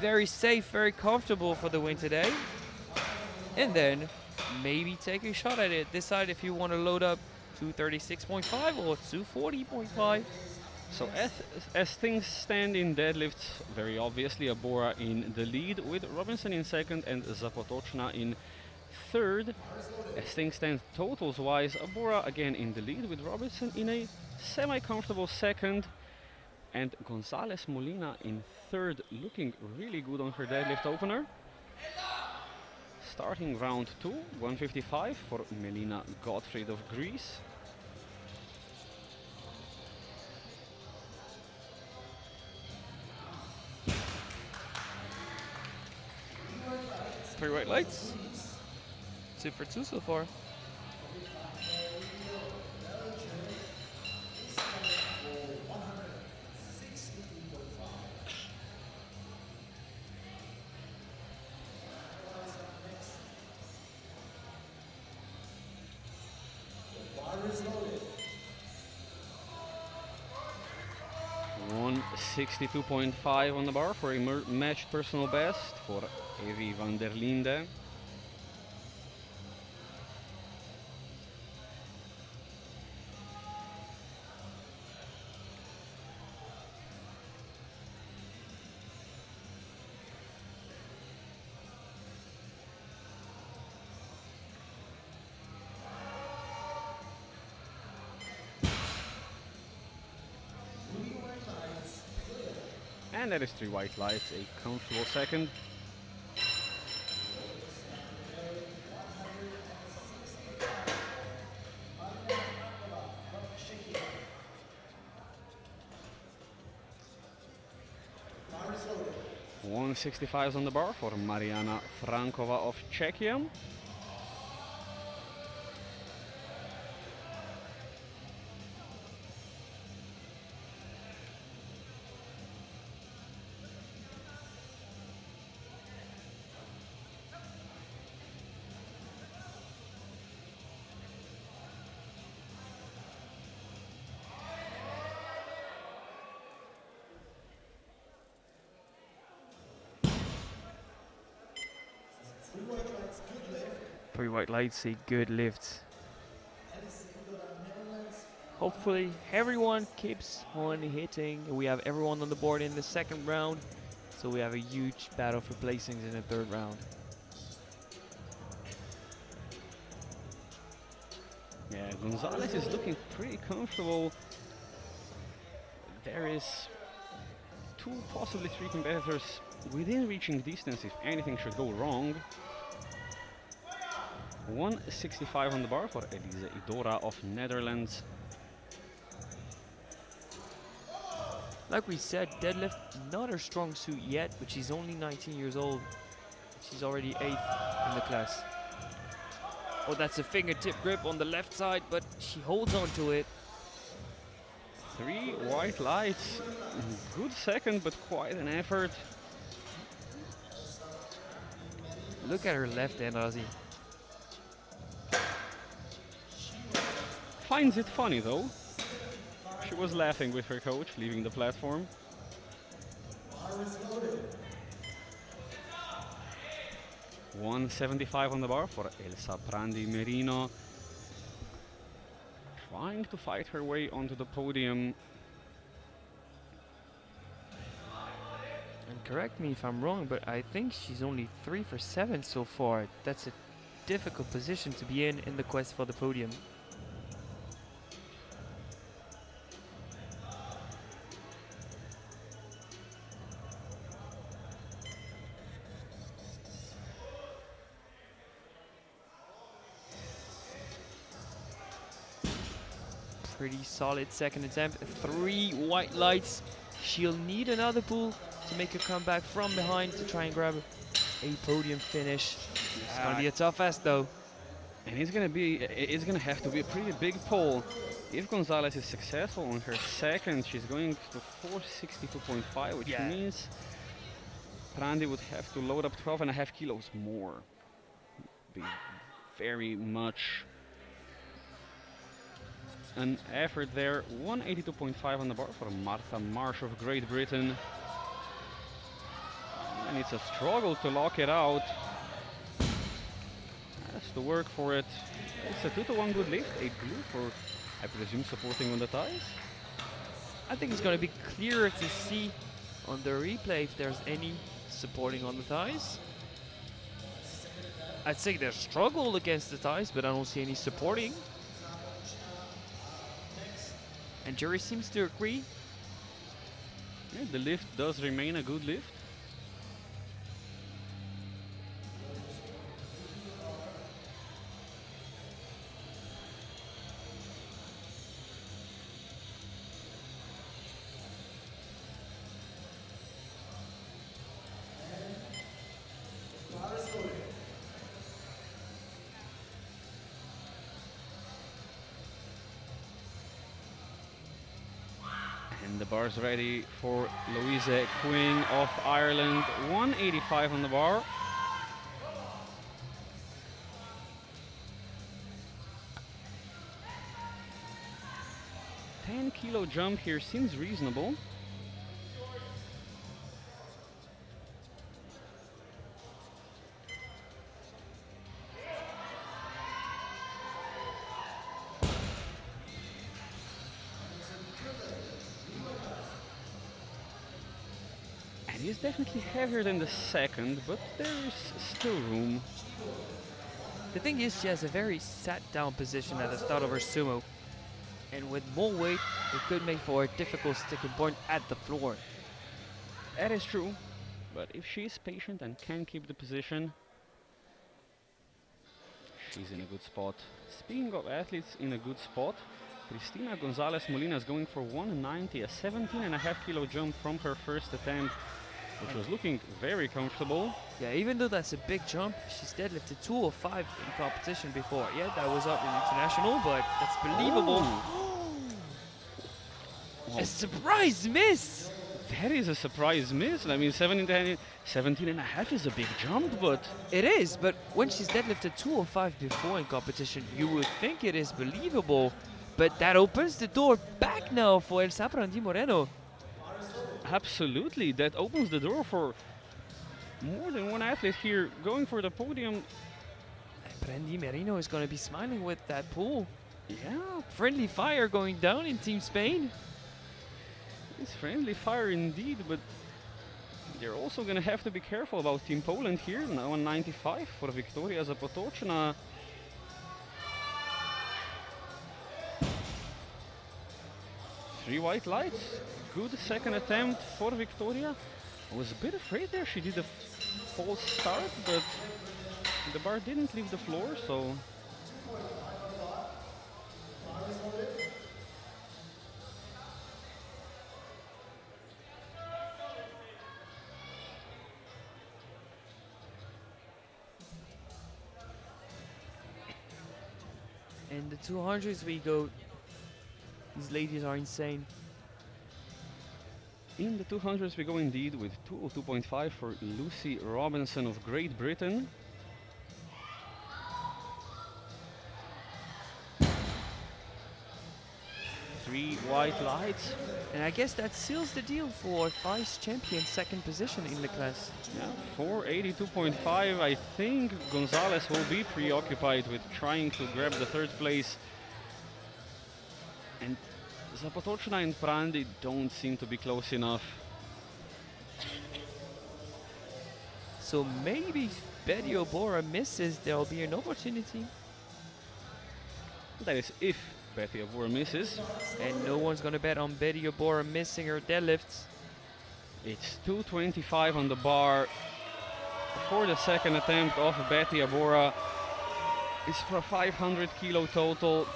very safe, very comfortable for the win today. And then maybe take a shot at it. Decide if you want to load up 236.5 or 240.5. So as things stand in deadlifts, very obviously Abora in the lead with Robinson in second and Zapotoczna in third. As things stand totals wise, Abora again in the lead with Robinson in a semi-comfortable second and Gonzalez Molina in third, looking really good on her deadlift opener. Starting round 2, 155 for Melina Gottfried of Greece. Three white lights. 2 for 2 so far. Loaded. 162.5 on the bar for a matched personal best for Evie van der Linde. And that is 3 white lights, a comfortable second. Loaded. 165 on the bar for Mariana Frankova of Czechia. Three white lights, a good lift. Hopefully everyone keeps on hitting. We have everyone on the board in the second round, so we have a huge battle for placings in the third round. Yeah, Gonzalez is looking pretty comfortable. There is 2, possibly 3 competitors within reaching distance if anything should go wrong. 165 on the bar for Elise Idora of Netherlands. Like we said, deadlift not her strong suit yet, but she's only 19 years old. She's already 8th in the class. Oh, that's a fingertip grip on the left side, but she holds on to it. 3 white lights. Good second, but quite an effort. Look at her left hand, Ozzy. Finds it funny though. She was laughing with her coach leaving the platform. 175 on the bar for Elsa Prandi Merino. Trying to fight her way onto the podium. And correct me if I'm wrong, but I think she's only 3 for 7 so far. That's a difficult position to be in the quest for the podium. Pretty solid second attempt. 3 white lights. She'll need another pull to make a comeback from behind to try and grab a podium finish. It's gonna be a tough ask though. And it's gonna have to be a pretty big pull. If Gonzalez is successful on her second, she's going to 462.5, which means Prandi would have to load up 12.5 kilos more. Be very much an effort there. 182.5 on the bar for Martha Marsh of Great Britain. And it's a struggle to lock it out. Has to work for it. It's a 2-to-1 good lift. A blue for, I presume, supporting on the ties. I think it's gonna be clearer to see on the replay if there's any supporting on the thighs. I'd say they struggled against the thighs, but I don't see any supporting. And jury seems to agree. Yeah, the lift does remain a good lift. And the bar's ready for Louise Quinn of Ireland. 185 on the bar. $10-kilo jump here seems reasonable. And he's definitely heavier than the second, but there's still room. The thing is, she has a very sat down position at the start of her sumo. And with more weight, it could make for a difficult sticking point at the floor. That is true, but if she's patient and can keep the position, she's in a good spot. Speaking of athletes in a good spot, Cristina Gonzalez Molina is going for 190, a 17.5-kilo jump from her first attempt, which was looking very comfortable. Yeah, even though that's a big jump, she's deadlifted 205 in competition before. Yeah, that was up in international, but that's believable. Oh, A surprise miss! that is a surprise miss. I mean, 17.5 is a big jump, but It is, but when she's deadlifted 205 before in competition, you would think it is believable. But that opens the door back now for El Saprandi Moreno. absolutely, that opens the door for more than one athlete here going for the podium. Brandy Merino is going to be smiling with that pull. Yeah, Friendly fire going down in Team Spain. it's friendly fire indeed, but they're also going to have to be careful about Team Poland here. Now 195 for Wiktoria Zapotocna. Three white lights. Good second attempt for Wiktoria. I was a bit afraid there. She did a false start, but the bar didn't leave the floor, so And the 200s we go. These ladies are insane. in the 200s we go indeed with 202.5 for Lucy Robinson of Great Britain. Three white lights. And I guess that seals the deal for vice champion second position in the class. Yeah, 482.5. I think Gonzalez will be preoccupied with trying to grab the third place. And Zapotocna and Prandi don't seem to be close enough. So maybe if Betty Obora misses, there'll be an opportunity. That is if Betty Obora misses. And no one's gonna bet on Betty Obora missing her deadlifts. It's 225 on the bar for the second attempt of Betty Obora. It's for a 500-kilo total.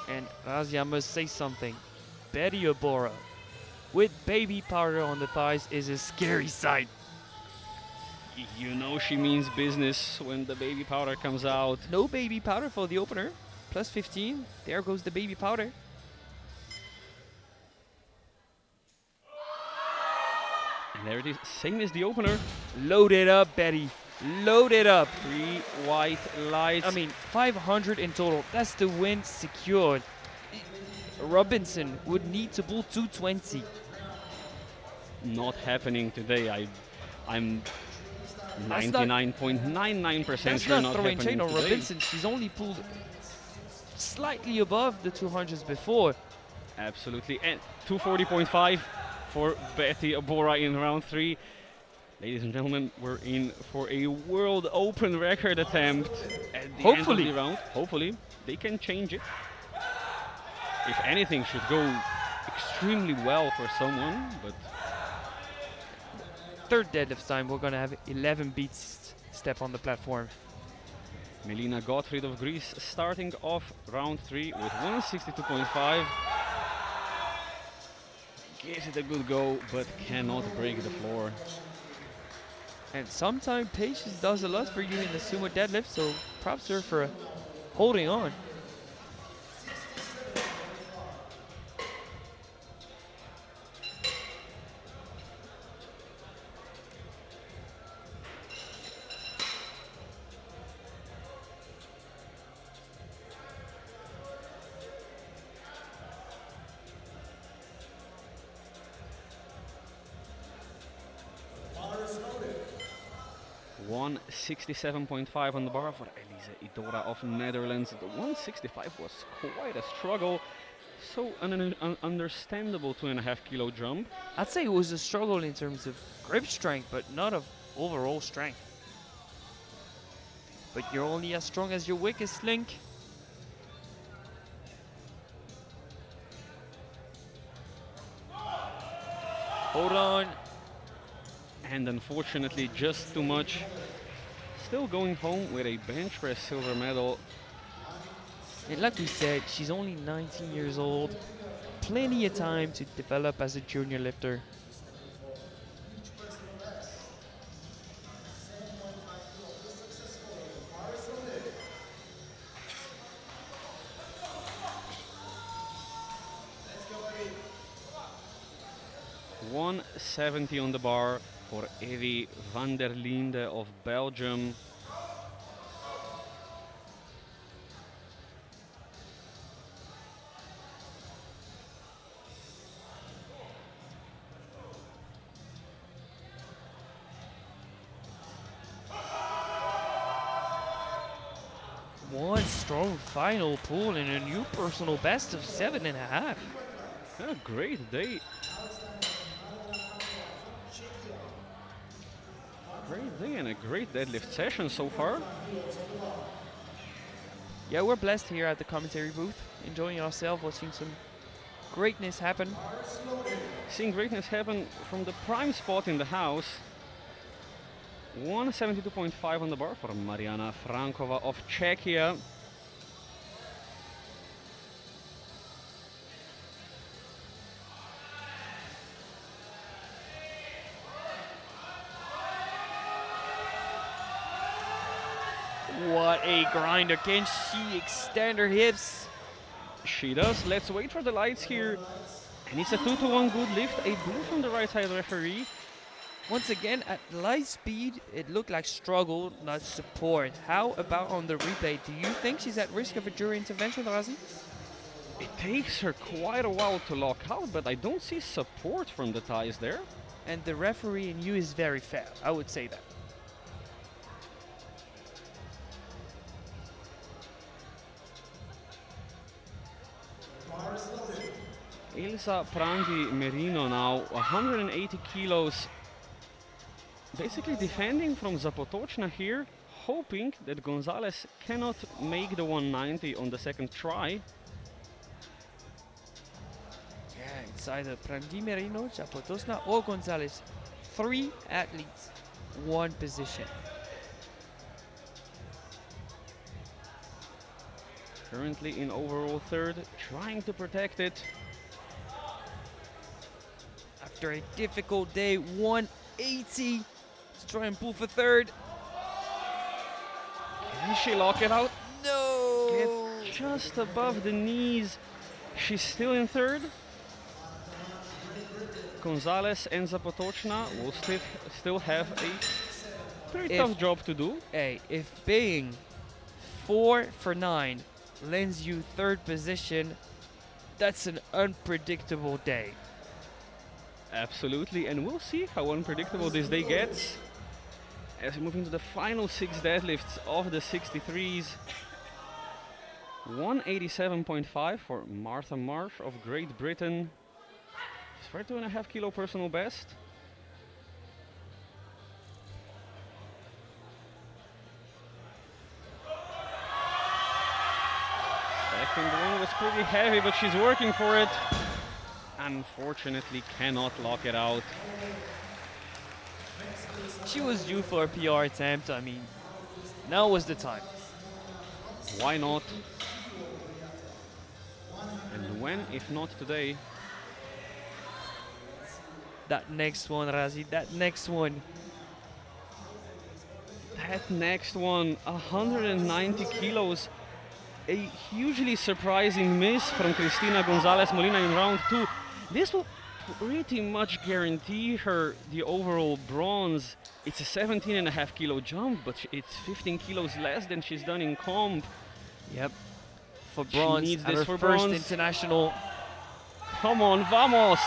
And Razia must say something. Betty Obora with baby powder on the thighs is a scary sight. You know she means business when the baby powder comes out. No baby powder for the opener. Plus 15. There goes the baby powder. And there it is, same as the opener. Load it up, Betty. Load it up. Three white lights. I mean, 500 in total. That's the win secured. Robinson would need to pull 220. Not happening today. I'm That's not- 99.99% That's sure not not throwing happening chain on today. Robinson. She's only pulled slightly above the 200s before. Absolutely. And 240.5 for Betty Obora in round 3. Ladies and gentlemen, we're in for a World Open record attempt at the Hopefully. end of the round. Hopefully, they can change it. If anything, should go extremely well for someone, but Third deadlift time, we're gonna have 11 beats step on the platform. Melina Gottfried of Greece starting off round 3 with 162.5. Gives it a good go, but cannot break the floor. And sometimes patience does a lot for you in the sumo deadlift, so props to her for holding on. 167.5 on the bar for Elise Idora of Netherlands. The 165 was quite a struggle. So an understandable 2.5 kilo jump. I'd say it was a struggle in terms of grip strength, but not of overall strength. But you're only as strong as your weakest link. Hold on. And unfortunately just too much. Still going home with a bench press silver medal. And like we said, she's only 19 years old. Plenty of time to develop as a junior lifter. .170 on the bar for Evie van der Linde of Belgium. One strong final pull and a new personal best of 7.5. A great day. Great day and a great deadlift session so far. Yeah, we're blessed here at the commentary booth, enjoying ourselves, watching some greatness happen. Seeing greatness happen from the prime spot in the house. 172.5 on the bar for Mariana Frankova of Czechia. What a grinder. Can she extend her hips? She does. Let's wait for the lights here. And it's a 2-to-1 good lift. A blue from the right side referee. Once again, at light speed, it looked like struggle, not support. How about on the replay? Do you think she's at risk of a jury intervention, Razi? It takes her quite a while to lock out, but I don't see support from the ties there. And the referee in you is very fair. I would say that. Elsa Prandi Merino now, 180 kilos. Basically defending from Zapotoczna here, hoping that Gonzalez cannot make the 190 on the second try. Yeah, it's either Prandi Merino, Zapotosna or Gonzalez. 3 athletes, 1 position. Currently in overall third, trying to protect it. After a difficult day, 180 to try and pull for third. Can she lock it out? No! It's just above the knees. She's still in third. Gonzalez and Zapotoczna will still have a pretty tough job to do. Hey, if being 4 for 9 lends you third position, that's an unpredictable day. Absolutely, and we'll see how unpredictable this day gets as we move into the final 6 deadlifts of the 63s. 187.5 for Martha Marsh of Great Britain. It's for a 2.5 kilo personal best. Second one was pretty heavy, but she's working for it. Unfortunately cannot lock it out. She was due for a PR attempt. I mean, now was the time. Why not? And when, if not today? That next one, Razi, that next one. That next one, 190 kilos. A hugely surprising miss from Cristina Gonzalez Molina in round 2. This will pretty much guarantee her the overall bronze. It's a 17.5 kilo jump, but it's 15 kilos less than she's done in comp. Yep. For bronze, needs at this her for first bronze. international. Come on, vamos!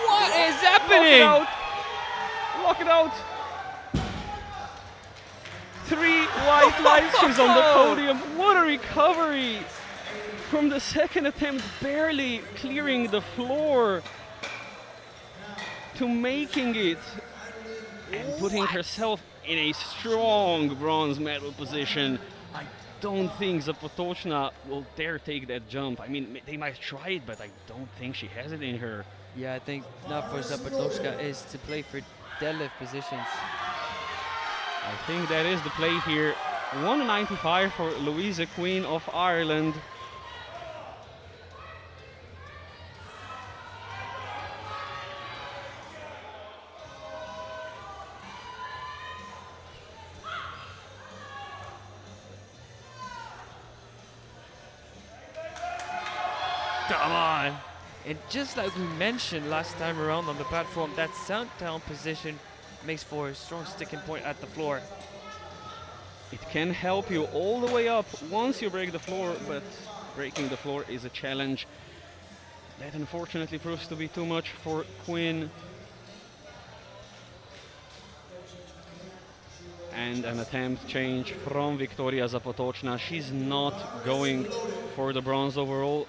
What is happening? Lock it out! Lock it out! 3 white lights. She's on the podium. What a recovery from the second attempt, barely clearing the floor to making it and putting herself in a strong bronze medal position. I don't think Zapotoczna will dare take that jump. I mean, they might try it, but I don't think she has it in her. Yeah, I think not for Zapotoczna is to play for deadlift positions. I think that is the play here. 195 for Louisa, Queen of Ireland. Come on! And just like we mentioned last time around on the platform, that sound down position makes for a strong sticking point at the floor. It can help you all the way up once you break the floor, but breaking the floor is a challenge. That unfortunately proves to be too much for Quinn. And an attempt change from Victoria Zapotoczna. She's not going for the bronze overall.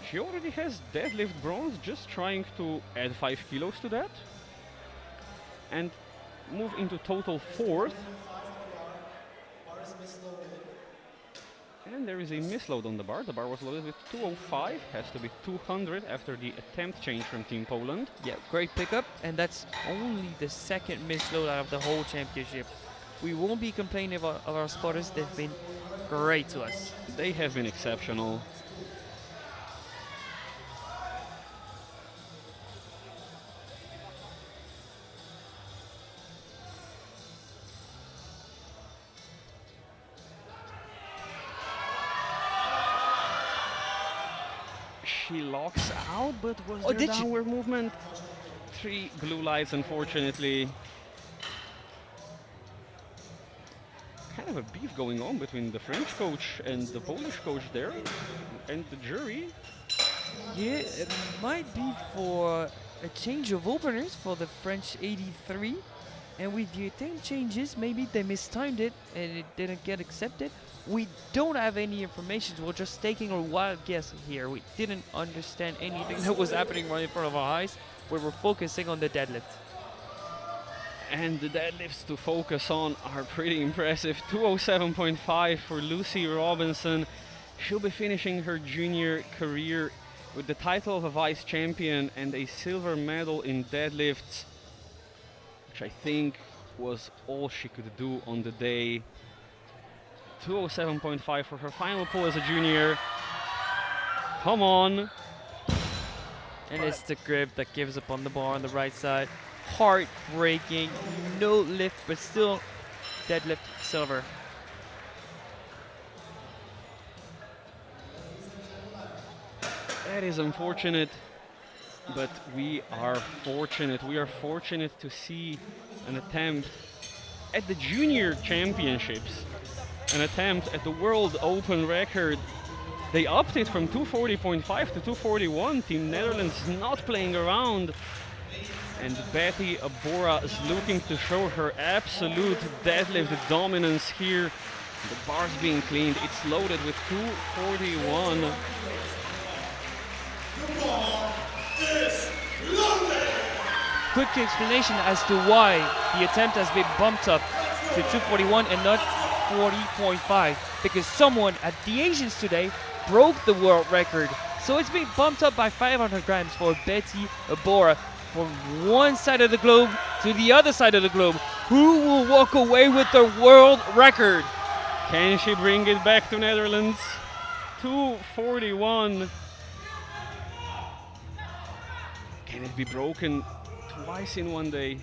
She already has deadlift bronze, just trying to add 5 kilos to that and move into total fourth. And there is a misload on the bar. The bar was loaded with 205, has to be 200 after the attempt change from Team Poland. Yeah, great pickup, and that's only the second misload out of the whole championship. We won't be complaining of our spotters. They've been great to us. They have been exceptional. She locks out, but was there downward movement? 3 blue lights, unfortunately. Kind of a beef going on between the French coach and the Polish coach there, and the jury. Yeah, it might be for a change of openers for the French 83. And with the attempt changes, maybe they mistimed it and it didn't get accepted. We don't have any information. We're just taking a wild guess here. We didn't understand anything that was happening right in front of our eyes. We were focusing on the deadlift. And the deadlifts to focus on are pretty impressive. 207.5 for Lucy Robinson. She'll be finishing her junior career with the title of a vice champion and a silver medal in deadlifts, which I think was all she could do on the day. 207.5 for her final pull as a junior. Come on. And it's the grip that gives up on the bar on the right side. Heartbreaking, no lift, but still deadlift silver. That is unfortunate, but we are fortunate. We are fortunate to see an attempt at the junior championships, an attempt at the world open record. They upped it from 240.5 to 241. Team Netherlands not playing around. And Betty Abora is looking to show her absolute deadlift dominance here. The bar's being cleaned. It's loaded with 241. The bar is loaded. Quick explanation as to why the attempt has been bumped up to 241 and not 40.5. Because someone at the Asians today broke the world record. So it's been bumped up by 500 grams for Betty Abora. From one side of the globe to the other side of the globe. Who will walk away with the world record? Can she bring it back to Netherlands? 241. Can it be broken twice in one day?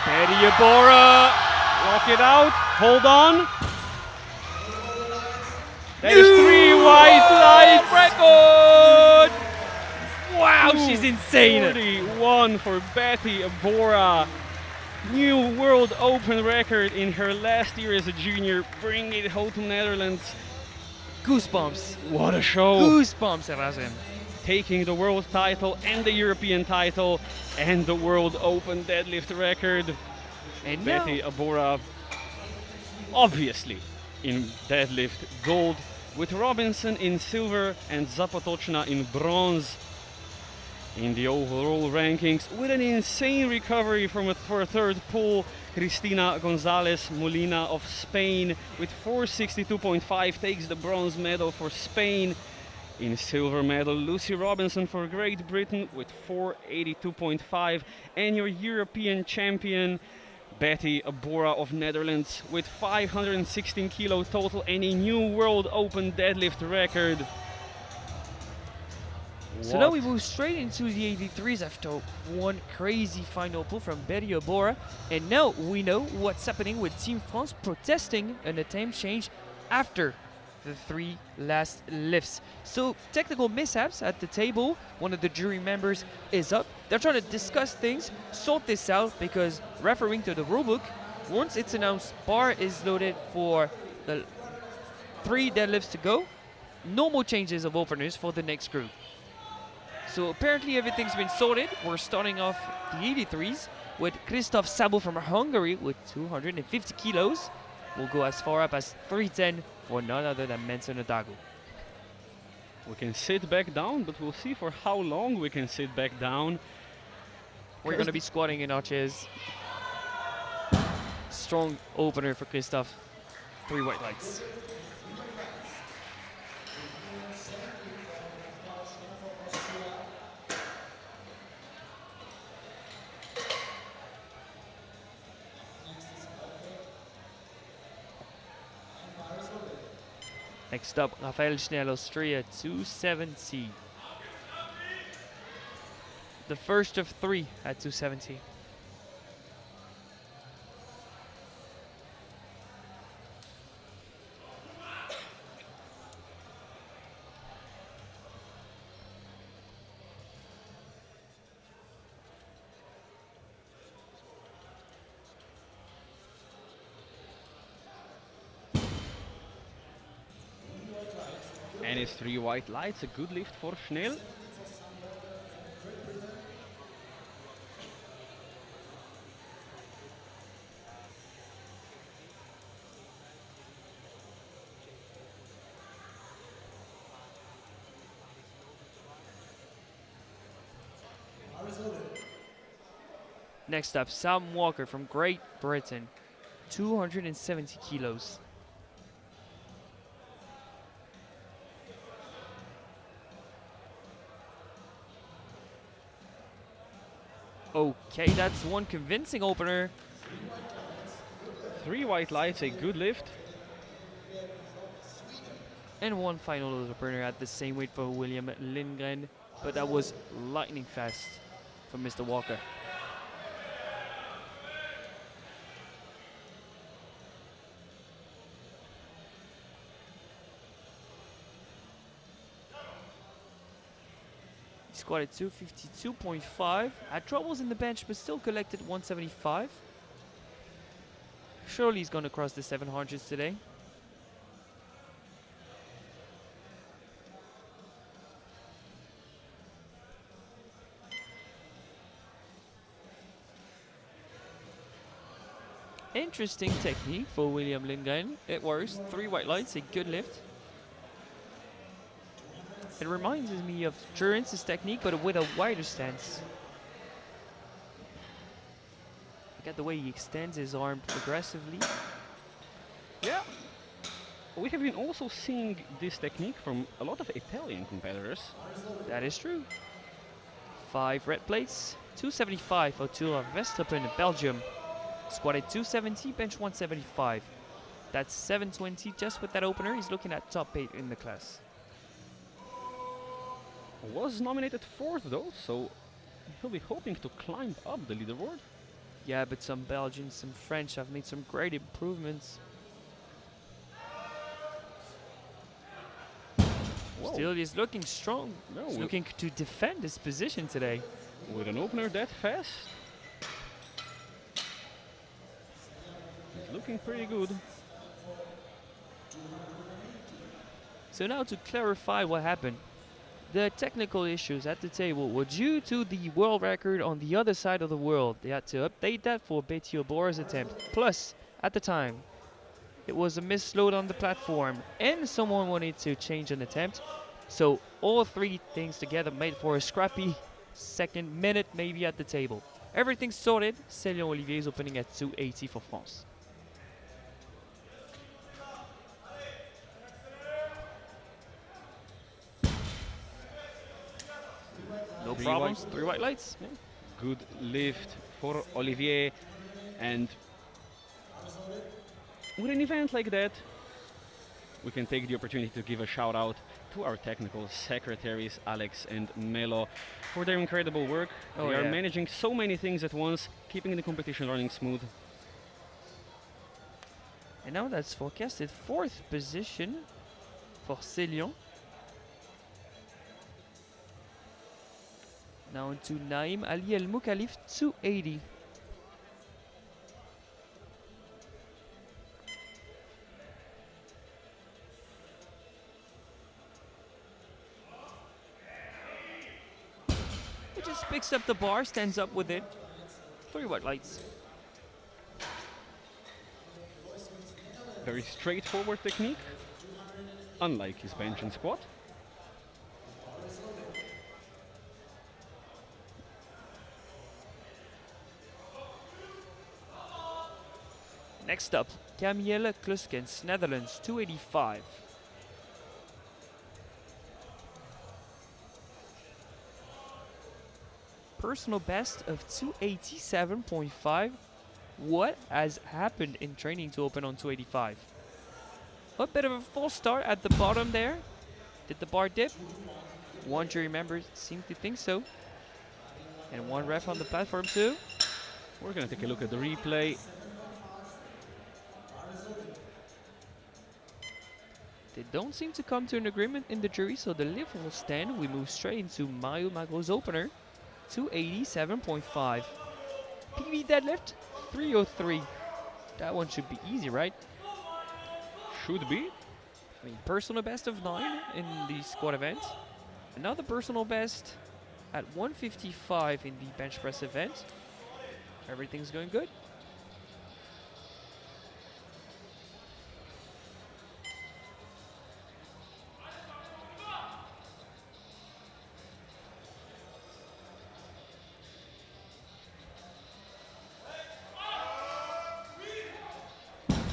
Betty Abora, walk it out, hold on. That is 3 white lights. Record! Wow, she's insane. 41 for Betty Abora. New world open record in her last year as a junior. Bring it home to Netherlands. Goosebumps. What a show. Goosebumps, Erasm. taking the world title and the European title and the World Open deadlift record. And Betty now, Abora, obviously in deadlift gold, with Robinson in silver and Zapatochna in bronze. In the overall rankings, with an insane recovery for a third pull, Cristina Gonzalez Molina of Spain with 462.5 takes the bronze medal for Spain. In silver medal, Lucy Robinson for Great Britain with 482.5, and your European champion Betty Abora of Netherlands with 516 kilo total and a new World Open deadlift record. so now we move straight into the 83s after one crazy final pull from Betty Abora. And now we know what's happening with Team France protesting an attempt change after the 3 last lifts. So technical mishaps at the table. One of the jury members is up. They're trying to discuss things, sort this out, because referring to the rulebook, once it's announced bar is loaded for the 3 deadlifts to go, no more changes of openers for the next group. So apparently everything's been sorted. We're starting off the 83s with Christoph Sabo from Hungary with 250 kilos. We'll go as far up as 310 for none other than Mensen Odago. We can sit back down, but we'll see for how long we can sit back down. We're going to be squatting in our chairs. Strong opener for Christoph. 3 white lights. Next up, Rafael Schnell, Austria, 270. The first of 3 at 270. And his 3 white lights, a good lift for Schnell. Next up, Sam Walker from Great Britain, 270 kilos. Okay, that's one convincing opener. 3 white lights, a good lift. And one final opener at the same weight for William Lindgren, but that was lightning fast for Mr. Walker. He squatted 252.5, had troubles in the bench but still collected 175. Surely he's going to cross the 700s today. Interesting technique for William Lindgren. It works. 3 white lights, a good lift. It reminds me of Turin's technique, but with a wider stance. Look at the way he extends his arm progressively. Yeah. We have been also seeing this technique from a lot of Italian competitors. That is true. 5 red plates, 275 for Tura Westerpen, Belgium. Squatted 270, bench 175. That's 720 just with that opener. He's looking at top 8 in the class. Was nominated 4th though, so he'll be hoping to climb up the leaderboard. Yeah, but some Belgians, some French have made some great improvements. Whoa. Still, he's looking strong. No, He's looking to defend his position today. With an opener that fast, he's looking pretty good. So now to clarify what happened. The technical issues at the table were due to the world record on the other side of the world. They had to update that for Betty Obora's attempt. Plus, at the time, it was a misload on the platform and someone wanted to change an attempt. So all three things together made for a scrappy second minute maybe at the table. Everything's sorted. Céline Olivier is opening at 280 for France. No Three problems. white- 3 white lights. Yeah. Good lift for Olivier, and with an event like that, we can take the opportunity to give a shout out to our technical secretaries, Alex and Melo, for their incredible work. Oh, they are yeah. managing so many things at once, keeping the competition running smooth. And now that's forecasted 4th position for Célion. Now into Naim Ali El Moukalif, 280. He just picks up the bar, stands up with it. 3 white lights. Very straightforward technique, unlike his bench and squat. Next up, Camille Kluskens, Netherlands, 285. Personal best of 287.5. What has happened in training to open on 285? A bit of a false start at the bottom there. Did the bar dip? One jury member seemed to think so. And one ref on the platform too. We're gonna take a look at the replay. They don't seem to come to an agreement in the jury, so the lift will stand. We move straight into Mayu Mago's opener, 287.5. PB deadlift, 303. That one should be easy, right? Should be. I mean, personal best of 9 in the squat event. Another personal best at 155 in the bench press event. Everything's going good.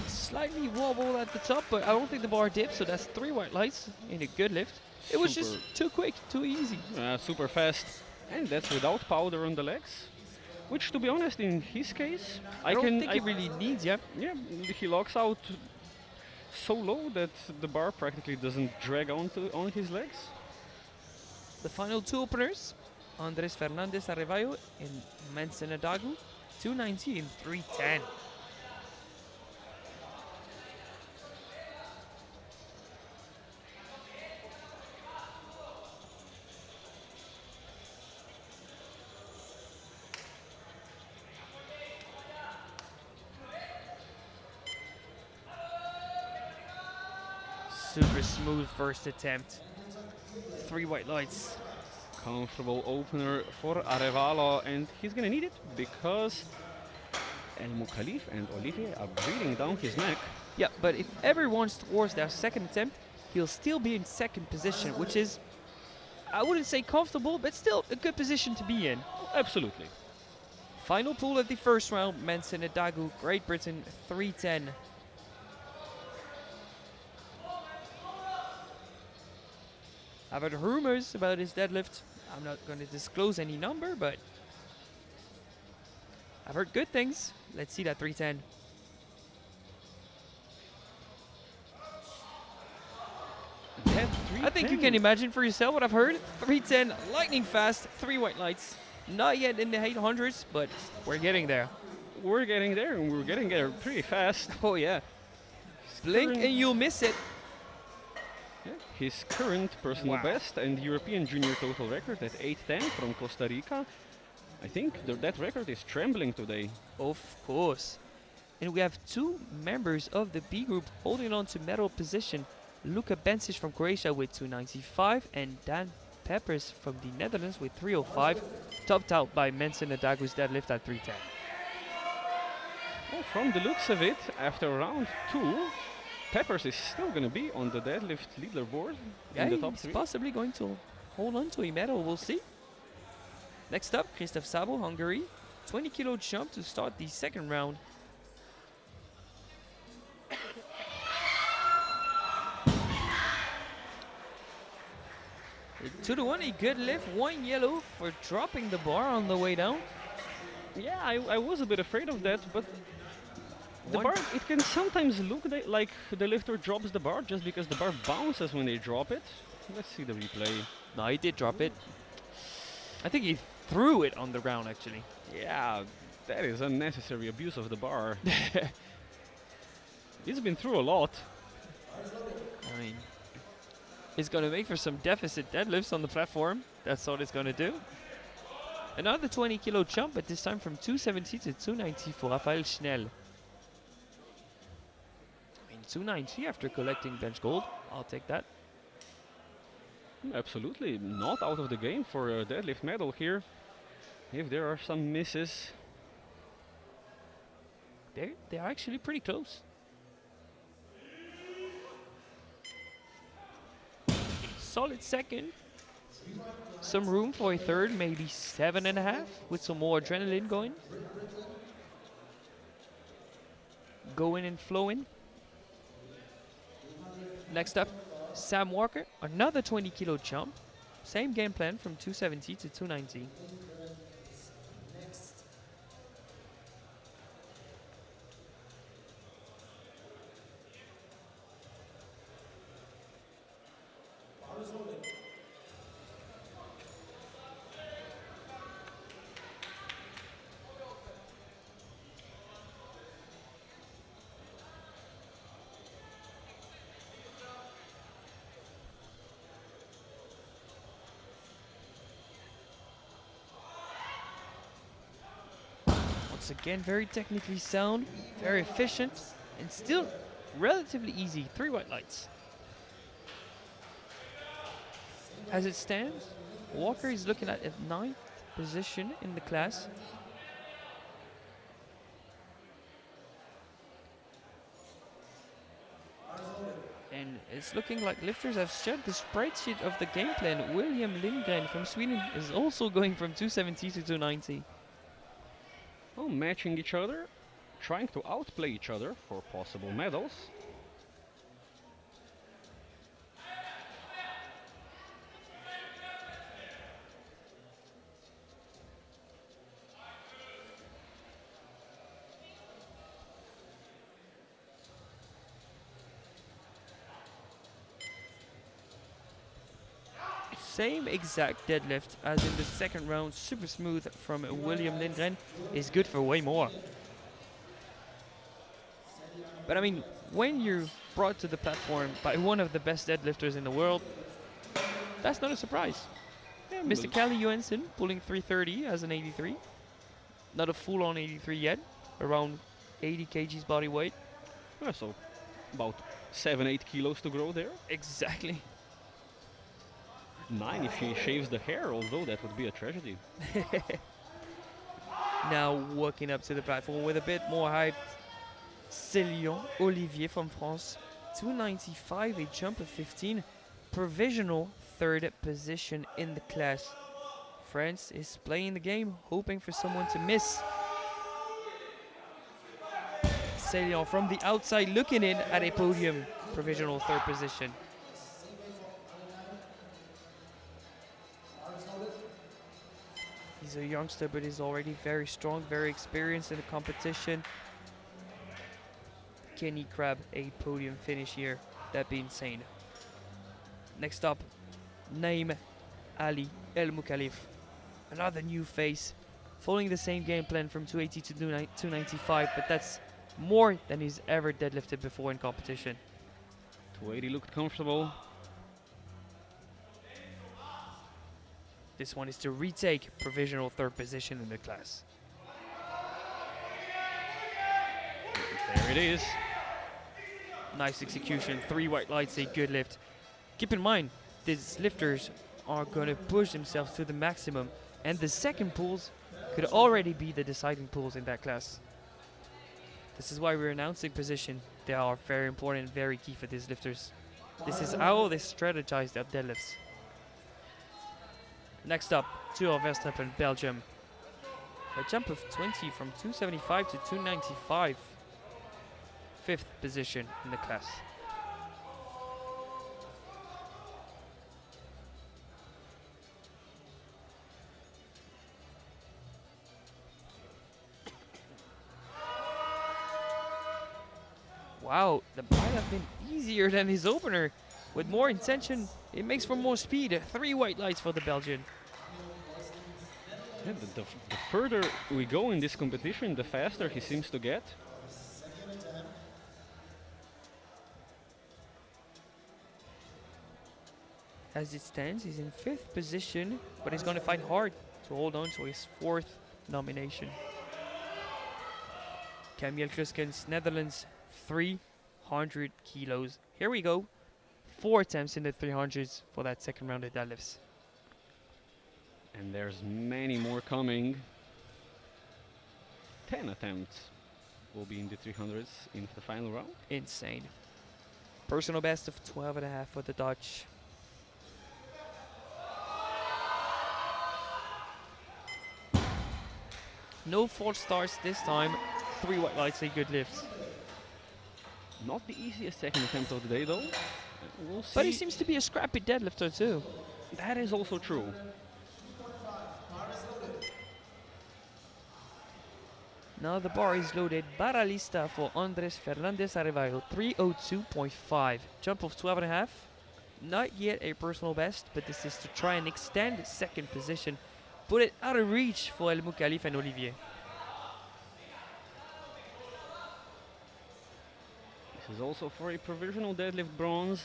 Slightly wobble at the top, but I don't think the bar dipped, so that's 3 white lights in a good lift. It was just Super. too quick, too easy. Super fast, and that's without powder on the legs. Which, to be honest, in his case, I don't think it really needs, yeah. Yeah, he locks out so low that the bar practically doesn't drag on his legs. The final 2 openers, Andres Fernandez Arrevallo and Mansenadagu, 290 and 310. Super smooth first attempt. 3 white lights. Comfortable opener for Arevalo, and he's gonna need it because El Moukalif and Olivier are breathing down his neck. Yeah, but if everyone scores their second attempt, he'll still be in second position, which is, I wouldn't say comfortable, but still a good position to be in. Absolutely. Final pool of the first round, Mansenadagu, Great Britain, 310. I've heard rumors about his deadlift. I'm not going to disclose any number, but I've heard good things. Let's see that 310. That I think you can imagine for yourself what I've heard. 310, lightning fast, 3 white lights. Not yet in the 800s, but we're getting there. We're getting there, and we're getting there pretty fast. Oh yeah. Blink and you'll miss it. Yeah, his current personal Wow. best and European junior total record at 810 from Costa Rica. I think that record is trembling today. Of course. And we have 2 members of the B group holding on to medal position. Luka Bencic from Croatia with 295 and Dan Peppers from the Netherlands with 305, topped out by Mensen Adagu's deadlift at 310. Well, from the looks of it, after round 2, Peppers is still going to be on the deadlift leaderboard in the top he's 3. possibly going to hold on to a medal, we'll see. Next up, Christoph Sabo, Hungary. 20 kilo jump to start the second round. Two to one, a good lift, 1 yellow for dropping the bar on the way down. Yeah, I was a bit afraid of that, but the One- bar, it can sometimes look like the lifter drops the bar just because the bar bounces when they drop it. Let's see the replay. No, he did drop it. I think he threw it on the ground actually. Yeah, that is unnecessary abuse of the bar. He's been through a lot. I mean, it's going to make for some deficit deadlifts on the platform. That's all it's going to do. Another 20 kilo jump, but this time from 270 to 290 for Rafael Schnell. I mean, 290 after collecting bench gold. I'll take that. Absolutely not out of the game for a deadlift medal here. If there are some misses. They're actually pretty close. Solid second. Some room for a third, maybe 7.5 with some more adrenaline going. Going and flowing. Next up, Sam Walker, another 20 kilo jump. Same game plan from 270 to 290. Once again, very technically sound, very efficient, and still relatively easy. 3 white lights. As it stands, Walker is looking at a 9th position in the class. And it's looking like lifters have shared the spreadsheet of the game plan. William Lindgren from Sweden is also going from 270 to 290. Oh, matching each other, trying to outplay each other for possible medals. Same exact deadlift as in the second round, super smooth from William Lindgren, is good for way more. But I mean, when you're brought to the platform by one of the best deadlifters in the world, that's not a surprise. Yeah, Mr. Kelly Johansson pulling 330 as an 83. Not a full-on 83 yet, around 80 kgs body weight. Yeah, so about 7-8 kilos to grow there. Exactly. 9 if she shaves the hair, although that would be a tragedy. Now walking up to the platform with a bit more hype, Célian Olivier from France, 295, a jump of 15, provisional 3rd position in the class. France is playing the game, hoping for someone to miss. Célian from the outside looking in at a podium, provisional 3rd position. He's a youngster, but he's already very strong, very experienced in the competition. Can he grab a podium finish here? That'd be insane. Next up, Naim Ali El Mukallif. Another new face, following the same game plan from 280 to 295, but that's more than he's ever deadlifted before in competition. 280 looked comfortable. This one is to retake provisional 3rd position in the class. There it is. Nice execution, 3 white lights, a good lift. Keep in mind, these lifters are going to push themselves to the maximum. And the second pulls could already be the deciding pulls in that class. This is why we're announcing position. They are very important and very key for these lifters. This is how they strategize their deadlifts. Next up, 2 of Verstappen, Belgium. A jump of 20 from 275 to 295. 5th position in the class. Wow, that might have been easier than his opener. With more intention, it makes for more speed. 3 white lights for the Belgian. Yeah, the further we go in this competition, the faster he seems to get. As it stands, he's in 5th position, but he's going to fight hard to hold on to his 4th nomination. Camille Kruskens, Netherlands, 300 kilos. Here we go. 4 attempts in the 300s for that second round of deadlifts. And there's many more coming. 10 attempts will be in the 300s in the final round. Insane. Personal best of 12.5 for the Dutch. No false starts this time. 3 white lights, a good lift. Not the easiest second attempt of the day though. We'll see. But he seems to be a scrappy deadlifter too. That is also true. Now the bar is loaded. Baralista for Andres Fernandez Arevalo, 302.5. Jump of 12.5. Not yet a personal best, but this is to try and extend the second position. Put it out of reach for El Moukalif and Olivier. This is also for a provisional deadlift bronze.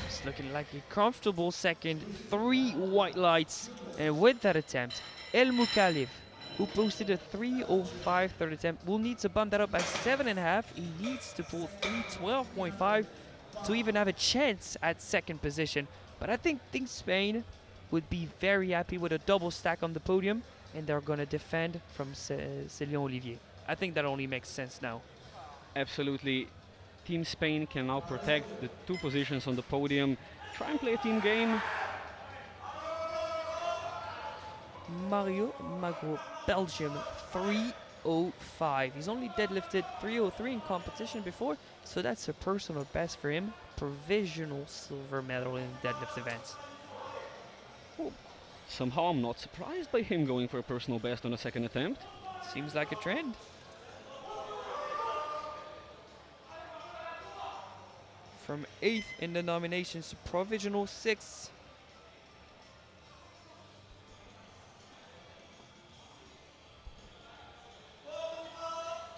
It's looking like a comfortable second. 3 white lights. And with that attempt, El Moukalif, who posted a 3:05 third attempt, will need to bump that up by 7.5. He needs to pull 3:12.5 to even have a chance at second position. But I think Team Spain would be very happy with a double stack on the podium, and they're going to defend from Célian Olivier. I think that only makes sense now. Absolutely. Team Spain can now protect the 2 positions on the podium. Try and play a team game. Mario Magro, Belgium, 3:05. He's only deadlifted 3:03 in competition before, so that's a personal best for him. Provisional silver medal in deadlift events. Oh, somehow I'm not surprised by him going for a personal best on a second attempt. Seems like a trend. From 8th in the nominations to provisional 6th.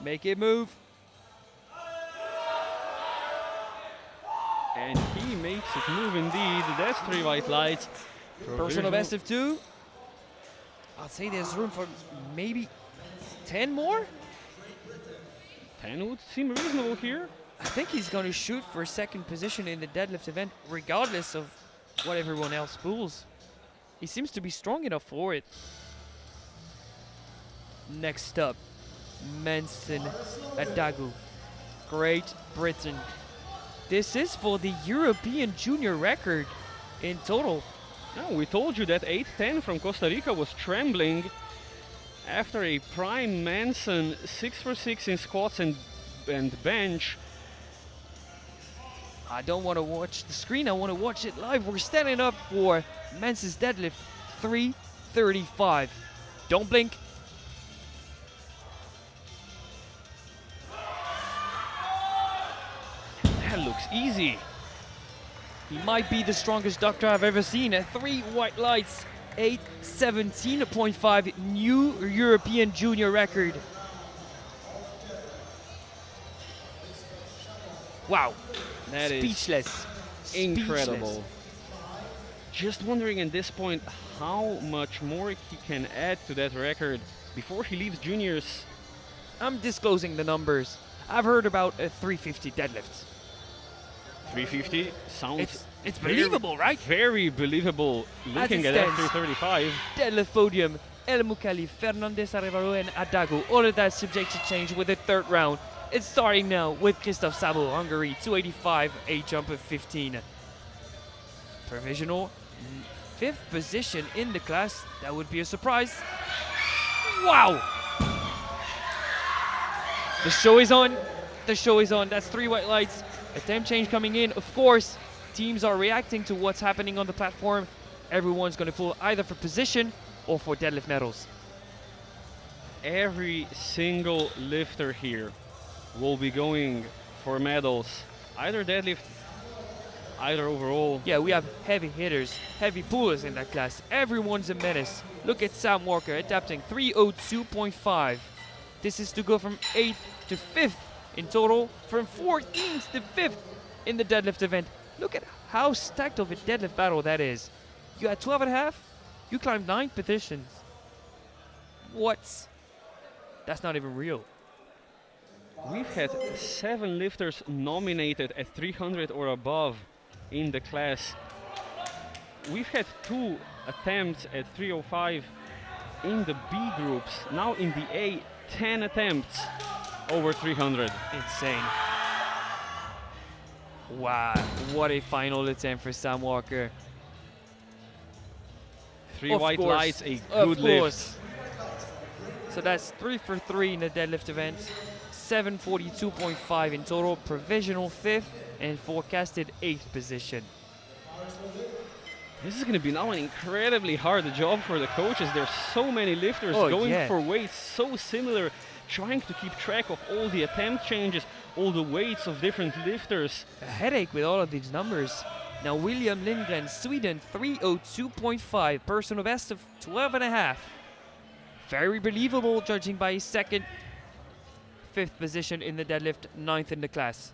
Make it move. And he makes it move indeed. That's 3 white lights. Personal best of 2. I'd say there's room for maybe 10 more. 10 would seem reasonable here. I think he's going to shoot for second position in the deadlift event, regardless of what everyone else pulls. He seems to be strong enough for it. Next up, Manson Adagu, Great Britain. This is for the European junior record in total. Now, we told you that 8'10 from Costa Rica was trembling after a prime Manson 6 for 6 in squats and bench. I don't want to watch the screen, I want to watch it live. We're standing up for Manson's deadlift, 335. Don't blink. That looks easy. He might be the strongest doctor I've ever seen. 3 white lights, 8:17.5, new European junior record. Wow. That is Speechless. incredible. Speechless. Just wondering at this point how much more he can add to that record. before he leaves juniors. I'm disclosing the numbers. I've heard about a 350 deadlift. 350 sounds It's very- believable, right? Very believable. Looking it at that stands. 335. Deadlift podium, El Mukali, Fernandez Arevalo, and Adago. All of that subject to change with the third round. It's starting now with Christoph Sabo, Hungary, 285, a jump of 15. Provisional, 5th position in the class. That would be a surprise. Wow! The show is on. The show is on. That's 3 white lights. Attempt change coming in. Of course, teams are reacting to what's happening on the platform. Everyone's going to pull either for position or for deadlift medals. Every single lifter here will be going for medals. Either deadlift, either overall. Yeah, we have heavy hitters, heavy pullers in that class. Everyone's a menace. Look at Sam Walker adapting 302.5. This is to go from 8th to 5th in total, from 14th to 5th in the deadlift event. Look at how stacked of a deadlift battle that is. You had 12 and a half, you climbed 9 positions. What? That's not even real. We've had 7 lifters nominated at 300 or above in the class. We've had 2 attempts at 305 in the B groups. Now in the A, 10 attempts over 300. Insane. Wow, what a final attempt for Sam Walker. 3 Of white course, lights, a of good lift. course. So that's 3 for 3 in the deadlift event. 742.5 in total, provisional 5th and forecasted 8th position. This is going to be now an incredibly hard job for the coaches. There's so many lifters Oh, going yeah. for weights so similar, trying to keep track of all the attempt changes, all the weights of different lifters. A headache with all of these numbers. Now William Lindgren, Sweden, 302.5, personal best of 12 and a half. Very believable judging by his 2nd, 5th position in the deadlift, 9th in the class.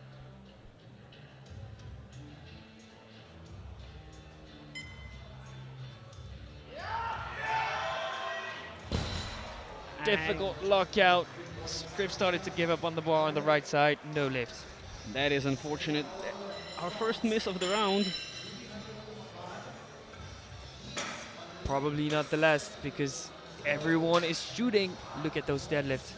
Difficult lockout. Script started to give up on the bar on the right side. No lift. That is unfortunate. Our first miss of the round. Probably not the last because everyone is shooting. Look at those deadlifts.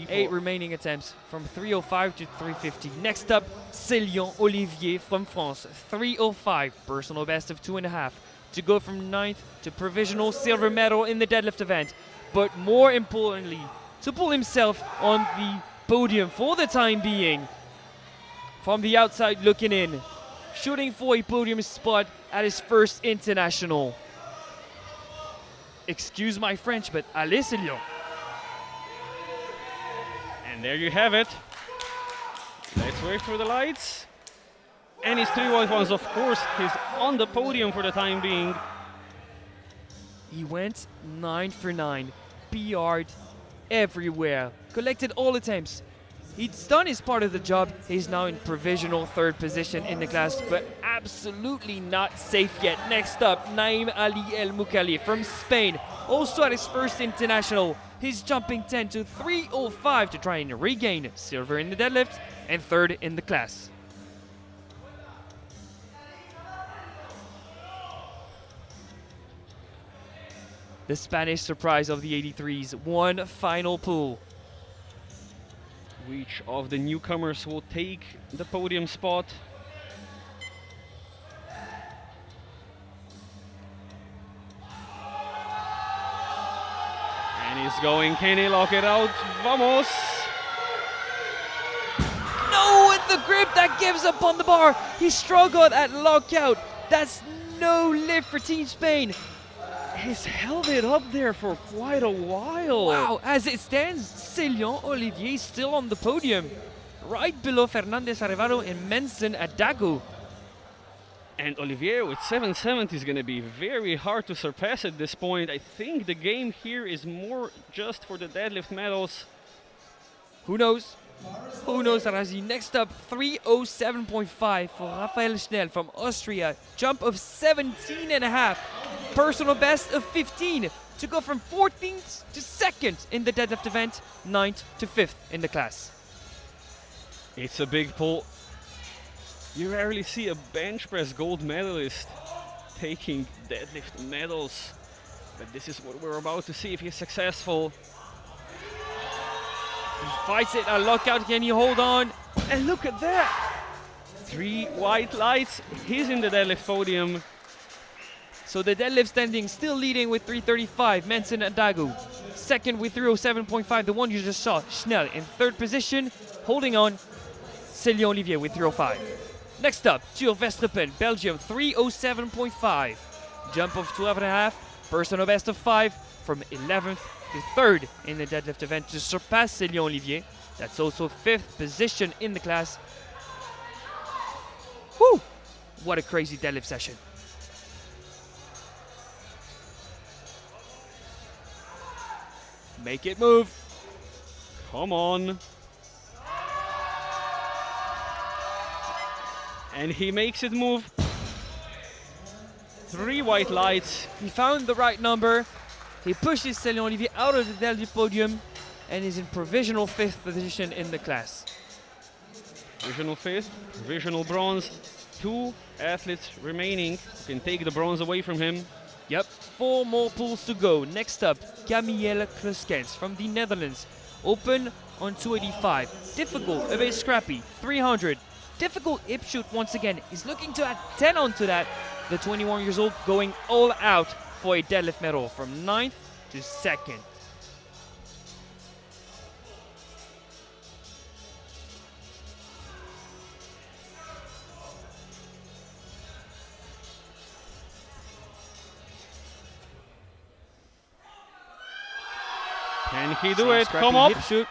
8 remaining attempts from 305 to 350. Next up, Célian Olivier from France. 305, personal best of 2.5. To go from 9th to provisional silver medal in the deadlift event. But more importantly, to pull himself on the podium for the time being. From the outside looking in, shooting for a podium spot at his first international. Excuse my French, but allez Célian. And there you have it. Let's wait for the lights. And his 3 white ones, of course, he's on the podium for the time being. He went 9 for 9, PR'd everywhere, collected all attempts. He's done his part of the job. He's now in provisional 3rd position in the class, but absolutely not safe yet. Next up, Naim Ali El Mukali from Spain, also at his first international. He's jumping 10 to 305 to try and regain silver in the deadlift and 3rd in the class. The Spanish surprise of the 83s, one final pull. Which of the newcomers will take the podium spot? And he's going, can he lock it out? Vamos! No, with the grip that gives up on the bar. He struggled at lockout. That's no lift for Team Spain. He's held it up there for quite a while. Wow, as it stands, Célian Olivier is still on the podium, right below Fernandez Arevalo and Mensen Adago. And Olivier with 770 is going to be very hard to surpass at this point. I think the game here is more just for the deadlift medals. Who knows? Who knows, Razi? Next up, 307.5 for Raphael Schnell from Austria. Jump of 17.5. Personal best of 15. to go from 14th to 2nd in the deadlift event, 9th to 5th in the class. It's a big pull. You rarely see a bench press gold medalist taking deadlift medals, but this is what we're about to see if he's successful. He fights it, a lockout, can he hold on? And look at that! 3 white lights, he's in the deadlift podium. So the deadlift standing still leading with 335, Mensen and Dagu. Second with 307.5, the one you just saw, Schnell. In third position, holding on, Céline Olivier with 305. Next up, Tuur Verstappen, Belgium, 307.5. Jump of 12.5, personal best of 5 from 11th to 3rd in the deadlift event to surpass Céline Olivier. That's also 5th position in the class. Whew! What a crazy deadlift session. Make it move. Come on. And he makes it move. 3 white lights. He found the right number. He pushes Céline Olivier out of the deadlift podium and is in provisional 5th position in the class. Provisional 5th, provisional bronze. 2 athletes remaining. You can take the bronze away from him. Yep, 4 more pools to go. Next up, Camille Kluskens from the Netherlands. Open on 285. Difficult, a bit scrappy, 300. Difficult hip shoot once again. He's looking to add 10 onto that. The 21 years old going all out for a deadlift medal from 9th to 2nd. Can he do Same it? scrappy Come up. hip shoot.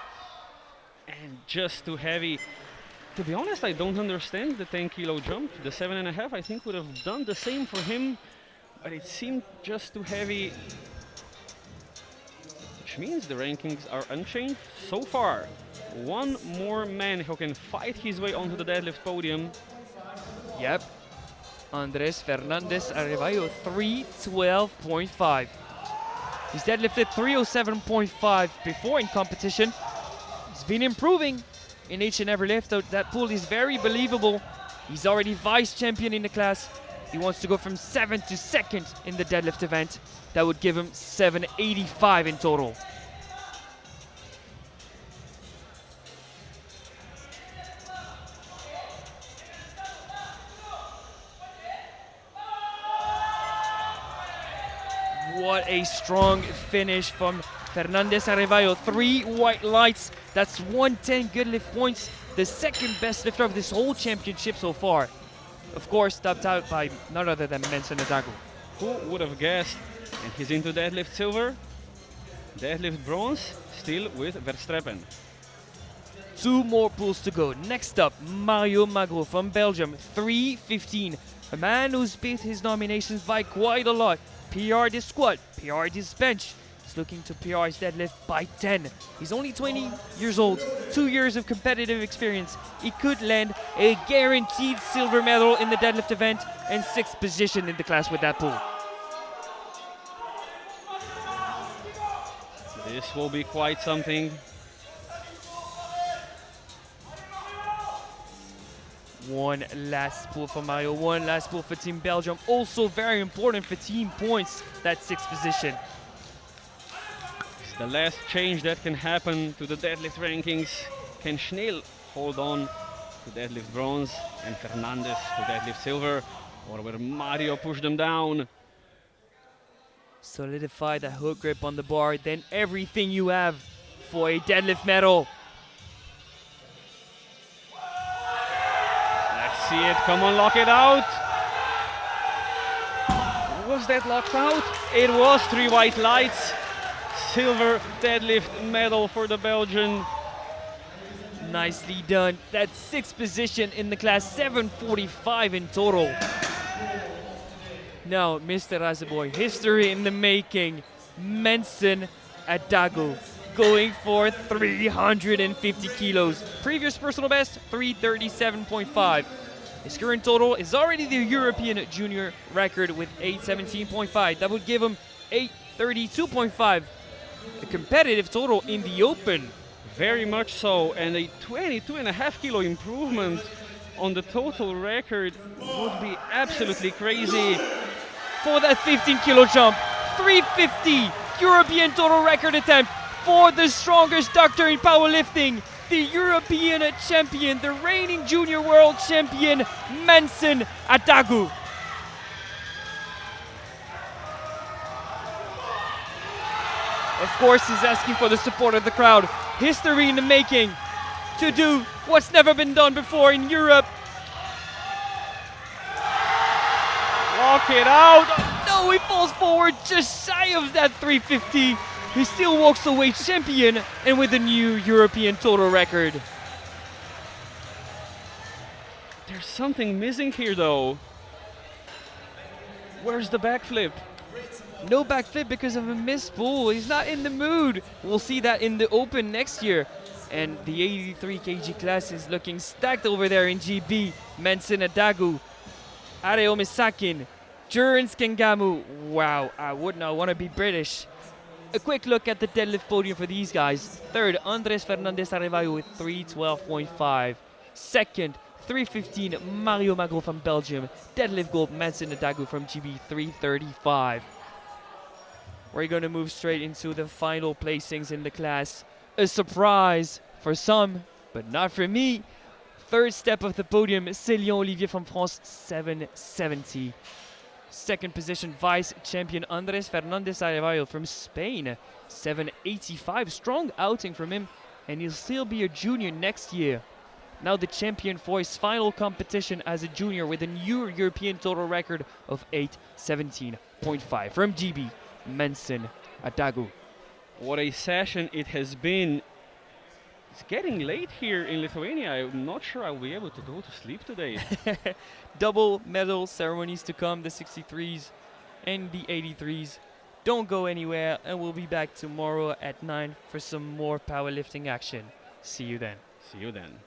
And just too heavy. To be honest, I don't understand the 10 kilo jump. The 7.5 I think would have done the same for him, but it seemed just too heavy. Which means the rankings are unchanged so far. One more man who can fight his way onto the deadlift podium. Yep. Andres Fernandez Arrevallo, 312.5. He's deadlifted 307.5 before in competition. He's been improving in each and every lift. That pull is very believable. He's already vice champion in the class. He wants to go from 7th to 2nd in the deadlift event. That would give him 785 in total. What a strong finish from Fernandez Arrevallo. 3 white lights. That's 110 good lift points. The second best lifter of this whole championship so far. Of course, topped out by none other than Mensen Dagu. Who would have guessed? And he's into deadlift silver. Deadlift bronze, still with Verstappen. 2 more pools to go. Next up, Mario Magro from Belgium, 315. A man who's beat his nominations by quite a lot. PR this squat, PR this bench. He's looking to PR his deadlift by 10. He's only 20 years old, 2 years of competitive experience. He could land a guaranteed silver medal in the deadlift event and 6th position in the class with that pull. This will be quite something. One last pull for Mario, one last pull for Team Belgium. Also very important for team points, that 6th position. It's the last change that can happen to the deadlift rankings. Can Schnell hold on to deadlift bronze and Fernandez to deadlift silver? Or will Mario push them down? Solidify that hook grip on the bar, then everything you have for a deadlift medal. Let's see it, come on, lock it out. Was that locked out? It was 3 white lights. Silver deadlift medal for the Belgian. Nicely done. That's 6th position in the class, 745 in total. Now, Mr. Razeboy, history in the making. Mensen Dagu going for 350 kilos. Previous personal best, 337.5. His current total is already the European junior record with 817.5. That would give him 32.5. A competitive total in the open. Very much so, and a 22.5 kilo improvement on the total record would be absolutely crazy. For that 15 kilo jump. 350 European total record attempt for the strongest doctor in powerlifting, the European champion, the reigning junior world champion, Manson Adagu. Of course, he's asking for the support of the crowd. History in the making to do what's never been done before in Europe. Walk it out. No, he falls forward just shy of that 350. He still walks away champion and with a new European total record. There's something missing here though. Where's the backflip? No backflip because of a missed pull. He's not in the mood. We'll see that in the open next year. And the 83 kg class is looking stacked over there in GB. Manson Adagu, Areo Misakin, Jurens Kengamu. Wow, I would not want to be British. A quick look at the deadlift podium for these guys. Third, Andres Fernandez Arevayo with 312.5. Second, 315, Mario Magro from Belgium. Deadlift gold, Manson Adagu from GB, 335. We're going to move straight into the final placings in the class. A surprise for some, but not for me. Third step of the podium, Célian Olivier from France, 770. Second position, vice champion Andres Fernandez Arevayo from Spain, 785. Strong outing from him, and he'll still be a junior next year. Now the champion for his final competition as a junior with a new European total record of 817.5 from GB, Manson Adagu. What a session it has been. It's getting late here in Lithuania. I'm not sure I'll be able to go to sleep today. Double medal ceremonies to come, the 63s and the 83s. Don't go anywhere, and we'll be back tomorrow at 9 for some more powerlifting action. See you then. See you then.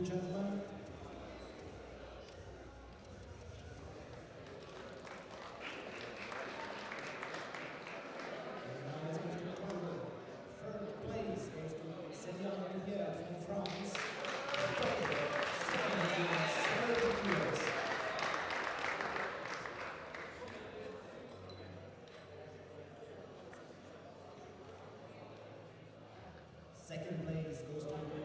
Gentlemen. Third place goes to Seigneur Rivière from France. Second place goes to